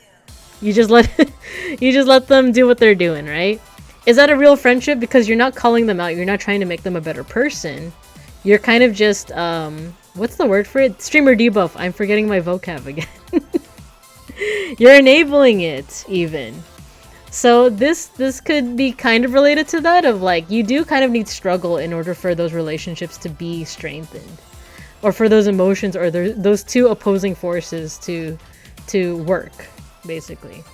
you just let them do what they're doing, right? Is that a real friendship? Because you're not calling them out. You're not trying to make them a better person. You're kind of just, what's the word for it? Streamer debuff. I'm forgetting my vocab again. You're enabling it, even. So this could be kind of related to that, of like, you do kind of need struggle in order for those relationships to be strengthened. Or for those emotions or those 2 opposing forces to work, basically.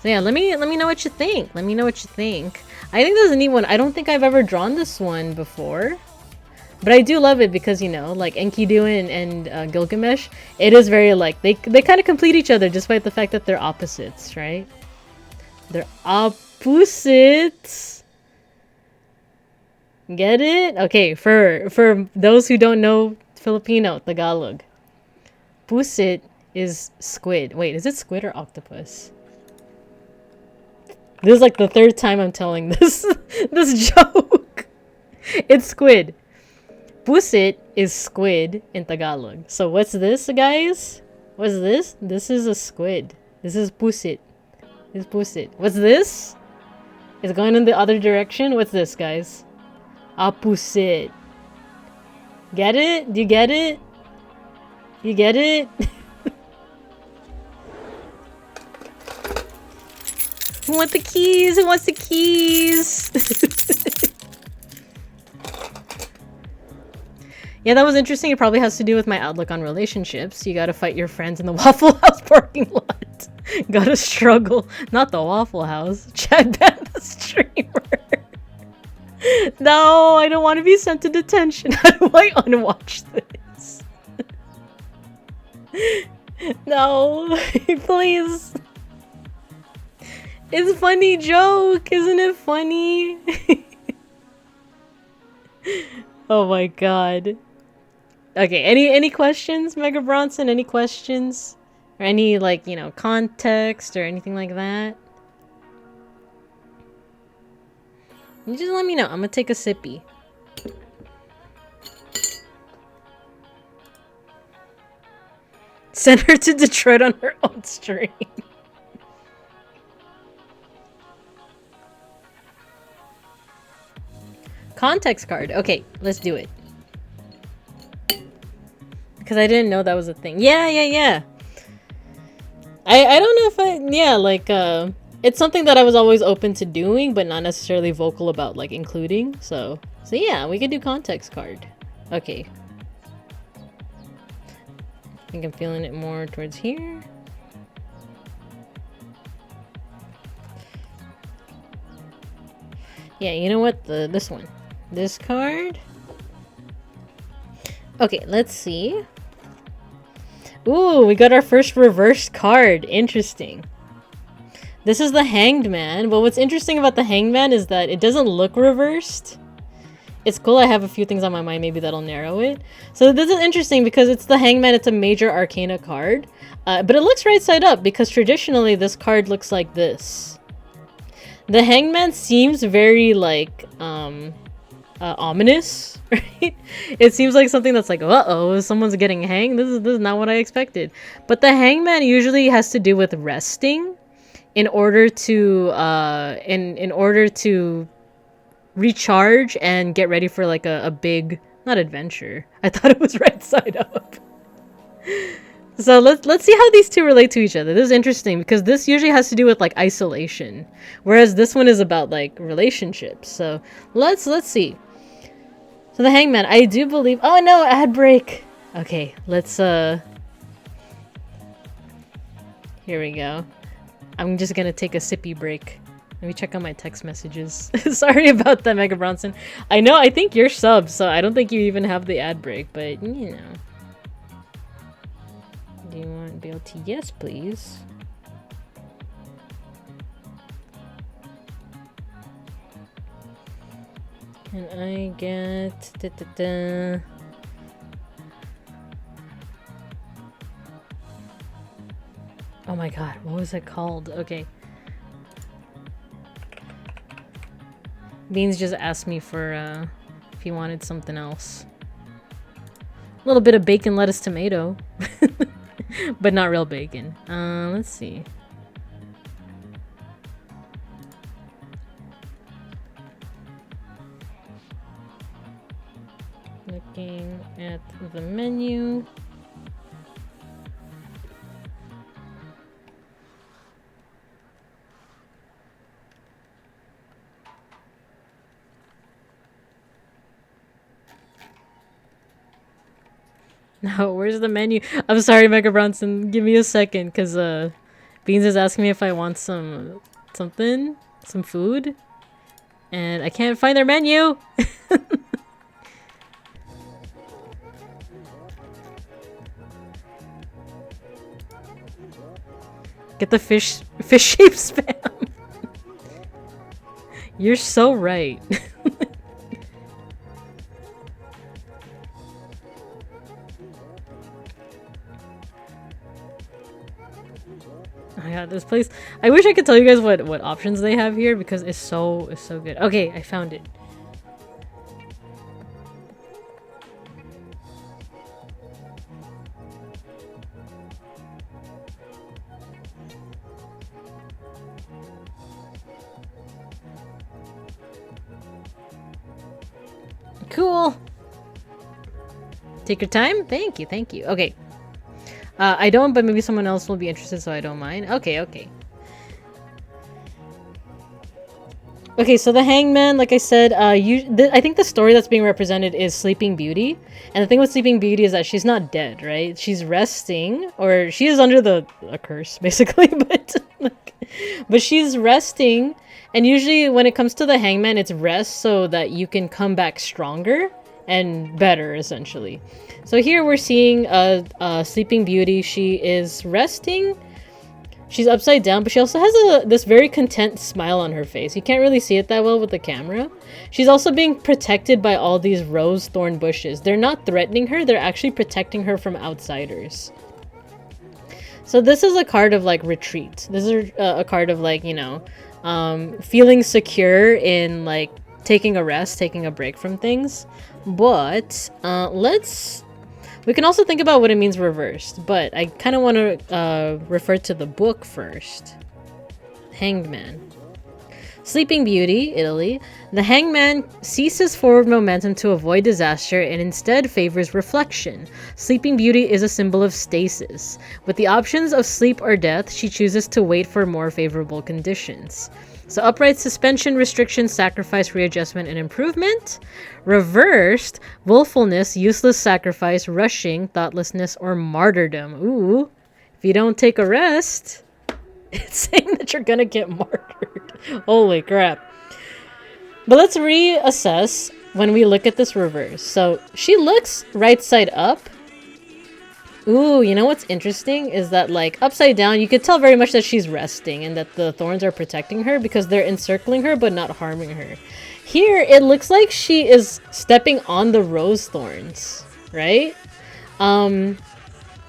So yeah, let me know what you think. Let me know what you think. I think this is a neat one. I don't think I've ever drawn this one before. But I do love it because, you know, like Enkidu and Gilgamesh, it is very like, they kind of complete each other despite the fact that they're opposites, right? They're opposites. Get it? Okay, for those who don't know Filipino, Tagalog, pusit is squid. Wait, is it squid or octopus? This is like the 3rd time I'm telling this joke. It's squid. Pusit is squid in Tagalog. So what's this, guys? What's this? This is a squid. This is pusit. This is pusit. What's this? It's going in the other direction. What's this, guys? Pusit. Get it? Do you get it? You get it? Who wants the keys? Who wants the keys? Yeah, that was interesting. It probably has to do with my outlook on relationships. You gotta fight your friends in the Waffle House parking lot. Gotta struggle. Not the Waffle House. Chad banned the streamer. No, I don't want to be sent to detention. How do I unwatch this? No, please. It's a funny joke, isn't it funny? Oh my god. Okay, any questions, Mega Bronson? Any questions? Or any, like, you know, context or anything like that? You just let me know. I'm gonna take a sippy. Send her to Detroit on her own stream. Context card. Okay, let's do it. Because I didn't know that was a thing. Yeah. I don't know if it's something that I was always open to doing, but not necessarily vocal about, like, including. So yeah, we could do context card. Okay. I think I'm feeling it more towards here. Yeah, you know what? This one. This card. Okay, let's see. Ooh, we got our first reversed card. Interesting. This is the Hanged Man. But what's interesting about the Hanged Man is that it doesn't look reversed. It's cool. I have a few things on my mind. Maybe that'll narrow it. So this is interesting because it's the Hanged Man. It's a major arcana card. But it looks right side up because traditionally this card looks like this. The Hanged Man seems very, like, ominous, right? It seems like something that's like, uh-oh, someone's getting hanged. This is not what I expected. But the Hangman usually has to do with resting in order to in order to recharge and get ready for, like, a big, not adventure. I thought it was right side up. So let's see how these two relate to each other. This is interesting because this usually has to do with, like, isolation, whereas this one is about, like, relationships. So let's see. So the Hangman, I do believe. Oh no, ad break. Okay, let's here we go. I'm just gonna take a sippy break. Let me check on my text messages. Sorry about that, Mega Bronson. I know, I think you're sub, so I don't think you even have the ad break, but you know. Do you want BLT? Yes, please. Can I get... Oh my god, what was it called? Okay. Beans just asked me for, if he wanted something else. A little bit of bacon, lettuce, tomato. But not real bacon. Let's see. Looking at the menu. No, where's the menu? I'm sorry, Mega Bronson. Give me a second, because Beans is asking me if I want some food, and I can't find their menu. Get the fish shape spam. You're so right. Oh my god, this place. I wish I could tell you guys what options they have here because it's so good. Okay, I found it. Cool. Take your time. Thank you. Okay. I don't, but maybe someone else will be interested, so I don't mind. Okay. Okay, so the Hangman, like I said, I think the story that's being represented is Sleeping Beauty. And the thing with Sleeping Beauty is that she's not dead, right? She's resting, or she is under a curse, basically, but she's resting. And usually when it comes to the Hangman, it's rest so that you can come back stronger and better, essentially. So here we're seeing a Sleeping Beauty. She is resting. She's upside down, but she also has this very content smile on her face. You can't really see it that well with the camera. She's also being protected by all these rose thorn bushes. They're not threatening her, they're actually protecting her from outsiders. So this is a card of like retreat. This is a card of like, you know, feeling secure in like taking a rest, taking a break from things. But we can also think about what it means reversed, but I kind of want to refer to the book first. Hanged Man. Sleeping Beauty, Italy. The Hanged Man ceases forward momentum to avoid disaster and instead favors reflection. Sleeping Beauty is a symbol of stasis. With the options of sleep or death, she chooses to wait for more favorable conditions. So upright suspension, restriction, sacrifice, readjustment, and improvement. Reversed, willfulness, useless sacrifice, rushing, thoughtlessness, or martyrdom. Ooh, if you don't take a rest, it's saying that you're gonna get martyred. Holy crap. But let's reassess when we look at this reverse. So she looks right side up. Ooh, you know what's interesting is that like upside down, you could tell very much that she's resting and that the thorns are protecting her because they're encircling her but not harming her. Here, it looks like she is stepping on the rose thorns, right? Oh,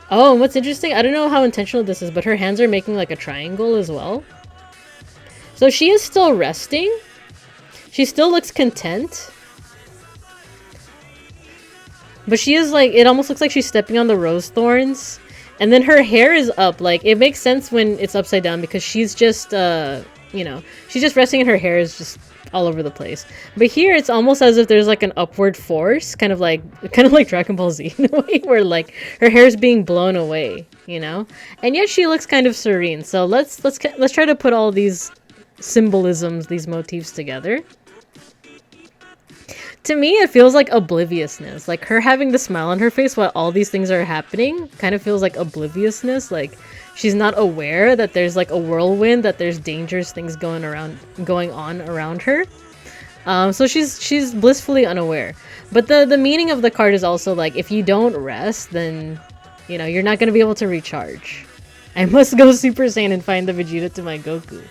and what's interesting, I don't know how intentional this is, but her hands are making like a triangle as well. So she is still resting. She still looks content. But she is like, it almost looks like she's stepping on the rose thorns. And then her hair is up. Like, it makes sense when it's upside down because she's just, you know, she's just resting and her hair is just all over the place. But here it's almost as if there's like an upward force, kind of like Dragon Ball Z in a way, where like her hair is being blown away, you know? And yet she looks kind of serene. So let's try to put all these symbolisms, these motifs together. To me, it feels like obliviousness. Like her having the smile on her face while all these things are happening kind of feels like obliviousness. Like she's not aware that there's like a whirlwind, that there's dangerous things going on around her. So she's blissfully unaware. But the meaning of the card is also like, if you don't rest, then, you know, you're not going to be able to recharge. I must go Super Saiyan and find the Vegeta to my Goku.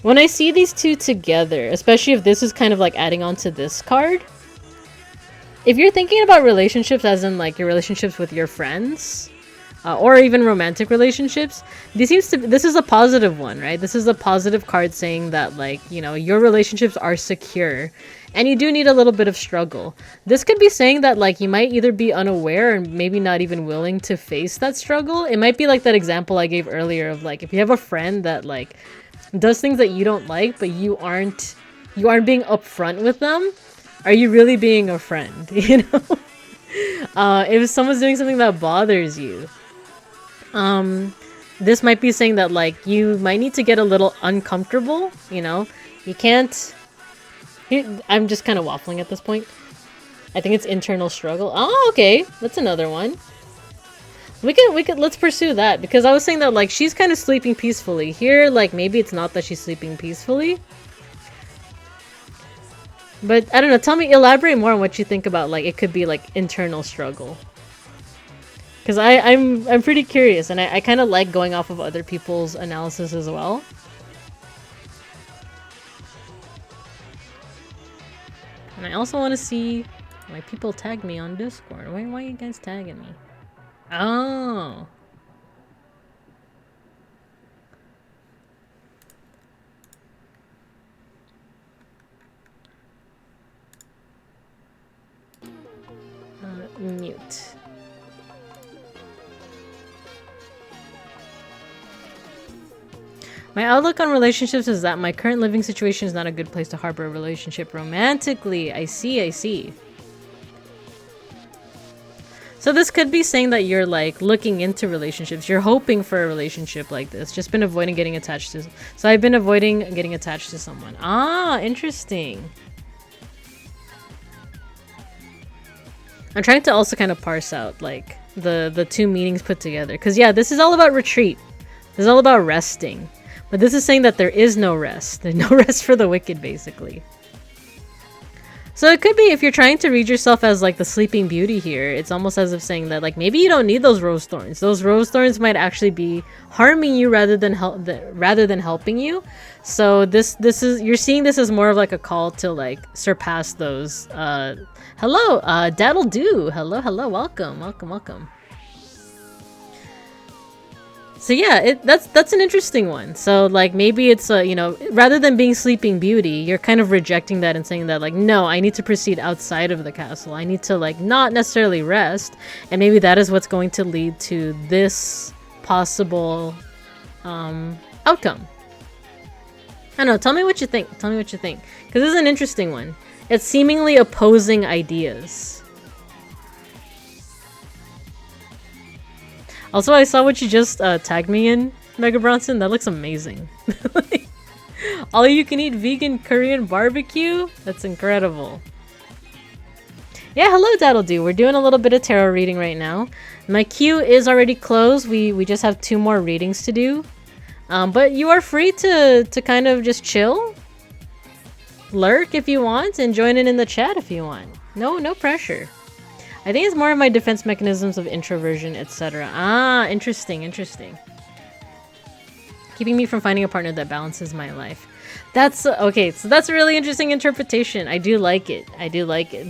When I see these two together, especially if this is kind of like adding on to this card, if you're thinking about relationships as in like your relationships with your friends, or even romantic relationships, this is a positive one, right? This is a positive card saying that like, you know, your relationships are secure and you do need a little bit of struggle. This could be saying that like you might either be unaware and maybe not even willing to face that struggle. It might be like that example I gave earlier of like, if you have a friend that like does things that you don't like, but you aren't being upfront with them, are you really being a friend? You know, if someone's doing something that bothers you, this might be saying that like you might need to get a little uncomfortable. You know, you can't. I'm just kind of waffling at this point. I think it's internal struggle. Oh, okay, that's another one. We could let's pursue that, because I was saying that like she's kind of sleeping peacefully here. Like maybe it's not that she's sleeping peacefully, but I don't know. Tell me, elaborate more on what you think about like it could be like internal struggle, because I'm pretty curious and I kind of like going off of other people's analysis as well. And I also want to see why people tag me on Discord. Why are you guys tagging me? Oh. Mute. My outlook on relationships is that my current living situation is not a good place to harbor a relationship romantically. I see. So this could be saying that you're like looking into relationships. You're hoping for a relationship like this. Just been avoiding getting attached to. So I've been avoiding getting attached to someone. Ah, interesting. I'm trying to also kind of parse out like the two meanings put together. Because yeah, this is all about retreat. This is all about resting. But this is saying that there is no rest. There's no rest for the wicked, basically. So it could be if you're trying to read yourself as like the Sleeping Beauty here, it's almost as if saying that like maybe you don't need those rose thorns. Those rose thorns might actually be harming you rather than helping you. So this is, you're seeing this as more of like a call to like surpass those. Hello, Daddle Do. Hello, welcome. So yeah, that's an interesting one. So like maybe it's you know, rather than being Sleeping Beauty, you're kind of rejecting that and saying that like, no, I need to proceed outside of the castle. I need to like not necessarily rest, and maybe that is what's going to lead to this possible outcome. I don't know. Tell me what you think. Because this is an interesting one. It's seemingly opposing ideas. Also, I saw what you just tagged me in, Mega Bronson. That looks amazing. All you can eat vegan Korean barbecue? That's incredible. Yeah, hello Daddle-Doo. We're doing a little bit of tarot reading right now. My queue is already closed. We just have 2 more readings to do. But you are free to kind of just chill. Lurk if you want, and join in the chat if you want. No pressure. I think it's more of my defense mechanisms of introversion, etc. Ah, interesting. Keeping me from finding a partner that balances my life. That's okay, so that's a really interesting interpretation. I do like it.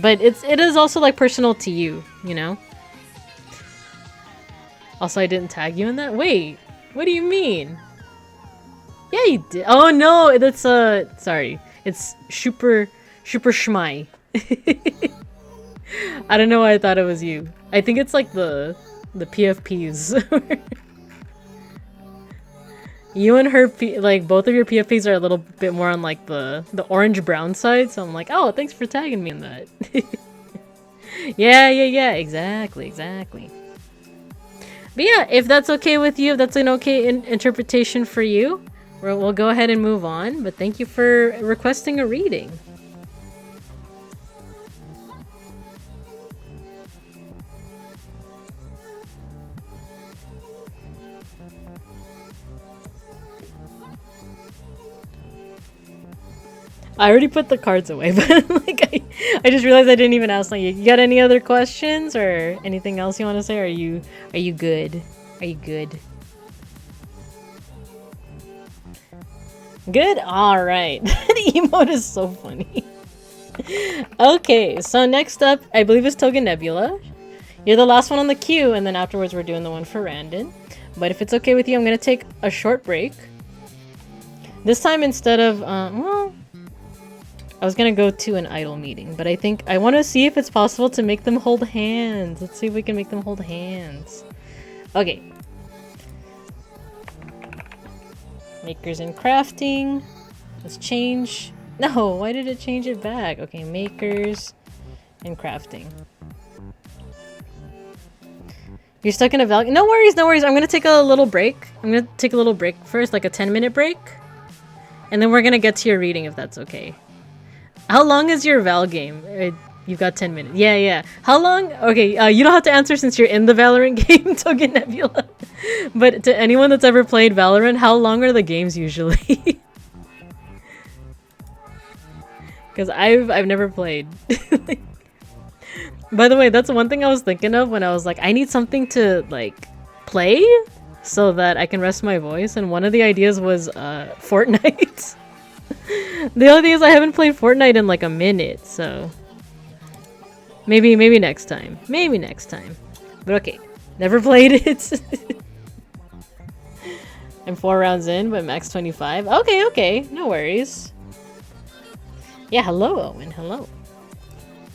But it is also like personal to you, you know? Also, I didn't tag you in that? Wait, what do you mean? Yeah, you did. Oh no, that's sorry. It's super schmai. I don't know why I thought it was you. I think it's like the PFPs. You and her, like both of your PFPs are a little bit more on like the orange brown side. So I'm like, oh, thanks for tagging me in that. Yeah, exactly. But yeah, if that's okay with you, if that's an okay interpretation for you, we'll go ahead and move on. But thank you for requesting a reading. I already put the cards away, but like I just realized I didn't even ask. Like, you got any other questions or anything else you want to say? Or are you good? Are you good? Good? Alright. That emote is so funny. Okay, so next up, I believe is Toga Nebula. You're the last one on the queue, and then afterwards we're doing the one for Randon. But if it's okay with you, I'm gonna take a short break. This time instead of, well, I was gonna go to an idol meeting, but I think I want to see if it's possible to make them hold hands. Let's see if we can make them hold hands. Okay. Makers and crafting. Let's change. No, why did it change it back? Okay, makers and crafting. You're stuck in a valley. No worries. I'm gonna take a little break. First, like a 10-minute break. And then we're gonna get to your reading if that's okay. How long is your Val game? You've got 10 minutes. Yeah. How long? Okay, you don't have to answer since you're in the Valorant game, Togen Nebula. But to anyone that's ever played Valorant, how long are the games usually? Because I've never played. By the way, that's one thing I was thinking of when I was like, I need something to like play so that I can rest my voice. And one of the ideas was Fortnite. The only thing is I haven't played Fortnite in like a minute, so maybe next time. But okay, never played it. I'm 4 rounds in, but max 25. Okay, no worries. Yeah, hello Owen, hello.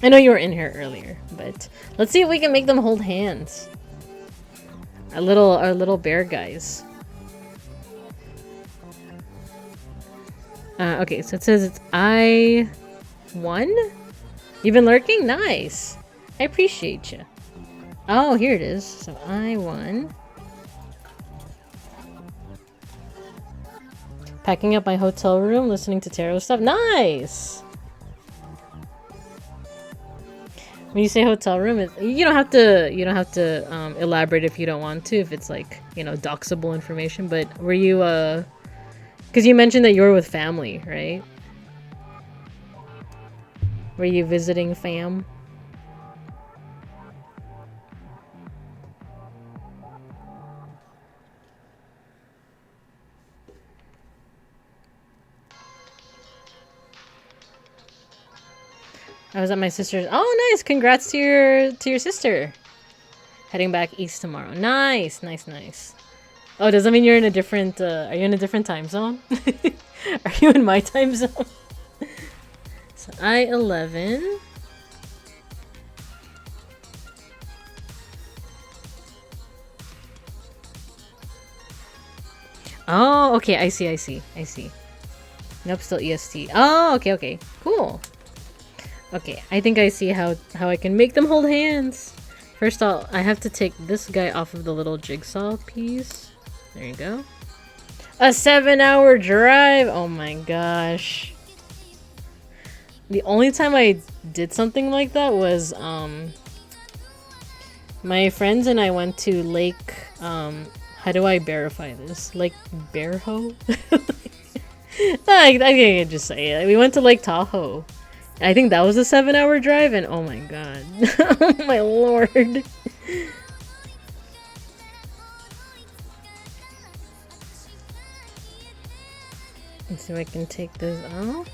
I know you were in here earlier, but let's see if we can make them hold hands. Our little bear guys. Okay, so it says it's I1? You've been lurking? Nice. I appreciate you. Oh, here it is. So I1. Packing up my hotel room, listening to tarot stuff. Nice! When you say hotel room, you don't have to elaborate if you don't want to, if it's like, you know, doxable information, but were you because you mentioned that you were with family, right? Were you visiting fam? I was at my sister's. Oh, nice! Congrats to your sister. Heading back east tomorrow. Nice, nice, nice. Oh, does that mean you're in a different? Are you in a different time zone? Are you in my time zone? So I-11. Oh, okay. I see. I see. I see. Nope, still EST. Oh, okay, okay, cool. Okay, I think I see how I can make them hold hands. First, I have to take this guy off of the little jigsaw piece. There you go. A 7-hour drive! Oh my gosh. The only time I did something like that was, my friends and I went to Lake, how do I verify this? Lake Bearho? I can just say it. We went to Lake Tahoe. I think that was a 7-hour drive, and oh my god. Oh my lord. Let's see if I can take this off.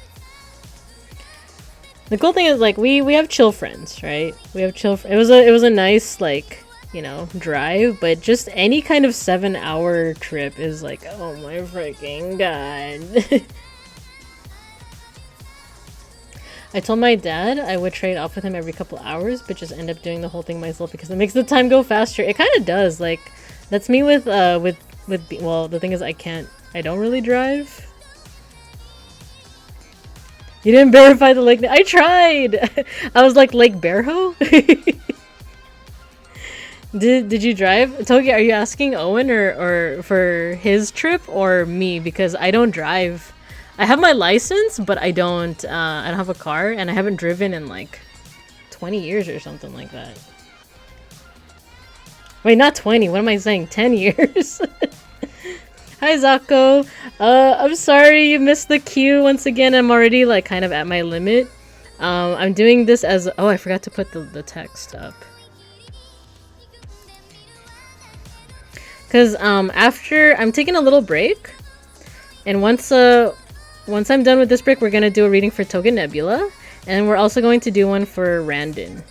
The cool thing is, like, we have chill friends, right? We have chill. It was a nice, like, you know, drive, but just any kind of 7-hour trip is like, oh my freaking god. I told my dad I would trade off with him every couple hours, but just end up doing the whole thing myself because it makes the time go faster. It kind of does. Like, that's me with well, the thing is I don't really drive. You didn't verify the lake. I tried. I was like, Lake Bearho? Did you drive? Togi, are you asking Owen or for his trip or me? Because I don't drive. I have my license, but I don't have a car, and I haven't driven in like 20 years or something like that. Wait, not 20. What am I saying? 10 years. Hi, Zako. I'm sorry you missed the queue once again. I'm already like kind of at my limit. I'm doing this as I forgot to put the text up. Cause after I'm taking a little break, and once I'm done with this break, we're gonna do a reading for Toga Nebula, and we're also going to do one for Randon.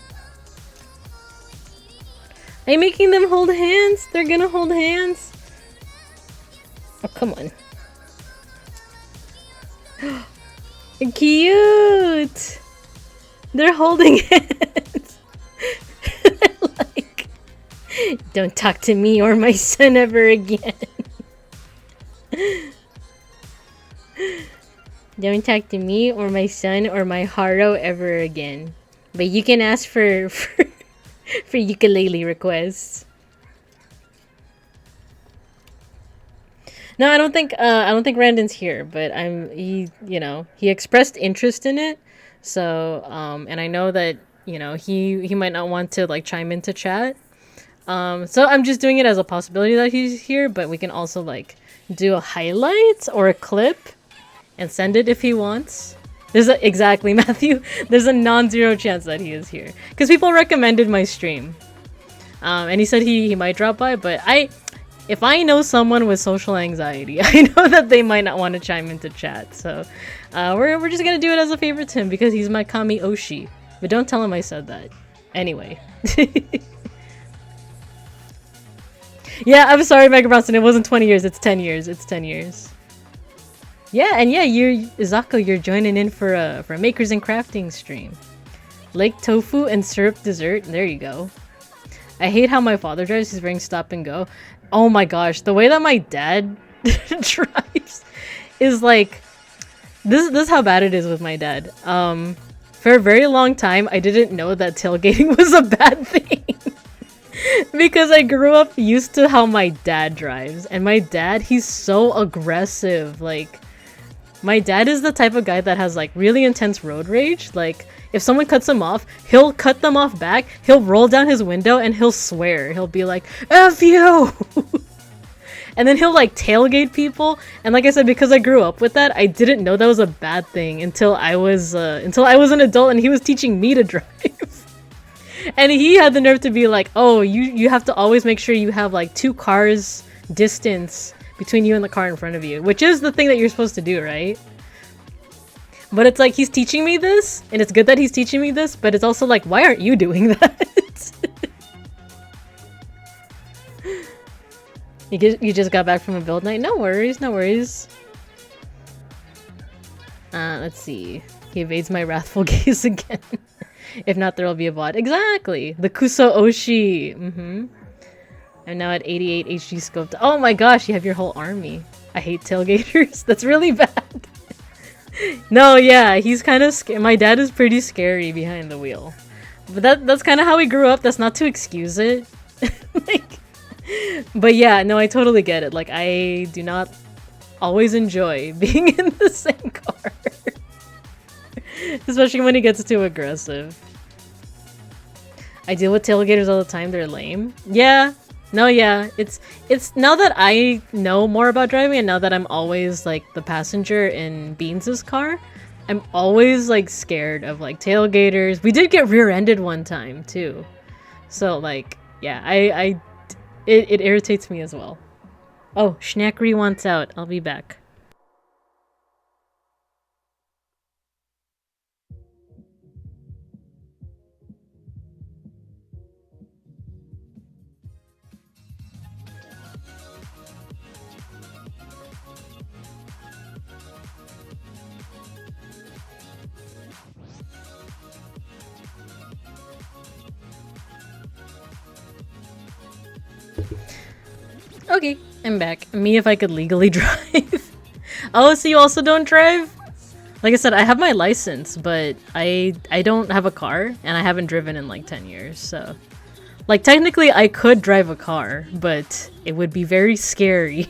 Are you making them hold hands? They're gonna hold hands. Oh, come on. Cute! They're holding hands. Like, don't talk to me or my son ever again. Don't talk to me or my son or my Haro ever again. But you can ask for ukulele requests. No, I don't think Randon's here, but he expressed interest in it. So, and I know that, he might not want to like chime into chat. So I'm just doing it as a possibility that he's here, but we can also like do a highlight or a clip and send it if he wants. Exactly, Matthew. There's a non-zero chance that he is here because people recommended my stream, and he said he might drop by. But if I know someone with social anxiety, I know that they might not want to chime into chat. So we're just gonna do it as a favor to him because he's my Kami Oshi. But don't tell him I said that. Anyway. Yeah, I'm sorry, Mega Bronson. It wasn't 20 years. It's 10 years. It's 10 years. Yeah, and yeah, Zako, you're joining in for a Makers and Crafting stream. Lake Tofu and Syrup Dessert. There you go. I hate how my father drives. He's wearing stop and go. Oh my gosh, the way that my dad drives is like this is how bad it is with my dad. For a very long time, I didn't know that tailgating was a bad thing. Because I grew up used to how my dad drives. And my dad, he's so aggressive. Like, my dad is the type of guy that has like really intense road rage. Like, if someone cuts him off, he'll cut them off back, he'll roll down his window, and he'll swear. He'll be like, F you! And then he'll like tailgate people. And like I said, because I grew up with that, I didn't know that was a bad thing until I was an adult and he was teaching me to drive. And he had the nerve to be like, oh, you have to always make sure you have like 2 cars distance between you and the car in front of you, which is the thing that you're supposed to do, right? But it's like he's teaching me this, and it's good that he's teaching me this, but it's also like, why aren't you doing that? You just got back from a build night? No worries, no worries. Let's see. He evades my wrathful gaze again. If not, there'll be a bot. Exactly! The Kuso Oshi! I'm now at 88 HD scoped. Oh my gosh, you have your whole army. I hate tailgaters. That's really bad. No, yeah, he's kind of my dad is pretty scary behind the wheel. But that's kind of how we grew up. That's not to excuse it. Like, but yeah, no, I totally get it. Like, I do not always enjoy being in the same car. Especially when he gets too aggressive. I deal with tailgaters all the time. They're lame. Yeah. No, yeah. It's now that I know more about driving and now that I'm always like the passenger in Beans' car, I'm always like scared of like tailgaters. We did get rear-ended one time too. So like, yeah, it irritates me as well. Oh, Schnackery wants out. I'll be back. Okay, I'm back. Me if I could legally drive. Oh, so you also don't drive? Like I said, I have my license, but I don't have a car, and I haven't driven in like 10 years, so... Like, technically I could drive a car, but it would be very scary.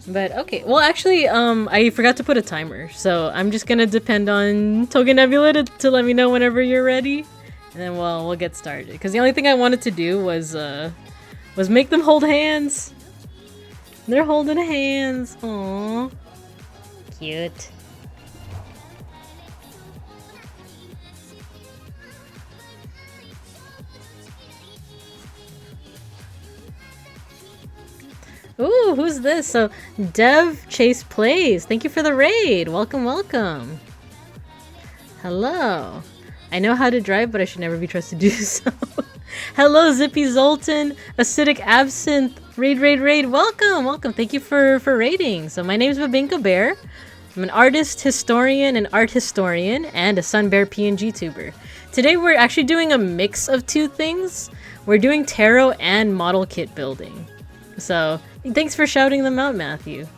But okay, well actually, I forgot to put a timer, so I'm just gonna depend on Toga Nebula to let me know whenever you're ready. And then we'll get started. Because the only thing I wanted to do was make them hold hands. They're holding hands. Aww. Cute. Ooh, who's this? So, Dev Chase Plays. Thank you for the raid. Welcome, welcome. Hello. I know how to drive, but I should never be trusted to do so. Hello, Zippy Zoltan, Acidic Absinthe, raid. Welcome, welcome. Thank you for raiding. So my name is Babinka Bear. I'm an artist, historian, an art historian, and a Sun Bear PNGTuber. Today we're actually doing a mix of 2 things. We're doing tarot and model kit building. So thanks for shouting them out, Matthew.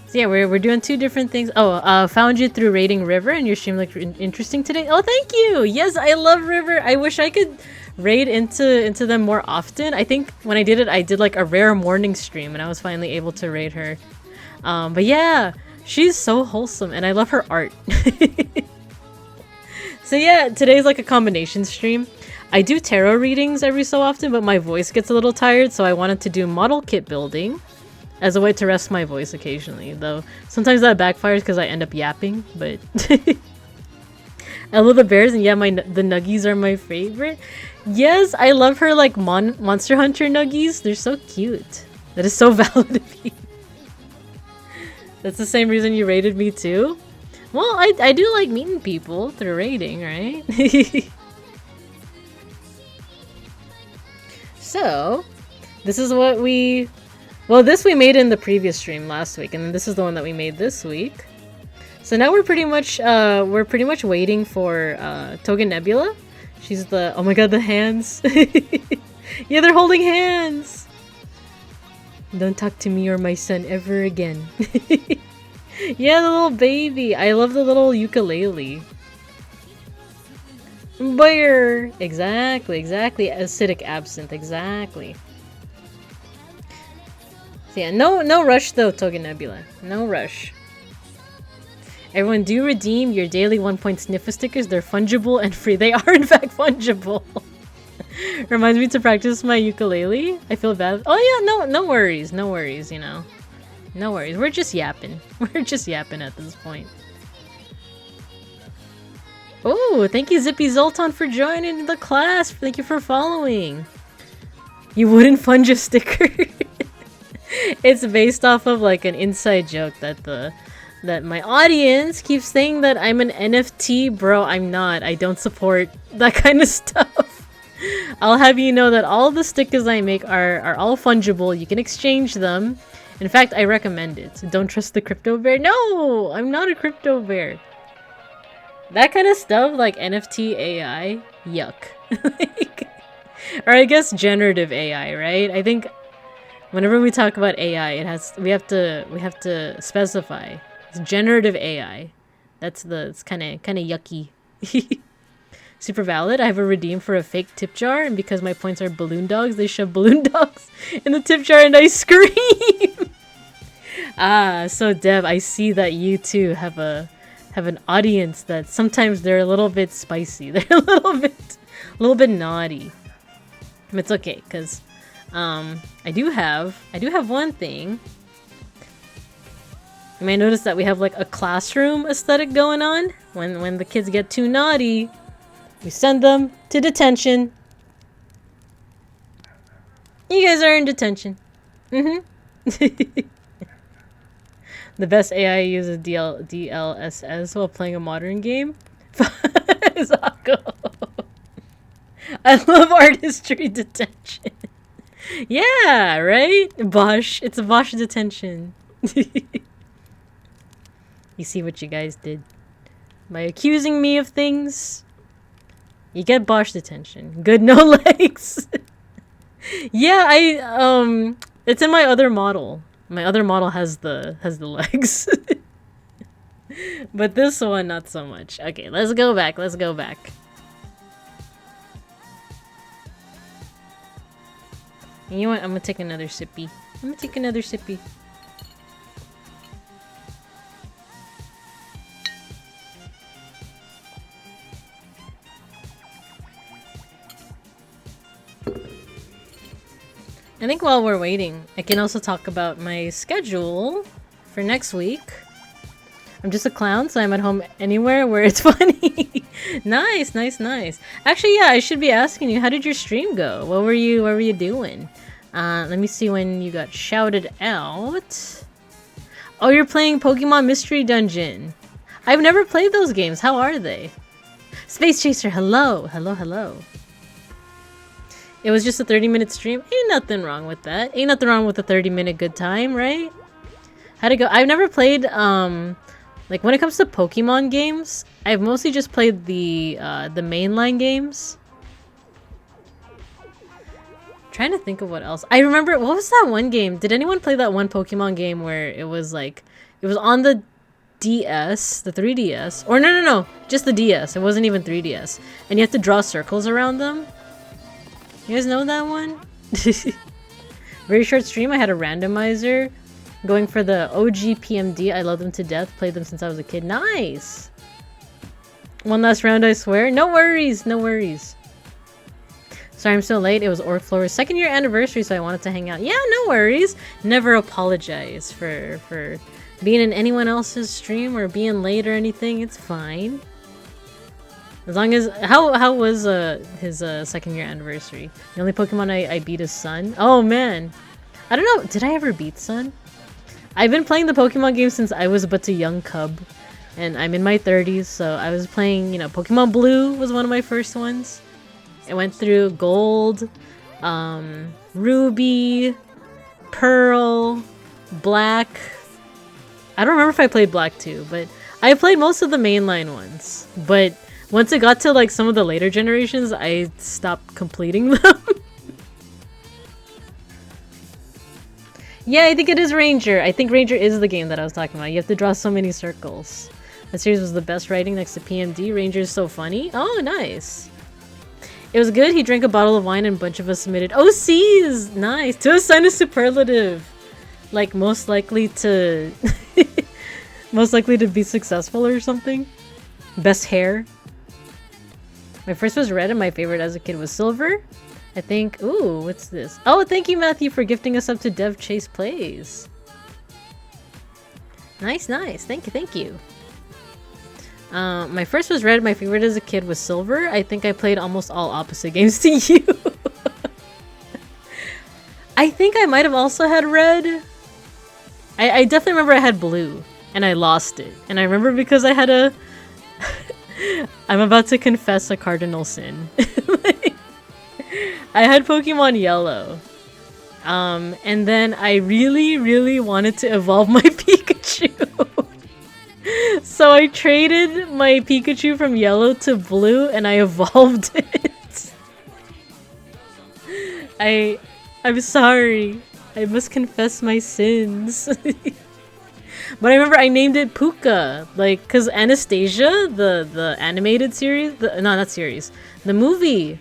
So yeah, we're doing 2 different things. Oh, found you through raiding River, and your stream looked interesting today. Oh, thank you! Yes, I love River. I wish I could raid into them more often. I think when I did it, I did like a rare morning stream, and I was finally able to raid her. But yeah, she's so wholesome, and I love her art. So yeah, today's like a combination stream. I do tarot readings every so often, but my voice gets a little tired, so I wanted to do model kit building as a way to rest my voice occasionally, though sometimes that backfires because I end up yapping, but... I love the bears, and yeah, the nuggies are my favorite. Yes, I love her, like, Monster Hunter nuggies. They're so cute. That is so valid of you. That's the same reason you raided me, too? Well, I do like meeting people through raiding, right? So, this is what we... Well, this we made in the previous stream last week, and then this is the one that we made this week. So now we're pretty much waiting for Toga Nebula. She's the... Oh my god, the hands! Yeah, they're holding hands! Don't talk to me or my son ever again. Yeah, the little baby! I love the little ukulele. Bear! Exactly. Acidic Absinthe, exactly. So yeah, no rush though, Toga Nebula. No rush. Everyone do redeem your daily 1-point sniffer stickers. They're fungible and free. They are in fact fungible. Reminds me to practice my ukulele. I feel bad. Oh yeah, no worries. No worries, you know. No worries. We're just yapping. We're just yapping at this point. Oh, thank you Zippy Zoltan for joining the class. Thank you for following. You wouldn't fund a sticker. It's based off of like an inside joke that my audience keeps saying that I'm an NFT. Bro, I'm not. I don't support that kind of stuff. I'll have you know that all the stickers I make are all fungible. You can exchange them. In fact, I recommend it. Don't trust the crypto bear. No, I'm not a crypto bear. That kind of stuff, like NFT AI, yuck. Like, or I guess generative AI, right? I think whenever we talk about AI, we have to specify. It's generative AI. It's kind of yucky. Super valid. I have a redeem for a fake tip jar, and because my points are balloon dogs, they shove balloon dogs in the tip jar, and I scream. Ah, so Dev, I see that you too have an audience that sometimes they're a little bit spicy. They're a little bit naughty. But it's okay, cause I do have one thing. You may notice that we have like a classroom aesthetic going on. When the kids get too naughty, we send them to detention. You guys are in detention. The best AI uses DLSS while playing a modern game. Zako. I love art history detention. Yeah, right? Bosch. It's a Bosch detention. You see what you guys did? By accusing me of things, you get Bosch detention. Good, no legs. Yeah, it's in my other model. My other model has the legs. But this one, not so much. Okay, let's go back. And you know what? I'm gonna take another sippy. I think while we're waiting, I can also talk about my schedule for next week. I'm just a clown, so I'm at home anywhere where it's funny. Nice. Actually, yeah, I should be asking you, how did your stream go? What were you doing? Let me see when you got shouted out. Oh, you're playing Pokemon Mystery Dungeon. I've never played those games. How are they? Space Chaser, hello. It was just a 30-minute stream. Ain't nothing wrong with that. Ain't nothing wrong with a 30-minute good time, right? How'd it go? I've never played, like when it comes to Pokemon games, I've mostly just played the mainline games. Trying to think of what else. I remember, what was that one game? Did anyone play that one Pokemon game where it was like, it was on the DS, the 3DS? Or no, just the DS. It wasn't even 3DS. And you have to draw circles around them. You guys know that one? Very short stream. I had a randomizer going for the OG PMD. I love them to death. Played them since I was a kid. Nice! One last round, I swear. No worries. Sorry I'm so late. It was Oriflora's 2nd year anniversary, so I wanted to hang out. Yeah, no worries. Never apologize for being in anyone else's stream or being late or anything. It's fine. As long as... How was his 2nd year anniversary? The only Pokemon I beat is Sun. Oh, man. I don't know. Did I ever beat Sun? I've been playing the Pokemon game since I was but a young cub. And I'm in my 30s, so I was playing, you know, Pokemon Blue was one of my first ones. I went through Gold, Ruby, Pearl, Black. I don't remember if I played Black too, but I played most of the mainline ones. But once it got to like some of the later generations, I stopped completing them. Yeah, I think it is Ranger. I think Ranger is the game that I was talking about. You have to draw so many circles. That series was the best writing next to PMD. Ranger is so funny. Oh, nice. It was good. He drank a bottle of wine and a bunch of us submitted OCs. Nice. To assign a superlative. Like, most likely to... Most likely to be successful or something. Best hair. My first was red and my favorite as a kid was silver. I think... Ooh, what's this? Oh, thank you, Matthew, for gifting us up to Dev Chase Plays. Nice, nice. Thank you, thank you. My first was red. My favorite as a kid was silver. I think I played almost all opposite games to you. I think I might have also had red. I definitely remember I had blue. And I lost it. And I remember because I had a... I'm about to confess a cardinal sin. I had Pokemon Yellow. And then I really, really wanted to evolve my Pikachu. So I traded my Pikachu from Yellow to Blue and I evolved it. I'm sorry. I must confess my sins. But I remember I named it Puka, like, cause Anastasia, the animated series, not series, the movie,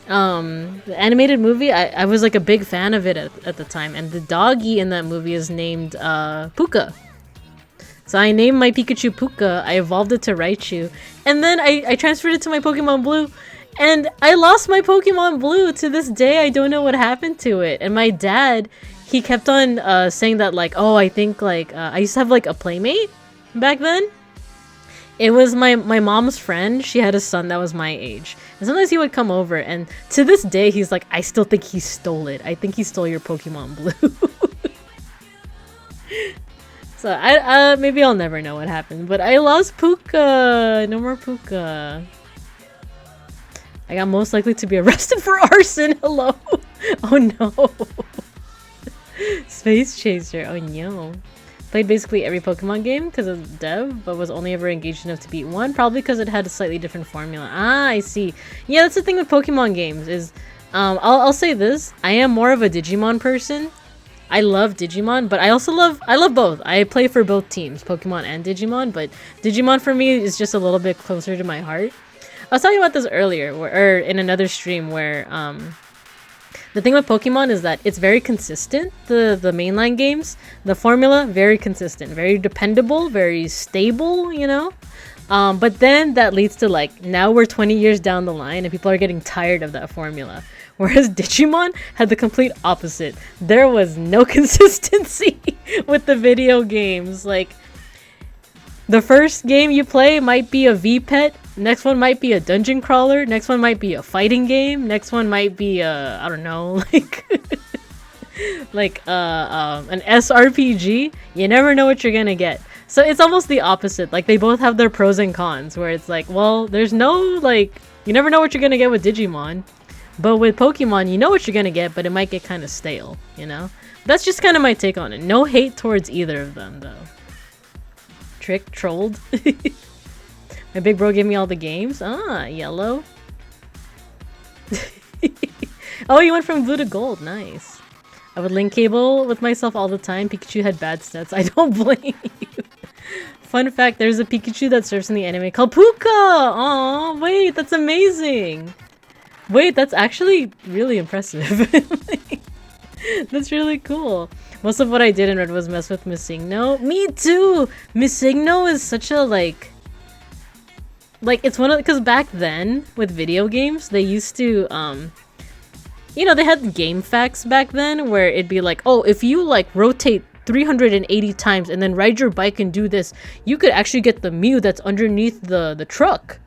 the animated movie, I was like a big fan of it at the time, and the doggy in that movie is named Puka. So I named my Pikachu Puka, I evolved it to Raichu, and then I transferred it to my Pokemon Blue, and I lost my Pokemon Blue. To this day, I don't know what happened to it, and my dad... He kept on saying that, like, oh, I think, like, I used to have, like, a playmate back then. It was my mom's friend. She had a son that was my age. And sometimes he would come over, and to this day, he's like, I still think he stole it. I think he stole your Pokemon Blue. So, maybe I'll never know what happened. But I lost Puka. No more Puka. I got most likely to be arrested for arson. Hello. Oh, no. Space Chaser, oh no. Played basically every Pokemon game because of Dev, but was only ever engaged enough to beat one, probably because it had a slightly different formula. Ah, I see. Yeah, that's the thing with Pokemon games is, I'll say this, I am more of a Digimon person. I love Digimon, but I love both. I play for both teams, Pokemon and Digimon, but Digimon for me is just a little bit closer to my heart. I was talking about this earlier, or in another stream where, the thing with Pokemon is that it's very consistent, the mainline games. The formula, very consistent, very dependable, very stable, you know? But then that leads to, like, now we're 20 years down the line and people are getting tired of that formula. Whereas Digimon had the complete opposite. There was no consistency with the video games. Like, the first game you play might be a V-Pet, next one might be a dungeon crawler, next one might be a fighting game, next one might be a, I don't know, like an SRPG. You never know what you're gonna get. So it's almost the opposite. Like, they both have their pros and cons, where it's like, well, there's no, like, you never know what you're gonna get with Digimon, but with Pokemon, you know what you're gonna get, but it might get kind of stale, you know? That's just kind of my take on it. No hate towards either of them, though. Trick, trolled. My big bro gave me all the games. Ah, yellow. Oh, you went from blue to gold. Nice. I would link cable with myself all the time. Pikachu had bad stats. I don't blame you. Fun fact, there's a Pikachu that surfs in the anime called Puka! Aw, wait, that's amazing. Wait, that's actually really impressive. That's really cool. Most of what I did in Red was mess with MissIgno. Me too! MissIgno is such a, like, it's one of, because back then, with video games, they used to, you know, they had game facts back then, where it'd be like, oh, if you, like, rotate 380 times and then ride your bike and do this, you could actually get the Mew that's underneath the truck.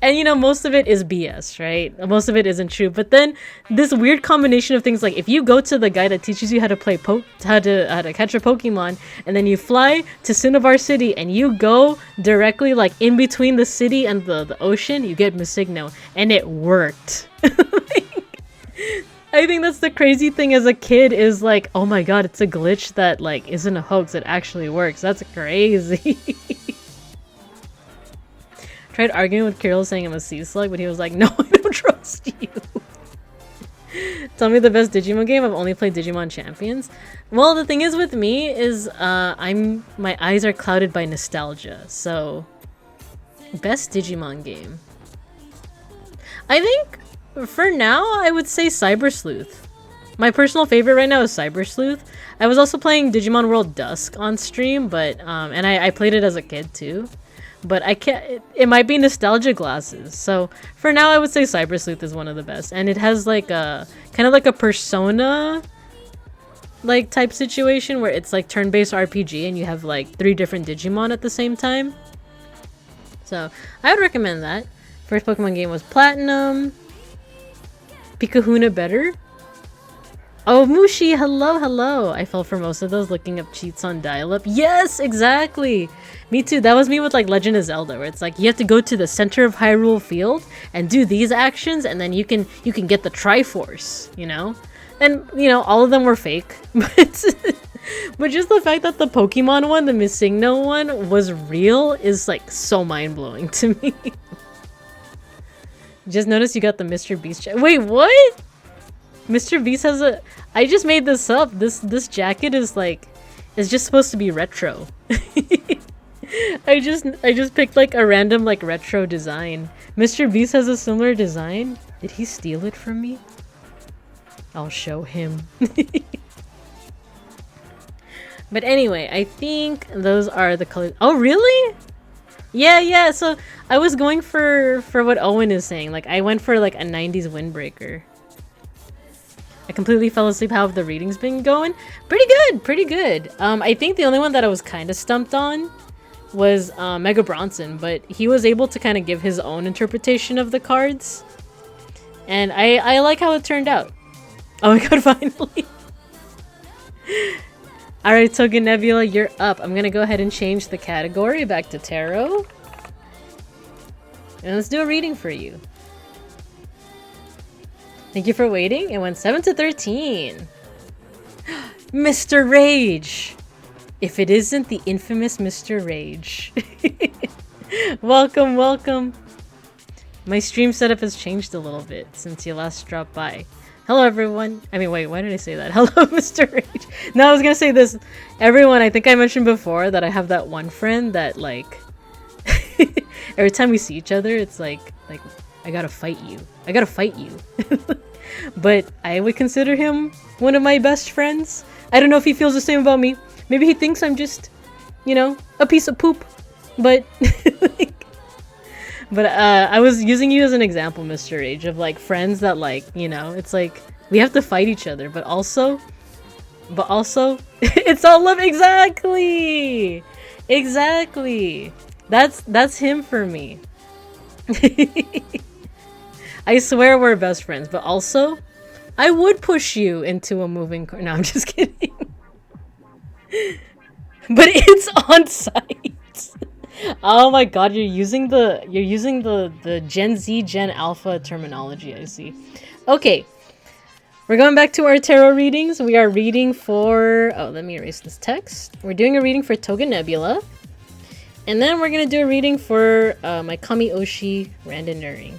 And you know, most of it is BS, right? Most of it isn't true. But then this weird combination of things, like if you go to the guy that teaches you how to play how to catch a Pokemon, and then you fly to Cinnabar City and you go directly like in between the city and the ocean, you get MissIgno, and it worked. I think that's the crazy thing as a kid is like, oh my god, it's a glitch that like isn't a hoax, it actually works. That's crazy. Tried arguing with Kirill saying I'm a sea slug, but he was like, no, I don't trust you. Tell me the best Digimon game. I've only played Digimon Champions. Well, the thing is with me is my eyes are clouded by nostalgia. So best Digimon game. I think for now I would say Cyber Sleuth. My personal favorite right now is Cyber Sleuth. I was also playing Digimon World Dusk on stream, but and I played it as a kid too. But I can't. It might be nostalgia glasses. So for now, I would say Cyber Sleuth is one of the best, and it has like a kind of like a Persona like type situation where it's like turn-based RPG, and you have like 3 different Digimon at the same time. So I would recommend that. First Pokemon game was Platinum. Pikahuna better. Oh, Mushi, hello, hello. I fell for most of those looking up cheats on dial-up. Yes, exactly. Me too. That was me with like Legend of Zelda, where it's like you have to go to the center of Hyrule Field and do these actions, and then you can get the Triforce, you know? And, you know, all of them were fake. But just the fact that the Pokemon one, the Missigno one, was real is like so mind-blowing to me. Just noticed you got the Mr. Beast Wait, what? Mr. Beast has a... I just made this up. This jacket is like... It's just supposed to be retro. I just picked like a random like retro design. Mr. Beast has a similar design. Did he steal it from me? I'll show him. But anyway, I think those are the colors. Oh, really? Yeah. So I was going for what Owen is saying. Like I went for like a 90s windbreaker. I completely fell asleep. How have the readings been going? Pretty good. I think the only one that I was kind of stumped on was Mega Bronson, but he was able to kind of give his own interpretation of the cards. And I like how it turned out. Oh my god, finally. Alright, Togen Nebula, you're up. I'm gonna go ahead and change the category back to Tarot. And let's do a reading for you. Thank you for waiting. It went 7 to 13. Mr. Rage! If it isn't the infamous Mr. Rage. Welcome. My stream setup has changed a little bit since you last dropped by. Hello, everyone. I mean, wait, why did I say that? Hello, Mr. Rage. No, I was gonna say this. Everyone, I think I mentioned before that I have that one friend that, like, every time we see each other, it's like, I gotta fight you. But I would consider him one of my best friends. I don't know if he feels the same about me. Maybe he thinks I'm just, you know, a piece of poop. But, I was using you as an example, Mr. Rage, of like friends that like, you know, it's like we have to fight each other, but also it's all love. Exactly. That's him for me. I swear we're best friends, but also I would push you into a moving car. No, I'm just kidding. But it's on site. Oh my god, you're using the Gen Z, Gen Alpha terminology, I see. Okay. We're going back to our tarot readings. We are reading for... Oh, let me erase this text. We're doing a reading for Toga Nebula. And then we're going to do a reading for my Kami Oshi Randoneering.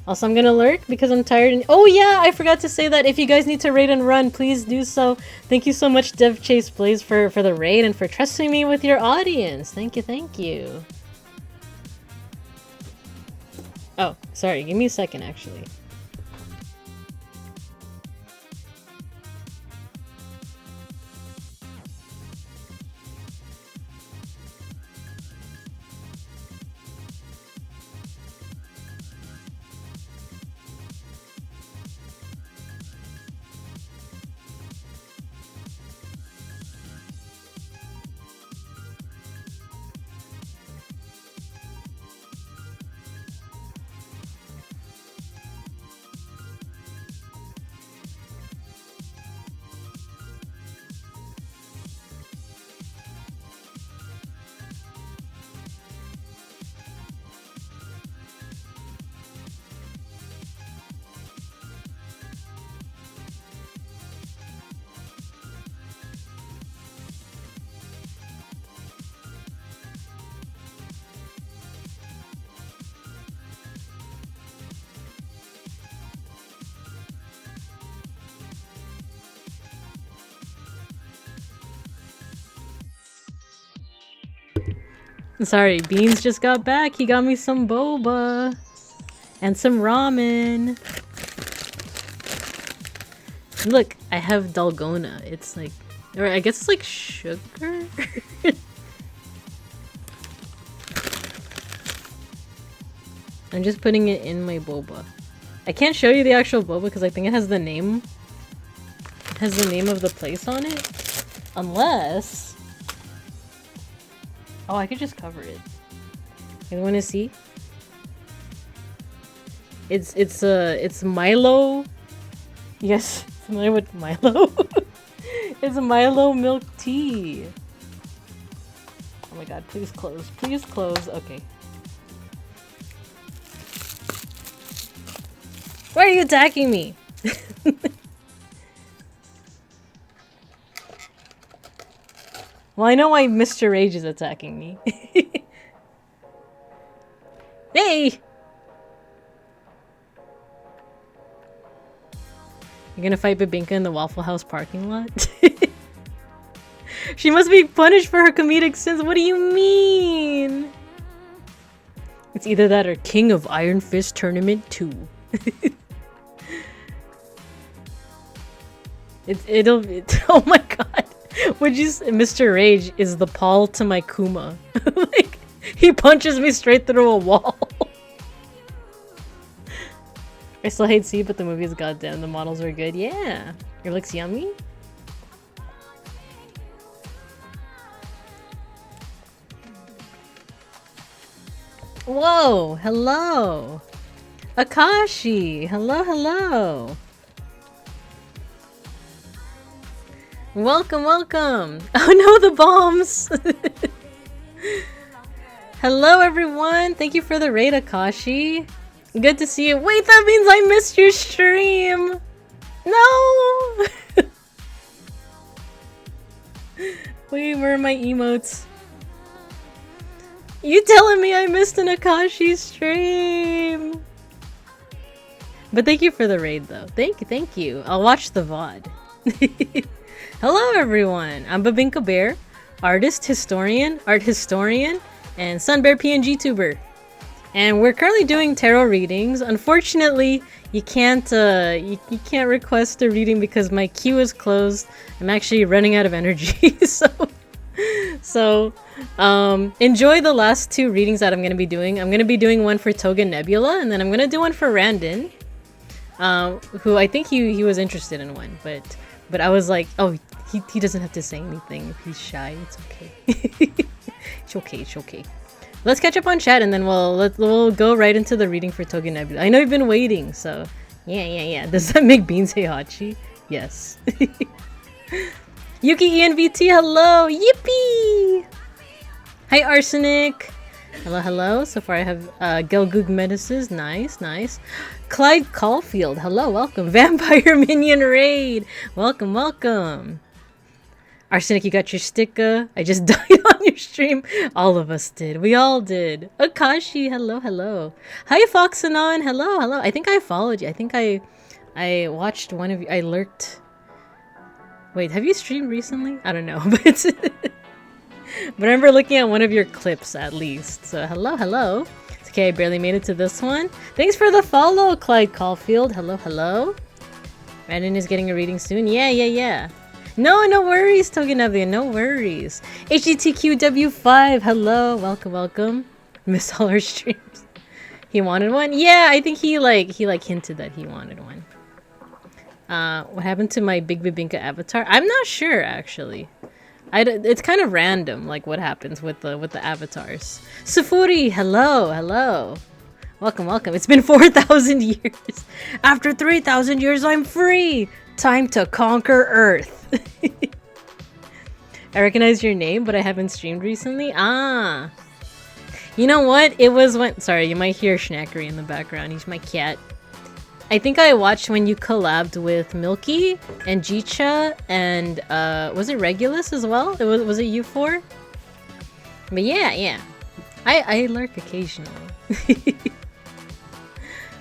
Also, I'm gonna lurk because I'm tired. And oh yeah, I forgot to say that if you guys need to raid and run, please do so. Thank you so much, Dev Chase Blaze, for the raid and for trusting me with your audience. Thank you. Oh, sorry. Give me a second, actually. Sorry, Beans just got back. He got me some boba and some ramen. Look, I have dalgona. It's like, or I guess it's like sugar. I'm just putting it in my boba. I can't show you the actual boba because I think it has the name. It has the name of the place on it. Unless... Oh, I could just cover it. You want to see? It's Milo. Yes, familiar with Milo? It's Milo milk tea. Oh my god, please close. Please close. Okay. Why are you attacking me? Well, I know why Mr. Rage is attacking me. Hey! You're gonna fight Babinka in the Waffle House parking lot? She must be punished for her comedic sins. What do you mean? It's either that or King of Iron Fist Tournament 2. Oh my god. Would you Mr. Rage is the Paul to my Kuma. Like, he punches me straight through a wall. I still hate C, but the movie is goddamn. The models are good. Yeah. It looks yummy. Whoa. Hello. Akashi. Hello, hello. Welcome, welcome. Oh no, the bombs. Hello, everyone. Thank you for the raid, Akashi. Good to see you. Wait, that means I missed your stream. No. Wait, where are my emotes? You telling me I missed an Akashi stream? But thank you for the raid, though. Thank you. I'll watch the VOD. Hello, everyone. I'm Babinka Bear, artist, art historian, and Sunbear PNGTuber. And we're currently doing tarot readings. Unfortunately, you can't request a reading because my queue is closed. I'm actually running out of energy. So enjoy the last two readings that I'm going to be doing. I'm going to be doing one for Toga Nebula, and then I'm going to do one for Randon, who I think he was interested in one, but I was like, oh, he doesn't have to say anything if he's shy. It's okay. It's okay. Let's catch up on chat, and then we'll go right into the reading for Toga Nebula. I know you've been waiting, so yeah. Does that make Beans Heihachi? Yes. Yuki ENVT, hello! Yippee! Hi, Arsenic! Hello. So far I have Gelgoog Menaces. Nice. Clyde Caulfield, hello, welcome. Vampire Minion Raid! Welcome. Arsenic, you got your sticker. I just died on your stream. All of us did. We all did. Akashi, hello. Hi, Foxanon, hello. I think I followed you. I think I watched one of you. I lurked. Wait, have you streamed recently? I don't know, but I remember looking at one of your clips at least. So hello. It's okay, I barely made it to this one. Thanks for the follow, Clyde Caulfield. Hello. Brandon is getting a reading soon. Yeah. No worries, Togenevian, no worries. HGTQW5, hello, welcome. Missed all our streams. He wanted one? Yeah, I think he hinted that he wanted one. What happened to my Big Babinka avatar? I'm not sure, actually. It's kind of random, like what happens with the avatars. Safuri, hello. Welcome. It's been 4,000 years. After 3,000 years, I'm free. Time to conquer Earth. I recognize your name, but I haven't streamed recently. You know what? It was when... Sorry, you might hear Schnackery in the background. He's my cat. I think I watched when you collabed with Milky and Jicha and... was it Regulus as well? Was it you four? But yeah. I lurk occasionally.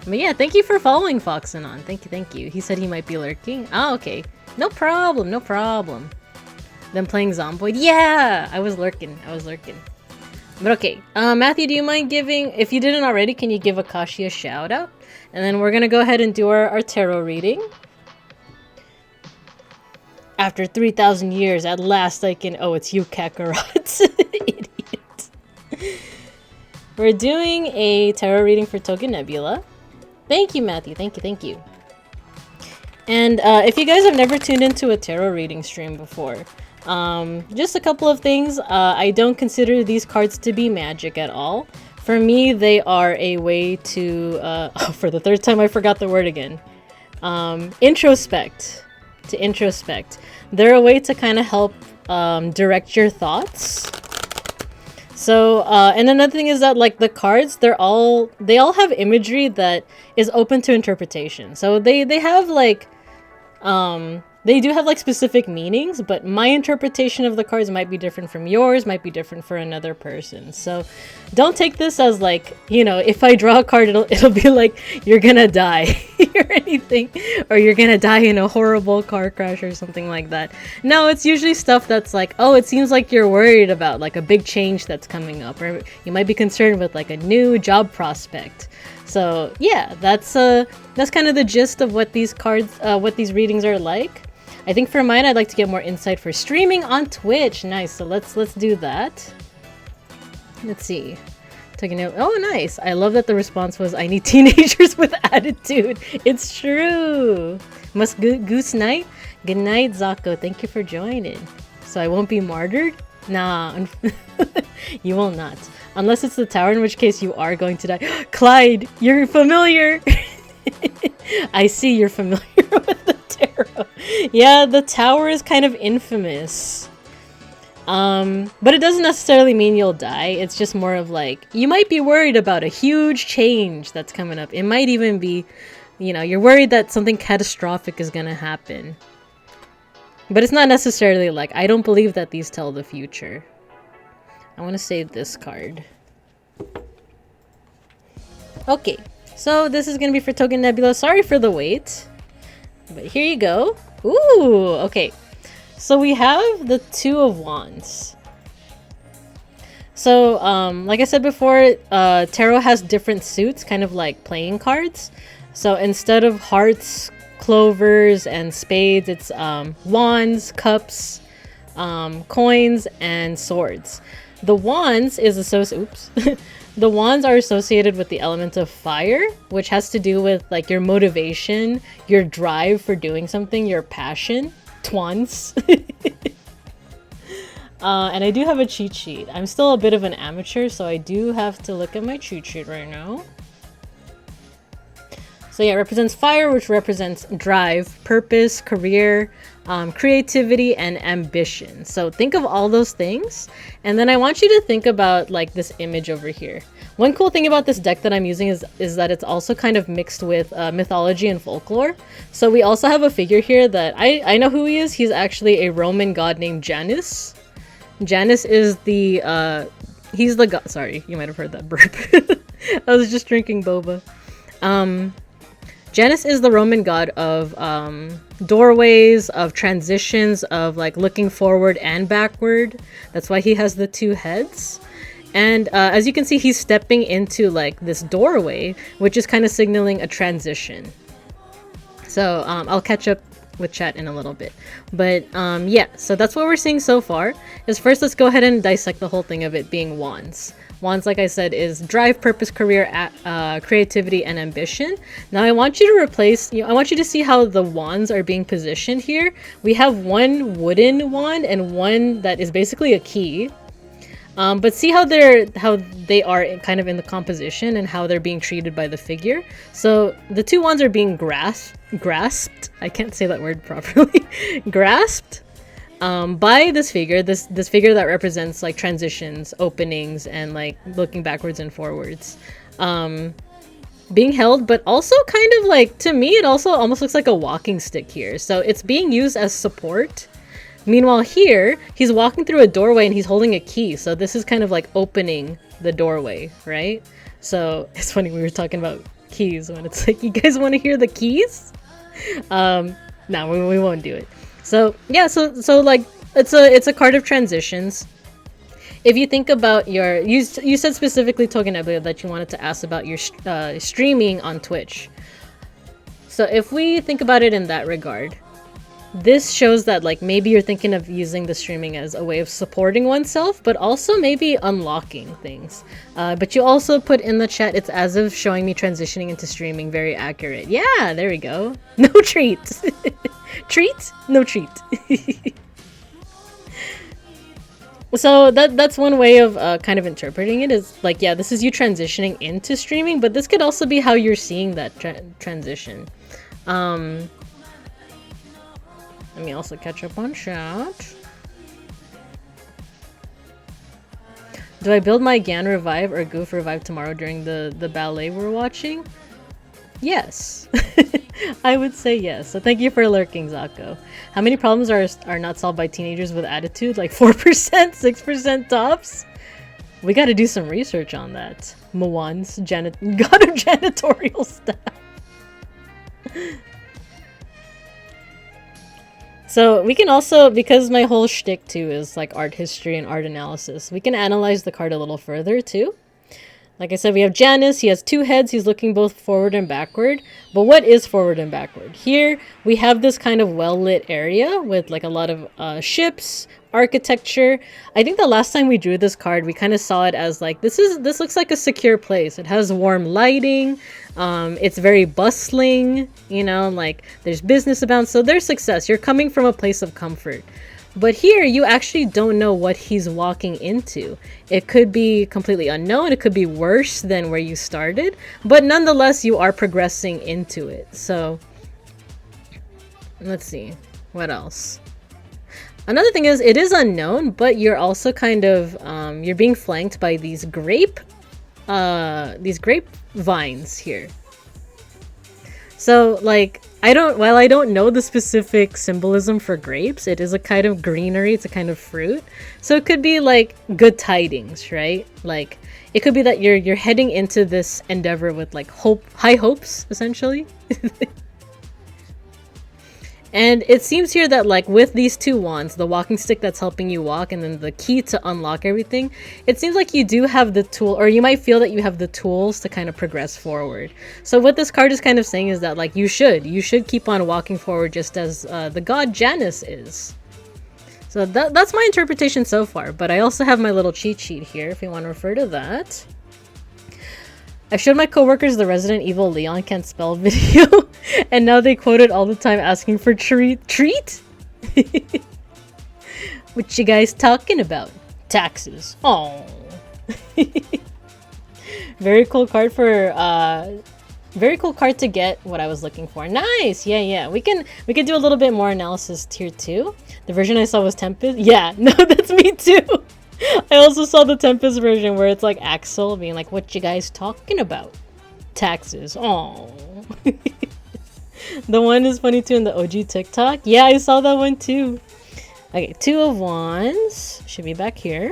But yeah, thank you for following Foxanon. Thank you. He said he might be lurking. Oh, okay. No problem. Then playing Zomboid. Yeah! I was lurking. But okay. Matthew, do you mind giving... If you didn't already, can you give Akashi a shout out? And then we're gonna go ahead and do our tarot reading. After 3,000 years, at last I can... Oh, it's you, Kakarot. Idiot. We're doing a tarot reading for Token Nebula. Thank you, Matthew. Thank you. And if you guys have never tuned into a tarot reading stream before, just a couple of things. I don't consider these cards to be magic at all. For me, they are a way to... for the third time, I forgot the word again. Introspect. To introspect. They're a way to kind of help direct your thoughts. So, and another thing is that, like, the cards, they all have imagery that is open to interpretation. So they have, like, they do have, like, specific meanings, but my interpretation of the cards might be different from yours, might be different for another person. So don't take this as, like, you know, if I draw a card, it'll be like, you're gonna die or anything, or you're gonna die in a horrible car crash or something like that. No, it's usually stuff that's like, oh, it seems like you're worried about, like, a big change that's coming up, or you might be concerned with, like, a new job prospect. So yeah, that's kind of the gist of what these cards, what these readings are like. I think for mine, I'd like to get more insight for streaming on Twitch. Nice. So let's do that. Let's see. Taking it. Oh, nice. I love that the response was, "I need teenagers with attitude." It's true. Goose night. Good night, Zako. Thank you for joining. So I won't be martyred? Nah, you will not. Unless it's the tower, in which case you are going to die. Clyde, you're familiar. I see you're familiar with the tarot. Yeah, the tower is kind of infamous. But it doesn't necessarily mean you'll die. It's just more of like, you might be worried about a huge change that's coming up. It might even be, you know, you're worried that something catastrophic is gonna happen. But it's not necessarily like, I don't believe that these tell the future. I want to save this card. Okay, so this is gonna be for Token Nebula. Sorry for the wait. But here you go. Ooh, okay. So we have the Two of Wands. So, like I said before, tarot has different suits, kind of like playing cards. So instead of hearts, clovers, and spades, it's wands, cups, coins, and swords. The wands is The wands are associated with the element of fire, which has to do with like your motivation, your drive for doing something, your passion. Twans. And I do have a cheat sheet. I'm still a bit of an amateur, so I do have to look at my cheat sheet right now. So yeah, it represents fire, which represents drive, purpose, career, creativity, and ambition. So think of all those things, and then I want you to think about like this image over here. One cool thing about this deck that I'm using is that it's also kind of mixed with mythology and folklore. So we also have a figure here that I know who he is. He's actually a Roman god named Janus. Janus is the he's the god. Sorry, you might have heard that burp. I was just drinking boba. Janus is the Roman god of doorways, of transitions, of like looking forward and backward. That's why he has the two heads. And as you can see, he's stepping into like this doorway, which is kind of signaling a transition. So I'll catch up with chat in a little bit. But yeah, so that's what we're seeing so far. Is first, let's go ahead and dissect the whole thing of it being wands. Wands, like I said, is drive, purpose, career, creativity, and ambition. Now I want you to replace, I want you to see how the wands are being positioned here. We have one wooden wand and one that is basically a key. But see how they are kind of in the composition and how they're being treated by the figure. So the two wands are being grasped. I can't say that word properly. Grasped. By this figure, this figure that represents like transitions, openings, and like looking backwards and forwards, being held, but also kind of like, to me, it also almost looks like a walking stick here. So it's being used as support. Meanwhile here, he's walking through a doorway and he's holding a key. So this is kind of like opening the doorway, right? So it's funny, we were talking about keys when it's like, you guys want to hear the keys? No, we won't do it. So yeah, so like it's a card of transitions. If you think about your, you said specifically, Token Nebula, that you wanted to ask about your streaming on Twitch. So if we think about it in that regard, this shows that like maybe you're thinking of using the streaming as a way of supporting oneself, but also maybe unlocking things. But you also put in the chat, it's as if showing me transitioning into streaming. Very accurate. Yeah, there we go. No treat. Treat? No treat. So that's one way of kind of interpreting it, is like, yeah, this is you transitioning into streaming, but this could also be how you're seeing that transition. Let me also catch up on chat. Do I build my GAN revive or Goof revive tomorrow during the ballet we're watching? Yes. I would say yes. So thank you for lurking, Zako. How many problems are not solved by teenagers with attitude? Like 4%, 6% tops? We gotta do some research on that. Mwan's god of janitorial staff. So we can also, because my whole shtick too is like art history and art analysis, we can analyze the card a little further too. Like I said, we have Janus. He has two heads. He's looking both forward and backward. But what is forward and backward? Here, we have this kind of well-lit area with like a lot of ships, architecture. I think the last time we drew this card, we kind of saw it as like, this looks like a secure place. It has warm lighting. It's very bustling, you know, like there's business abound. So there's success. You're coming from a place of comfort. But here, you actually don't know what he's walking into. It could be completely unknown. It could be worse than where you started. But nonetheless, you are progressing into it. So, let's see. What else? Another thing is, it is unknown, but you're also kind of, you're being flanked by these grape vines here. So, like, while I don't know the specific symbolism for grapes, it is a kind of greenery, it's a kind of fruit. So it could be like good tidings, right? Like, it could be that you're heading into this endeavor with like high hopes, essentially. And it seems here that like with these two wands, the walking stick that's helping you walk and then the key to unlock everything, it seems like you do have the tool, or you might feel that you have the tools to kind of progress forward. So what this card is kind of saying is that like you should keep on walking forward just as the god Janus is. So that's my interpretation so far, but I also have my little cheat sheet here if you want to refer to that. I showed my coworkers the Resident Evil Leon can't spell video, and now they quote it all the time asking for treat? What you guys talking about? Taxes. Oh. Very cool card for very cool card to get what I was looking for. Nice. Yeah. We can do a little bit more analysis tier 2. The version I saw was Tempest. Yeah, no, that's me too. I also saw the Tempest version where it's like Axel being like, what you guys talking about? Taxes. Oh. The one is funny too in the OG TikTok. Yeah, I saw that one too. Okay, 2 of Wands. Should be back here.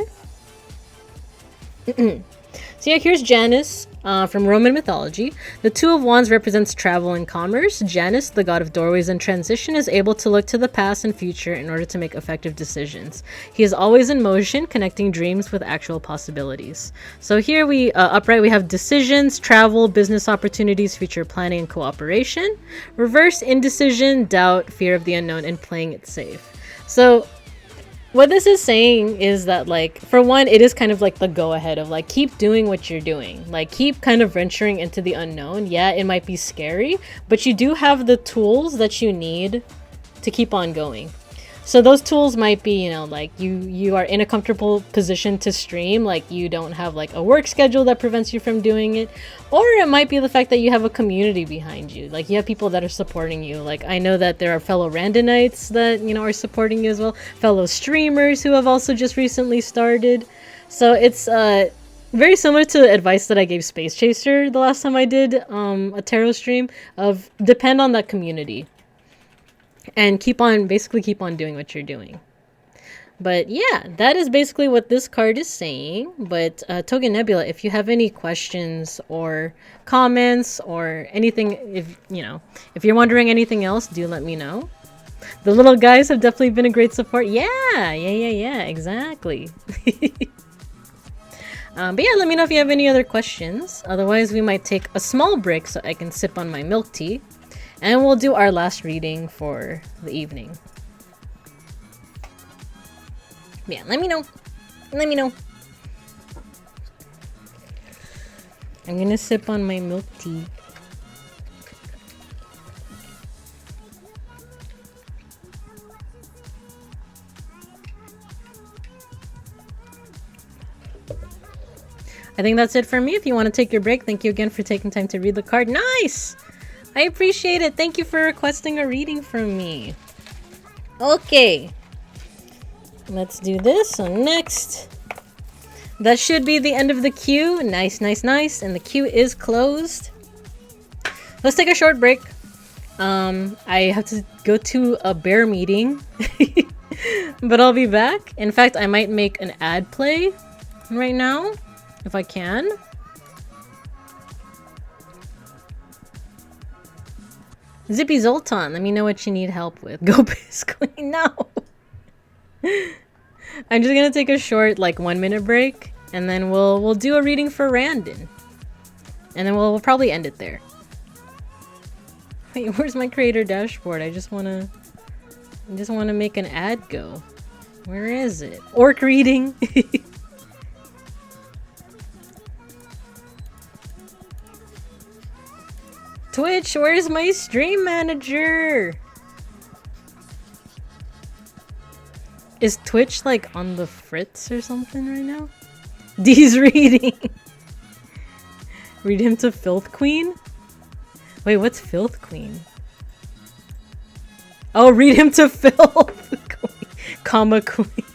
So yeah, here's Janus from Roman mythology. The 2 of Wands represents travel and commerce. Janus, the god of doorways and transition, is able to look to the past and future in order to make effective decisions. He is always in motion, connecting dreams with actual possibilities. So here we, upright, we have decisions, travel, business opportunities, future planning, and cooperation. Reverse, indecision, doubt, fear of the unknown, and playing it safe. So what this is saying is that, like, for one, it is kind of like the go-ahead of, like, keep doing what you're doing. Like, keep kind of venturing into the unknown. Yeah, it might be scary, but you do have the tools that you need to keep on going. So those tools might be, you know, like, you are in a comfortable position to stream. Like, you don't have, like, a work schedule that prevents you from doing it. Or it might be the fact that you have a community behind you. Like, you have people that are supporting you. Like, I know that there are fellow Randonites that, you know, are supporting you as well. Fellow streamers who have also just recently started. So it's very similar to the advice that I gave Space Chaser the last time I did a tarot stream, of depend on that community. And basically keep on doing what you're doing. But yeah, that is basically what this card is saying. But Togen Nebula, if you have any questions or comments or anything, if you're wondering anything else, do let me know. The little guys have definitely been a great support. Yeah, exactly. But yeah, let me know if you have any other questions. Otherwise, we might take a small break so I can sip on my milk tea. And we'll do our last reading for the evening. Yeah, let me know. Let me know. I'm gonna sip on my milk tea. I think that's it for me. If you want to take your break, thank you again for taking time to read the card. Nice! I appreciate it. Thank you for requesting a reading from me. Okay. Let's do this. So next. That should be the end of the queue. Nice, nice, nice. And the queue is closed. Let's take a short break. I have to go to a bear meeting. But I'll be back. In fact, I might make an ad play right now. If I can. Zippy Zoltan, let me know what you need help with. Go piss clean. No. I'm just gonna take a short, like, 1-minute break, and then we'll do a reading for Randon, and then we'll probably end it there. Wait, where's my creator dashboard? I just wanna make an ad go. Where is it? Orc reading. Twitch, where's my stream manager? Is Twitch like on the fritz or something right now? D's reading. Read him to Filth Queen? Wait, what's Filth Queen? Oh, read him to Filth Queen. Comma Queen.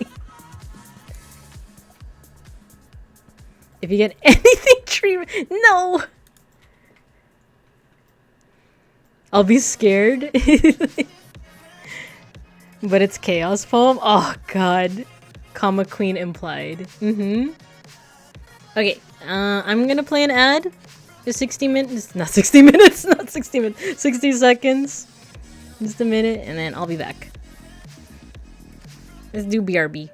If you get anything treatment, no! I'll be scared. But it's chaos poem? Oh god. Comma Queen implied. Okay, I'm gonna play an ad. Just 60 minutes. Not 60 minutes. Not 60 minutes. 60 seconds. Just a minute, and then I'll be back. Let's do BRB.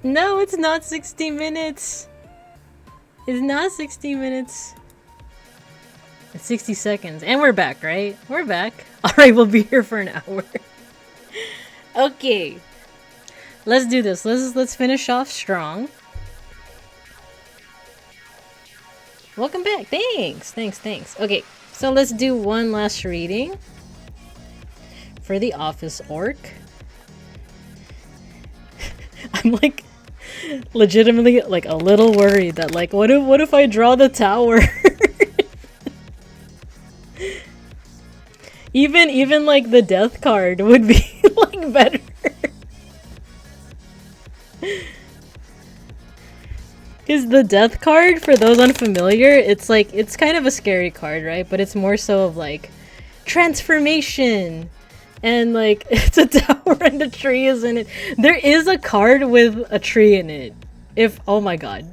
No, it's not 60 minutes. It's not 60 minutes. It's 60 seconds. And we're back, right? We're back. Alright, we'll be here for an hour. Okay. Let's do this. Let's finish off strong. Welcome back. Thanks. Thanks. Okay, so let's do one last reading for the office orc. I'm like legitimately like a little worried that like what if I draw the tower? even like the death card would be like better. Because the death card, for those unfamiliar, it's like it's kind of a scary card, right? But it's more so of like transformation. And like it's a tower and a tree is in it. There is a card with a tree in it. Oh my god.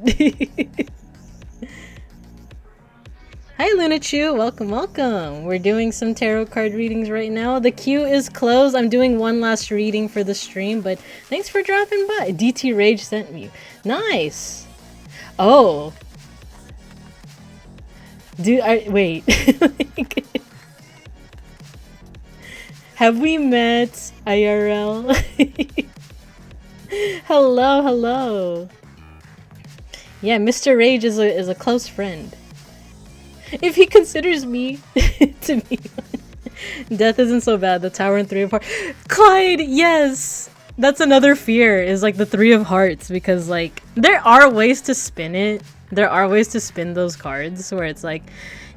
Hi Lunachu, welcome. We're doing some tarot card readings right now. The queue is closed. I'm doing one last reading for the stream, but thanks for dropping by. DT Rage sent me. Nice. Oh. Dude, wait. Have we met IRL? Hello, hello. Yeah, Mr. Rage is a close friend. If he considers me to be death isn't so bad. The tower and 3 of hearts. Clyde, yes! That's another fear, is like the 3 of hearts, because like there are ways to spin it. There are ways to spin those cards where it's like,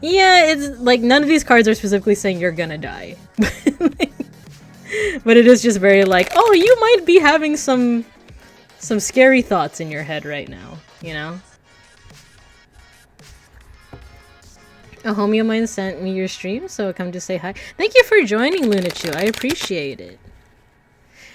yeah, it's like none of these cards are specifically saying you're gonna die. But it is just very like, oh, you might be having some scary thoughts in your head right now, you know? A homie of mine sent me your stream, so come to say hi. Thank you for joining, Lunachu. I appreciate it.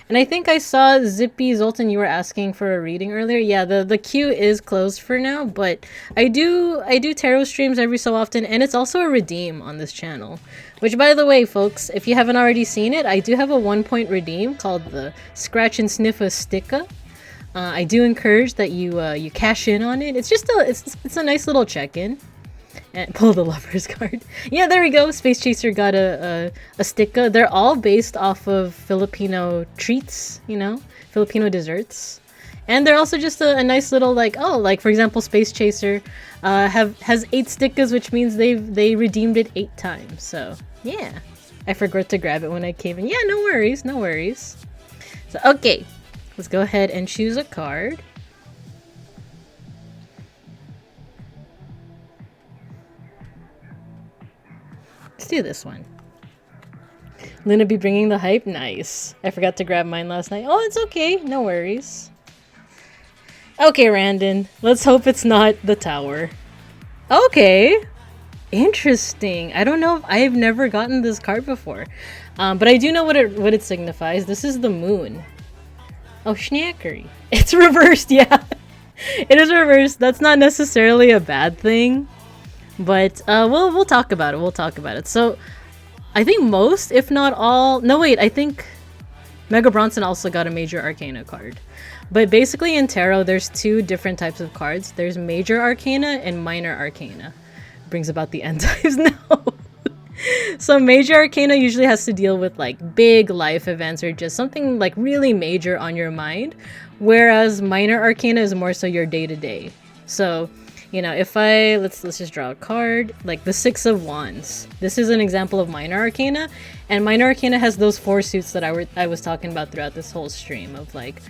And I think I saw Zippy Zoltan, you were asking for a reading earlier. Yeah, the queue is closed for now, but I do tarot streams every so often, and it's also a redeem on this channel. Which, by the way, folks, if you haven't already seen it, I do have a 1-point redeem called the Scratch and Sniff a Sticka. I do encourage that you cash in on it. It's just it's a nice little check-in. And pull the Lover's card. Yeah, there we go. Space Chaser got a sticka. They're all based off of Filipino treats, you know, Filipino desserts. And they're also just a nice little like, oh, like for example, Space Chaser has 8 stickas, which means they redeemed it 8 times. So yeah, I forgot to grab it when I came in. Yeah, no worries, no worries. So okay, let's go ahead and choose a card. Let's do this one. Luna be bringing the hype? Nice. I forgot to grab mine last night. Oh, it's okay. No worries. Okay, Randon. Let's hope it's not the tower. Okay. Interesting. I don't know if I've never gotten this card before. But I do know what it signifies. This is the moon. Oh, Schnackery. It's reversed, yeah. It is reversed. That's not necessarily a bad thing. But we'll talk about it. We'll talk about it. So I think most, if not all, no wait, I think Mega Bronson also got a Major Arcana card. But basically in tarot, there's 2 different types of cards. There's Major Arcana and Minor Arcana. Brings about the end times now. So Major Arcana usually has to deal with like big life events or just something like really major on your mind, whereas Minor Arcana is more so your day-to-day. So you know, if let's just draw a card, like the 6 of Wands. This is an example of Minor Arcana, and Minor Arcana has those 4 suits that I was talking about throughout this whole stream of like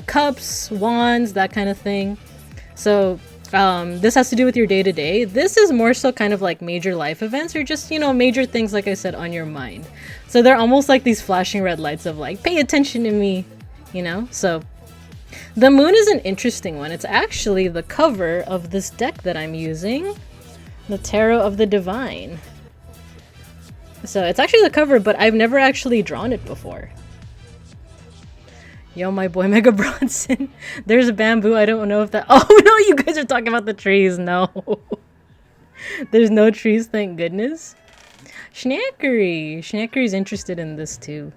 cups, wands, that kind of thing. So this has to do with your day-to-day. This is more so kind of like major life events or just, you know, major things, like I said, on your mind. So they're almost like these flashing red lights of like, pay attention to me, you know? So the moon is an interesting one. It's actually the cover of this deck that I'm using, the Tarot of the Divine. So it's actually the cover, but I've never actually drawn it before. Yo, my boy Mega Bronson. There's a bamboo. I don't know if that... Oh, no, you guys are talking about the trees. No. There's no trees, thank goodness. Schnackery. Schnackery's interested in this, too.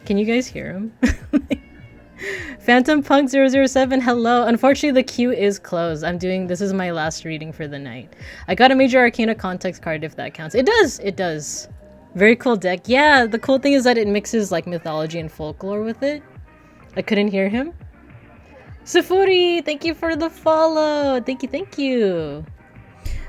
Can you guys hear him? Phantom Punk 007, hello. Unfortunately, the queue is closed. This is my last reading for the night. I got a Major Arcana context card, if that counts. It does, it does. Very cool deck. Yeah, the cool thing is that it mixes like mythology and folklore with it. I couldn't hear him. Safuri, thank you for the follow. Thank you, thank you.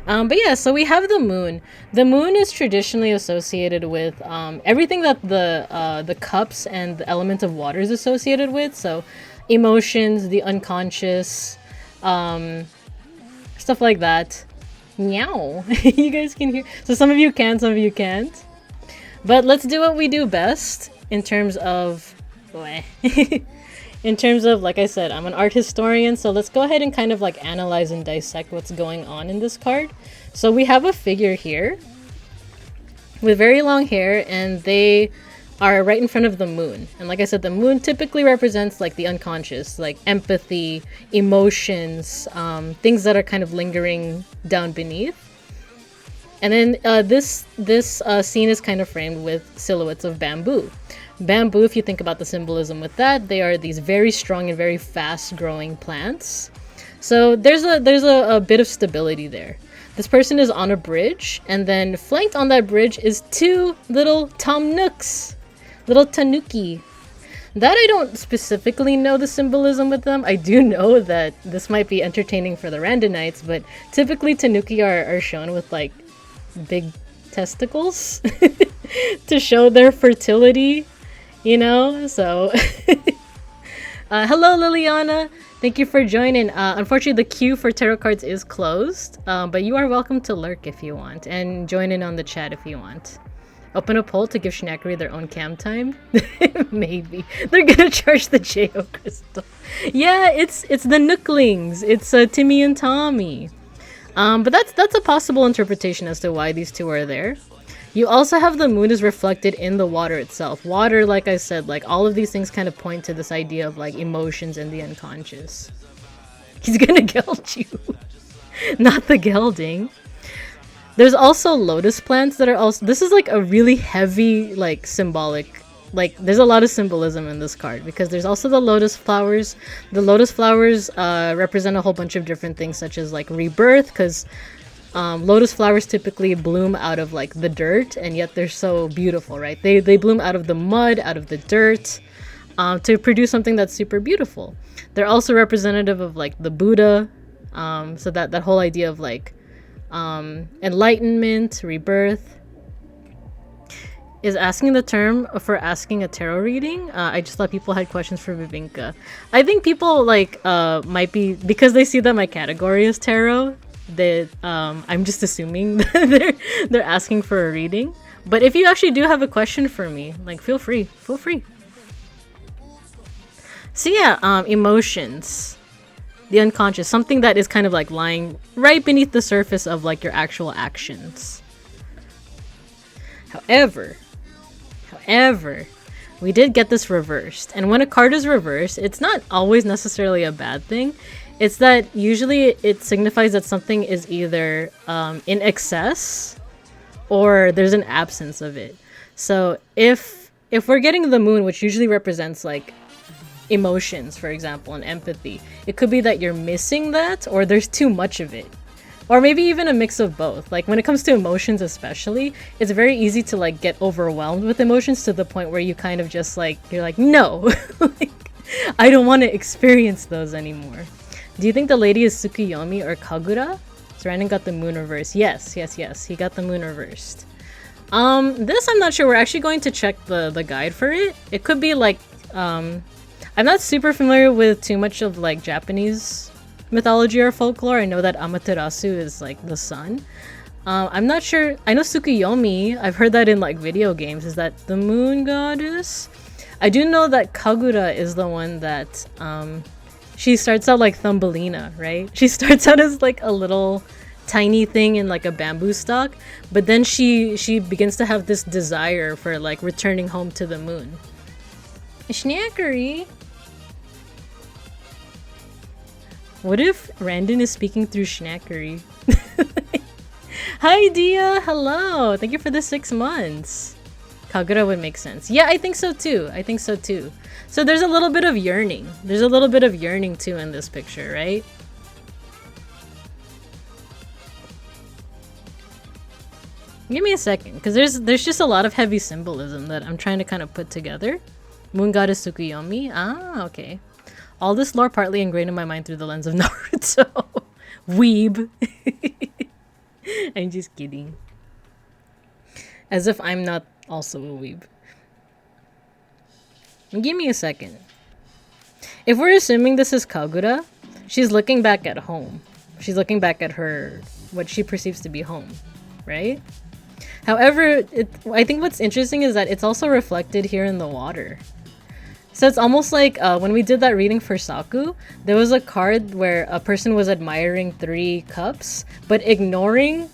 But yeah, so we have the moon. The moon is traditionally associated with everything that the cups and the element of water is associated with. So emotions, the unconscious, stuff like that. Meow. You guys can hear. So some of you can, some of you can't. But let's do what we do best in terms of... in terms of, like I said, I'm an art historian, so let's go ahead and kind of like analyze and dissect what's going on in this card. So we have a figure here with very long hair, and they are right in front of the moon. And like I said, the moon typically represents like the unconscious, like empathy, emotions, things that are kind of lingering down beneath. And then this scene is kind of framed with silhouettes of bamboo. Bamboo, if you think about the symbolism with that, they are these very strong and very fast-growing plants. So there's a bit of stability there. This person is on a bridge, and then flanked on that bridge is 2 little Tom Nooks, little Tanuki. That I don't specifically know the symbolism with them. I do know that this might be entertaining for the Randonites, but typically Tanuki are shown with like big testicles to show their fertility, you know? So, hello Liliana. Thank you for joining. Unfortunately, the queue for tarot cards is closed, but you are welcome to lurk if you want and join in on the chat if you want. Open a poll to give Shnackery their own cam time? Maybe. They're gonna charge the J.O. Crystal. Yeah, it's the Nooklings. It's Timmy and Tommy. But that's a possible interpretation as to why these two are there. You also have the moon is reflected in the water itself. Water, like I said, like all of these things kind of point to this idea of like emotions and the unconscious. He's gonna geld you. Not the gelding. There's also lotus plants that are also... This is like a really heavy, like, symbolic... Like, there's a lot of symbolism in this card because there's also the lotus flowers. The lotus flowers represent a whole bunch of different things such as, like, rebirth because lotus flowers typically bloom out of, like, the dirt and yet they're so beautiful, right? They bloom out of the mud, out of the dirt to produce something that's super beautiful. They're also representative of, like, the Buddha. So that whole idea of, like, enlightenment, rebirth. Is asking the term for asking a tarot reading? I just thought people had questions for Vivinka. I think people like might be because they see that my category is tarot. That I'm just assuming that they're asking for a reading. But if you actually do have a question for me, like feel free. So yeah, emotions. The unconscious, something that is kind of like lying right beneath the surface of like your actual actions. However, we did get this reversed. And when a card is reversed, it's not always necessarily a bad thing. It's that usually it signifies that something is either in excess or there's an absence of it. So if we're getting the moon, which usually represents like emotions, for example, and empathy, it could be that you're missing that or there's too much of it, or maybe even a mix of both. Like when it comes to emotions especially, it's very easy to like get overwhelmed with emotions to the point where you kind of just like you're like no like, I don't want to experience those anymore. Do you think the lady is Tsukuyomi or Kagura? So Brandon got the moon reversed. Yes, he got the moon reversed. This I'm not sure. We're actually going to check the guide for it. It could be like I'm not super familiar with too much of like Japanese mythology or folklore. I know that Amaterasu is like the sun. I'm not sure. I know Tsukuyomi, I've heard that in like video games, is that the moon goddess. I do know that Kagura is the one that she starts out like Thumbelina, right? She starts out as like a little tiny thing in like a bamboo stalk, but then she begins to have this desire for like returning home to the moon. Shnackery. What if Randon is speaking through Shnackery? Hi Dia, hello. Thank you for the 6 months. Kagura would make sense. Yeah, I think so too. So there's a little bit of yearning. There's a little bit of yearning too in this picture, right? Give me a second, because there's just a lot of heavy symbolism that I'm trying to kind of put together. Moon goddess Tsukuyomi. Ah, okay. All this lore partly ingrained in my mind through the lens of Naruto. Weeb. I'm just kidding. As if I'm not also a weeb. Give me a second. If we're assuming this is Kagura, she's looking back at home. She's looking back at her, what she perceives to be home, right? However, I think what's interesting is that it's also reflected here in the water. So it's almost like when we did that reading for Saku, there was a card where a person was admiring 3 cups, but ignoring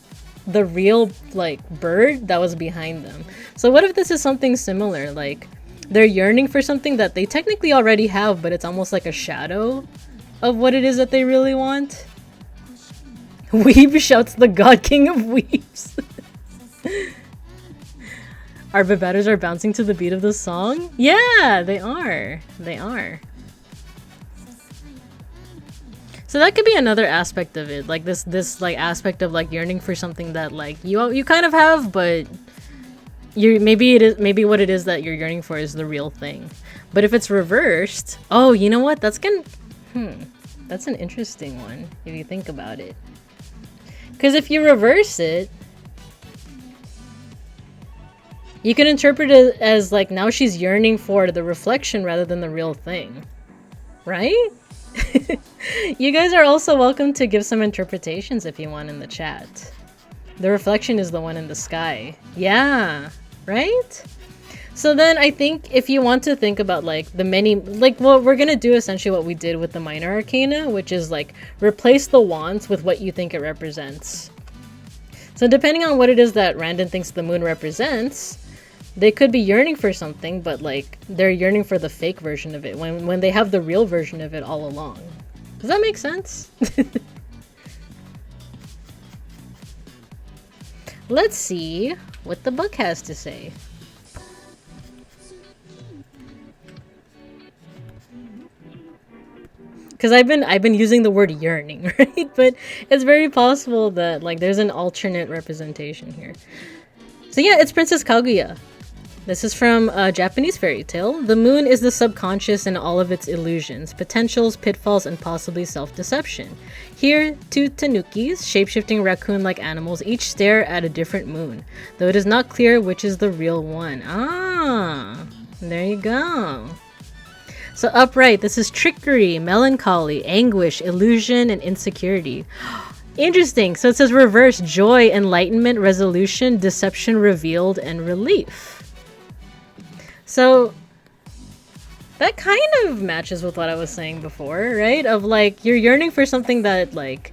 the real like bird that was behind them. So what if this is something similar? Like they're yearning for something that they technically already have, but it's almost like a shadow of what it is that they really want. Weeb shouts the God King of Weebs. Our babatters are bouncing to the beat of the song? Yeah, they are. So that could be another aspect of it, like this like aspect of like yearning for something that like you kind of have, but maybe what it is that you're yearning for is the real thing. But if it's reversed, oh, you know what? That's that's an interesting one if you think about it. Because if you reverse it, you can interpret it as like now she's yearning for the reflection rather than the real thing. Right? You guys are also welcome to give some interpretations if you want in the chat. The reflection is the one in the sky. Yeah, right? So then I think if you want to think about like the many, like what we're gonna do essentially what we did with the minor arcana, which is like replace the wands with what you think it represents. So depending on what it is that Randon thinks the moon represents, they could be yearning for something, but like they're yearning for the fake version of it when they have the real version of it all along. Does that make sense? Let's see what the book has to say. Because I've been using the word yearning, right? But it's very possible that like there's an alternate representation here. So yeah, it's Princess Kaguya. This is from a Japanese fairy tale. The moon is the subconscious in all of its illusions, potentials, pitfalls, and possibly self-deception. Here, two tanukis, shape-shifting raccoon-like animals, each stare at a different moon, though it is not clear which is the real one. Ah, there you go. So upright, this is trickery, melancholy, anguish, illusion, and insecurity. Interesting. So it says reverse, joy, enlightenment, resolution, deception revealed, and relief. So that kind of matches with what I was saying before, right? Of like you're yearning for something that like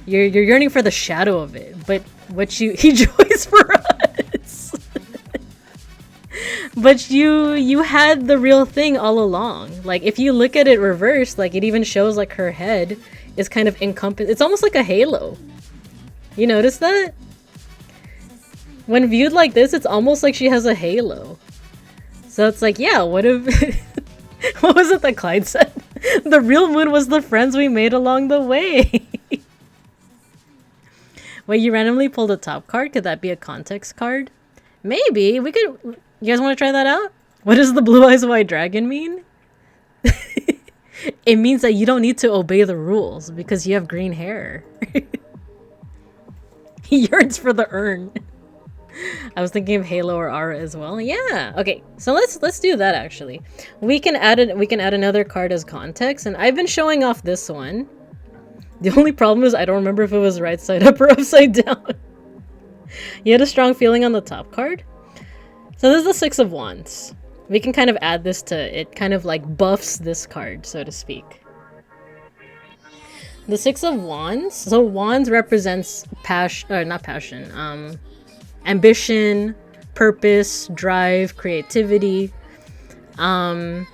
you're yearning for the shadow of it, but what he joys for us. But you had the real thing all along. Like if you look at it reversed, like it even shows like her head is kind of encompassed. It's almost like a halo. You notice that? When viewed like this, it's almost like she has a halo. So it's like, yeah, what if... what was it that Clyde said? The real moon was the friends we made along the way. Wait, you randomly pulled a top card? Could that be a context card? Maybe. We could... You guys want to try that out? What does the blue eyes white dragon mean? It means that you don't need to obey the rules because you have green hair. He yearns for the urn. I was thinking of Halo or Aura as well. Yeah. Okay. So let's do that actually. We can add another card as context, and I've been showing off this one. The only problem is I don't remember if it was right side up or upside down. You had a strong feeling on the top card. So this is the Six of Wands. We can kind of add this to it, kind of like buffs this card, so to speak. The Six of Wands. So Wands represents ambition, purpose, drive, creativity. It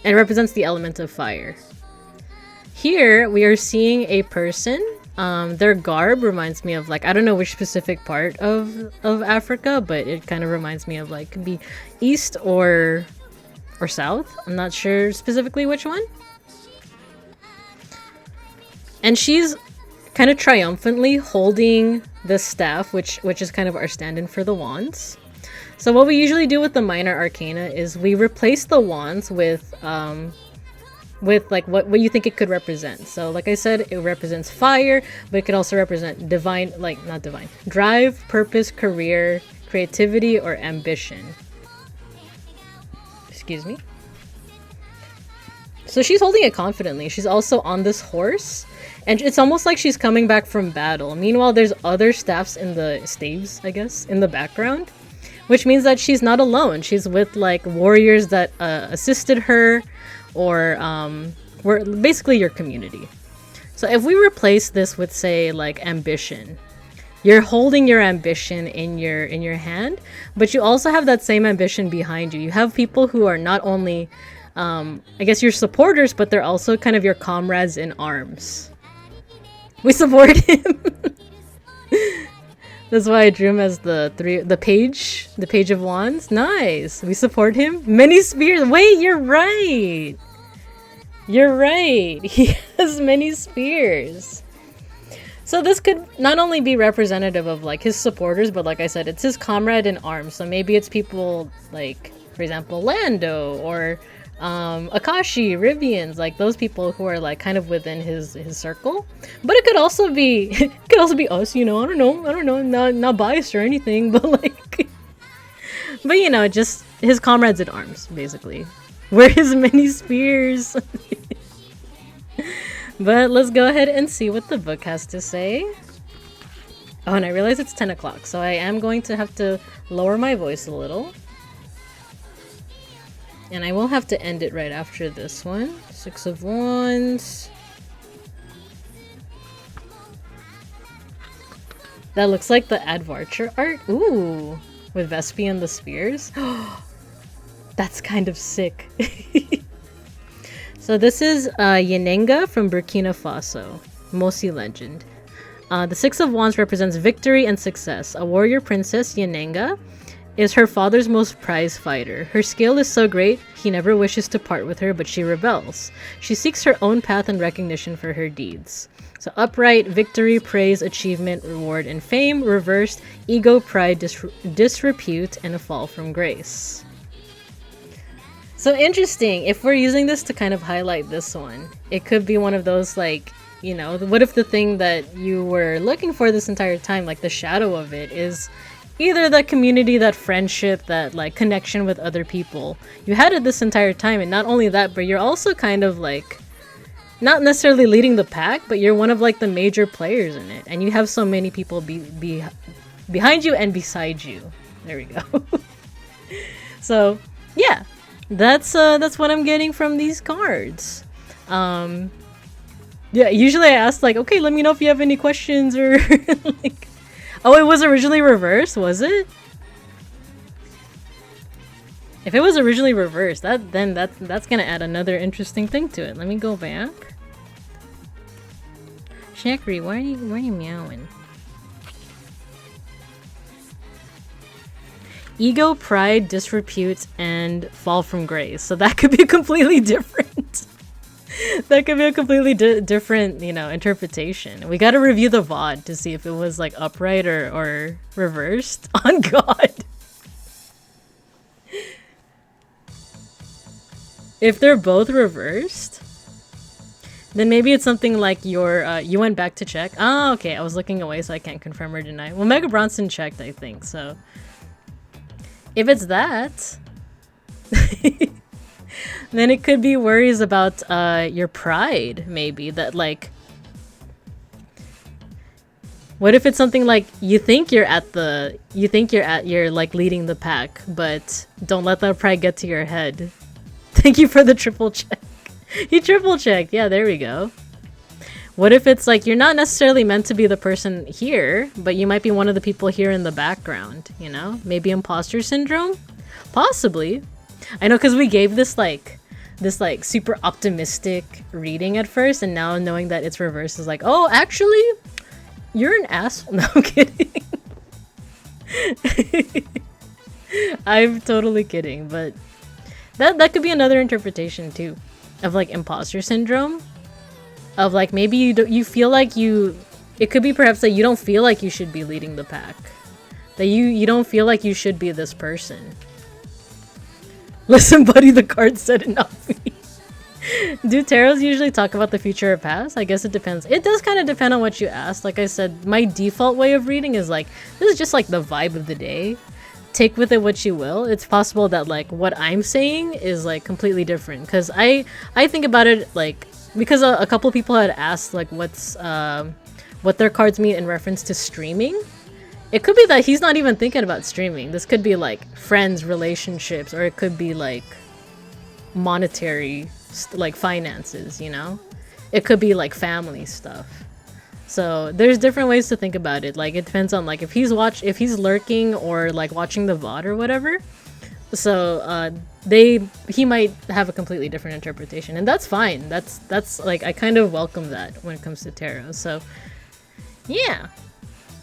represents the element of fire. Here we are seeing a person. Their garb reminds me of like, I don't know which specific part of Africa, but it kind of reminds me of like, could be east or south. I'm not sure specifically which one. And she's kind of triumphantly holding the staff, which is kind of our stand-in for the wands. So what we usually do with the minor arcana is we replace the wands with like what you think it could represent. So like I said, it represents fire, but it could also represent drive, purpose, career, creativity, or ambition. Excuse me. So she's holding it confidently. She's also on this horse, and it's almost like she's coming back from battle. Meanwhile, there's other staffs in the staves, I guess, in the background, which means that she's not alone. She's with like warriors that assisted her, or were basically your community. So if we replace this with, say, like ambition, you're holding your ambition in your hand, but you also have that same ambition behind you. You have people who are not only I guess your supporters, but they're also kind of your comrades in arms. We support him. That's why I drew him as the page of wands. Nice. We support him. Many spears. Wait, you're right. You're right. He has many spears. So this could not only be representative of like his supporters, but like I said, it's his comrade in arms. So maybe it's people like For example, Lando or Akashi, Rivians, like those people who are like kind of within his circle. But it could also be us, you know. I don't know, not biased or anything, but like, but you know, just his comrades in arms, basically. Wear his many spears. But let's go ahead and see what the book has to say. Oh, and I realize it's 10 o'clock, so I am going to have to lower my voice a little. And I will have to end it right after this one. Six of Wands. That looks like the Advarcher art. Ooh, with Vespi and the spears. That's kind of sick. So this is Yenenga from Burkina Faso. Mosi legend. The Six of Wands represents victory and success. A warrior princess, Yenenga, is her father's most prized fighter. Her skill is so great, he never wishes to part with her, but she rebels. She seeks her own path and recognition for her deeds. So upright, victory, praise, achievement, reward, and fame. Reversed, ego, pride, disrepute, and a fall from grace. So interesting. If we're using this to kind of highlight this one, it could be one of those like, you know, what if the thing that you were looking for this entire time, like the shadow of it, is either that community, that friendship, that like connection with other people you had it this entire time, and not only that, but you're also kind of like not necessarily leading the pack, but you're one of like the major players in it, and you have so many people behind you and beside you. There we go. So yeah, that's what I'm getting from these cards. Yeah, usually I ask like, okay, let me know if you have any questions or like. Oh, it was originally reversed, was it? If it was originally reversed, then that's gonna add another interesting thing to it. Let me go back. Shakri, why are you meowing? Ego, pride, disrepute, and fall from grace. So that could be completely different. That could be a completely different, you know, interpretation. We gotta review the VOD to see if it was like upright or reversed. On God. If they're both reversed, then maybe it's something like you went back to check. Ah, okay, I was looking away so I can't confirm or deny. Well, Mega Bronson checked, I think, so. If it's that, then it could be worries about your pride, maybe, that like, what if it's something like you're like leading the pack, but don't let that pride get to your head. Thank you for the triple check. He triple checked. Yeah, there we go. What if it's like you're not necessarily meant to be the person here, but you might be one of the people here in the background, you know? Maybe imposter syndrome? Possibly. I know, because we gave this like super optimistic reading at first, and now knowing that it's reversed is like, oh, actually, you're an asshole. No, I'm kidding. I'm totally kidding, but that could be another interpretation too, of like imposter syndrome. Of like, maybe you feel like it could be perhaps that you don't feel like you should be leading the pack. That you don't feel like you should be this person. Listen, buddy, the card said enough. Do tarots usually talk about the future or past? I guess it depends. It does kind of depend on what you ask. Like I said, my default way of reading is like, this is just like the vibe of the day. Take with it what you will. It's possible that like what I'm saying is like completely different. Because I think about it like, because a couple people had asked like what their cards mean in reference to streaming. It could be that he's not even thinking about streaming. This could be like friends, relationships, or it could be like monetary, like finances, you know? It could be like family stuff. So there's different ways to think about it. Like it depends on like if he's lurking or like watching the VOD or whatever. So he might have a completely different interpretation, and that's fine. That's like, I kind of welcome that when it comes to tarot. So yeah,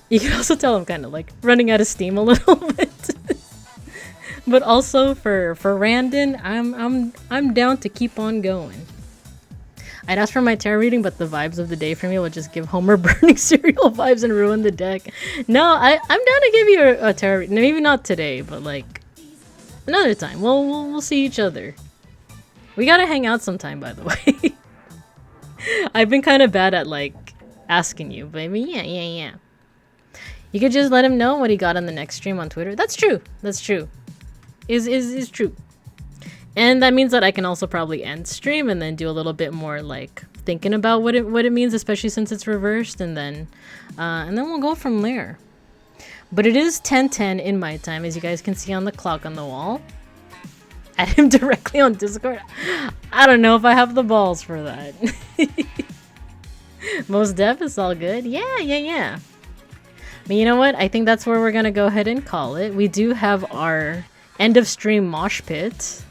you can also tell I'm kind of like running out of steam a little bit. But also for Randon, I'm down to keep on going. I'd ask for my tarot reading, but the vibes of the day for me will just give Homer burning cereal vibes and ruin the deck. No, I'm down to give you a tarot reading. Maybe not today, but like Another time. We'll see each other. We gotta hang out sometime, by the way. I've been kind of bad at like asking you, but I mean, yeah. You could just let him know what he got on the next stream on Twitter. That's true. That's true. Is true. And that means that I can also probably end stream and then do a little bit more like thinking about what it means, especially since it's reversed, and then we'll go from there. But it is 10:10 in my time, as you guys can see on the clock on the wall. Add him directly on Discord. I don't know if I have the balls for that. Most def is all good. Yeah. But you know what? I think that's where we're gonna go ahead and call it. We do have our end of stream mosh pit.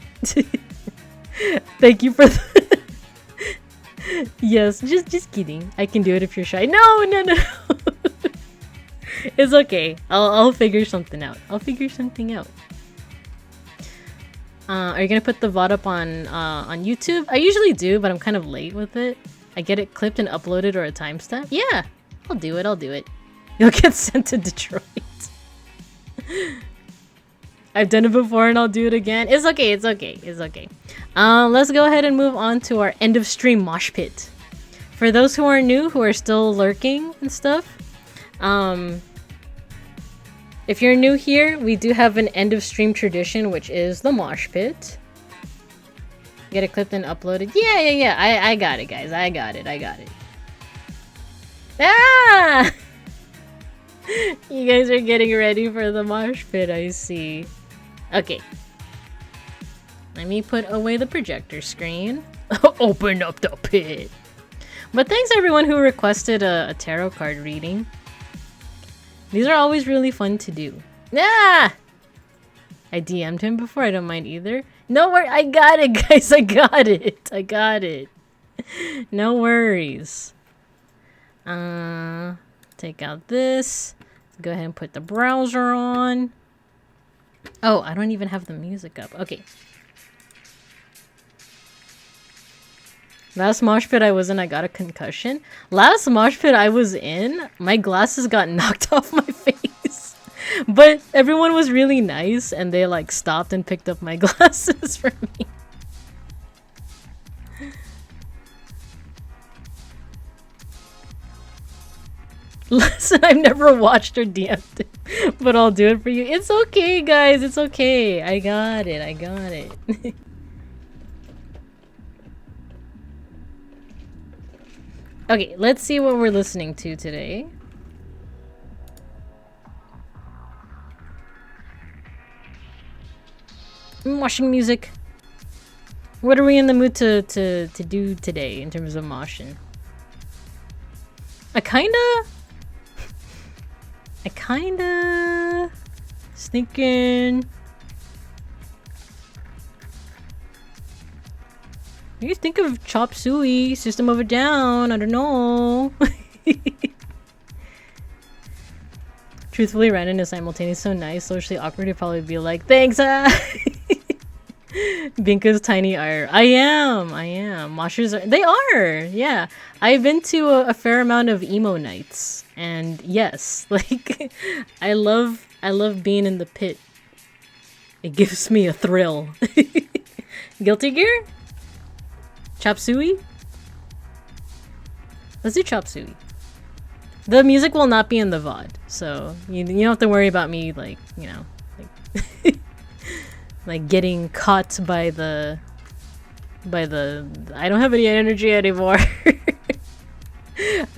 Thank you for yes, just kidding. I can do it if you're shy. No. It's okay. I'll figure something out. Are you gonna put the VOD up on YouTube? I usually do, but I'm kind of late with it. I get it clipped and uploaded or a timestamp. Yeah, I'll do it. You'll get sent to Detroit. I've done it before and I'll do it again. It's okay. Let's go ahead and move on to our end of stream mosh pit. For those who are new, who are still lurking and stuff, if you're new here, we do have an end of stream tradition, which is the mosh pit. Get it clipped and uploaded. Yeah. I got it, guys. I got it. Ah! You guys are getting ready for the mosh pit, I see. Okay. Let me put away the projector screen. Open up the pit. But thanks everyone who requested a tarot card reading. These are always really fun to do. Ah! I DM'd him before, I don't mind either. No worries, I got it, guys, I got it. No worries. Take out this. Go ahead and put the browser on. Oh, I don't even have the music up. Okay. Last mosh pit I was in, I got a concussion. Last mosh pit I was in, my glasses got knocked off my face. But everyone was really nice and they like stopped and picked up my glasses for me. Listen, I've never watched or DM'd it, but I'll do it for you. It's okay, guys. It's okay. I got it. Okay, let's see what we're listening to today. Moshing music. What are we in the mood to do today in terms of moshing? I kinda was thinking. You think of Chop Suey, System of a Down, I don't know. Truthfully, Random is simultaneously so nice, socially awkward, he'd probably be like, thanks, Binka's tiny ire. I am. Moshers they are, yeah. I've been to a fair amount of emo nights, and yes, like, I love being in the pit. It gives me a thrill. Guilty Gear? Chop Suey? Let's do Chop Suey. The music will not be in the VOD, so you don't have to worry about me, like, you know, like, like getting caught by the I don't have any energy anymore. I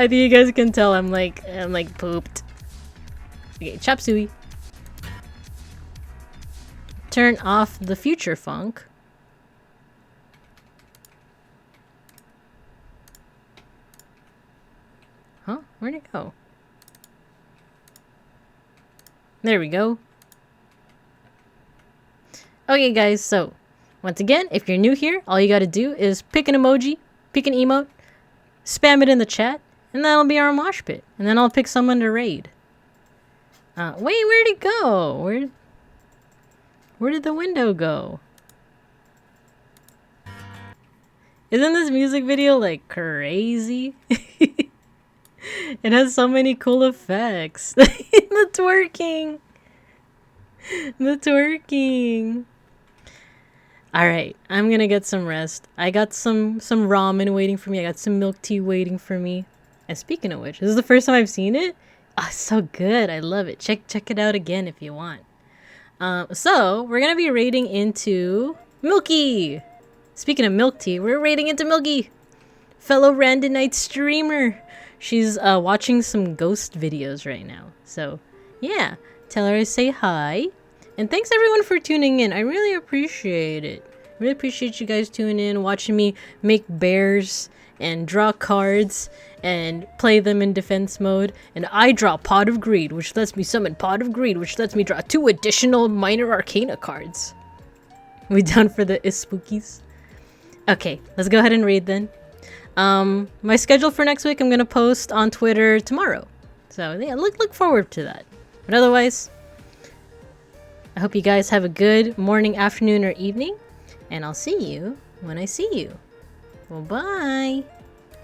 think you guys can tell I'm like pooped. Okay, Chop Suey. Turn off the future funk. Huh? Where'd it go? There we go. Okay, guys, so once again, if you're new here, all you gotta do is pick an emoji, pick an emote, spam it in the chat, and that'll be our mosh pit. And then I'll pick someone to raid. Wait, where'd it go? Where did the window go? Isn't this music video like crazy? It has so many cool effects. The twerking. All right, I'm gonna get some rest. I got some ramen waiting for me. I got some milk tea waiting for me. And speaking of which, this is the first time I've seen it. Oh, it's so good. I love it. Check it out again if you want. So we're gonna be raiding into Milky. Speaking of milk tea, we're raiding into Milky, fellow Randonite streamer. She's watching some ghost videos right now. So yeah, tell her I say hi. And thanks everyone for tuning in. I really appreciate it. Really appreciate you guys tuning in, watching me make bears and draw cards and play them in defense mode. And I draw Pot of Greed, which lets me summon Pot of Greed, which lets me draw 2 additional Minor Arcana cards. We down for the spookies? Okay, let's go ahead and raid then. My schedule for next week I'm gonna post on Twitter tomorrow. So yeah, look forward to that. But otherwise, I hope you guys have a good morning, afternoon, or evening, and I'll see you when I see you. Well, bye!